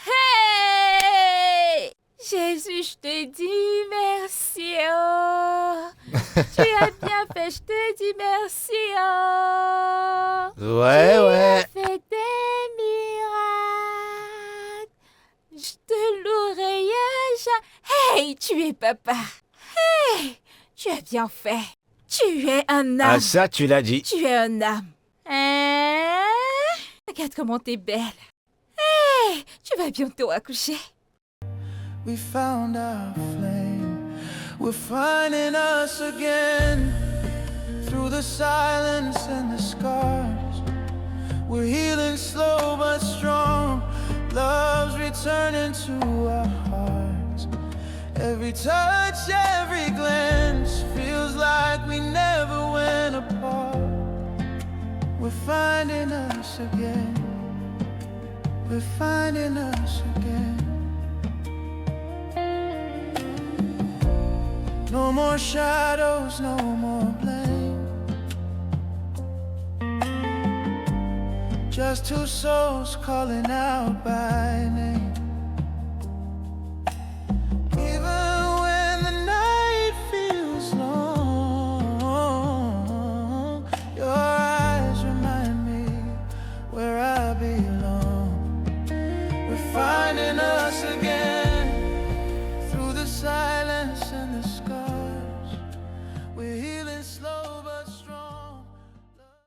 Hey! Jésus, je te dis merci. Oh. Tu as bien fait, je te dis merci. Oh. Ouais. Tu as fait des miracles. Je te louerai à jamais. Hey, tu es papa. Hey, tu as bien fait. Tu es un âme. Ah, ça, tu l'as dit. Tu es un âme. Hein? Regarde comment t'es belle. Hey, tu vas bientôt accoucher. We found our flame. We're finding us again. Through the silence and the scars, we're healing slow but strong. Love's returning to our hearts. Every touch, every glance feels like we never went apart. We're finding us again. We're finding us again. No more shadows, no more blame. Just two souls calling out by name.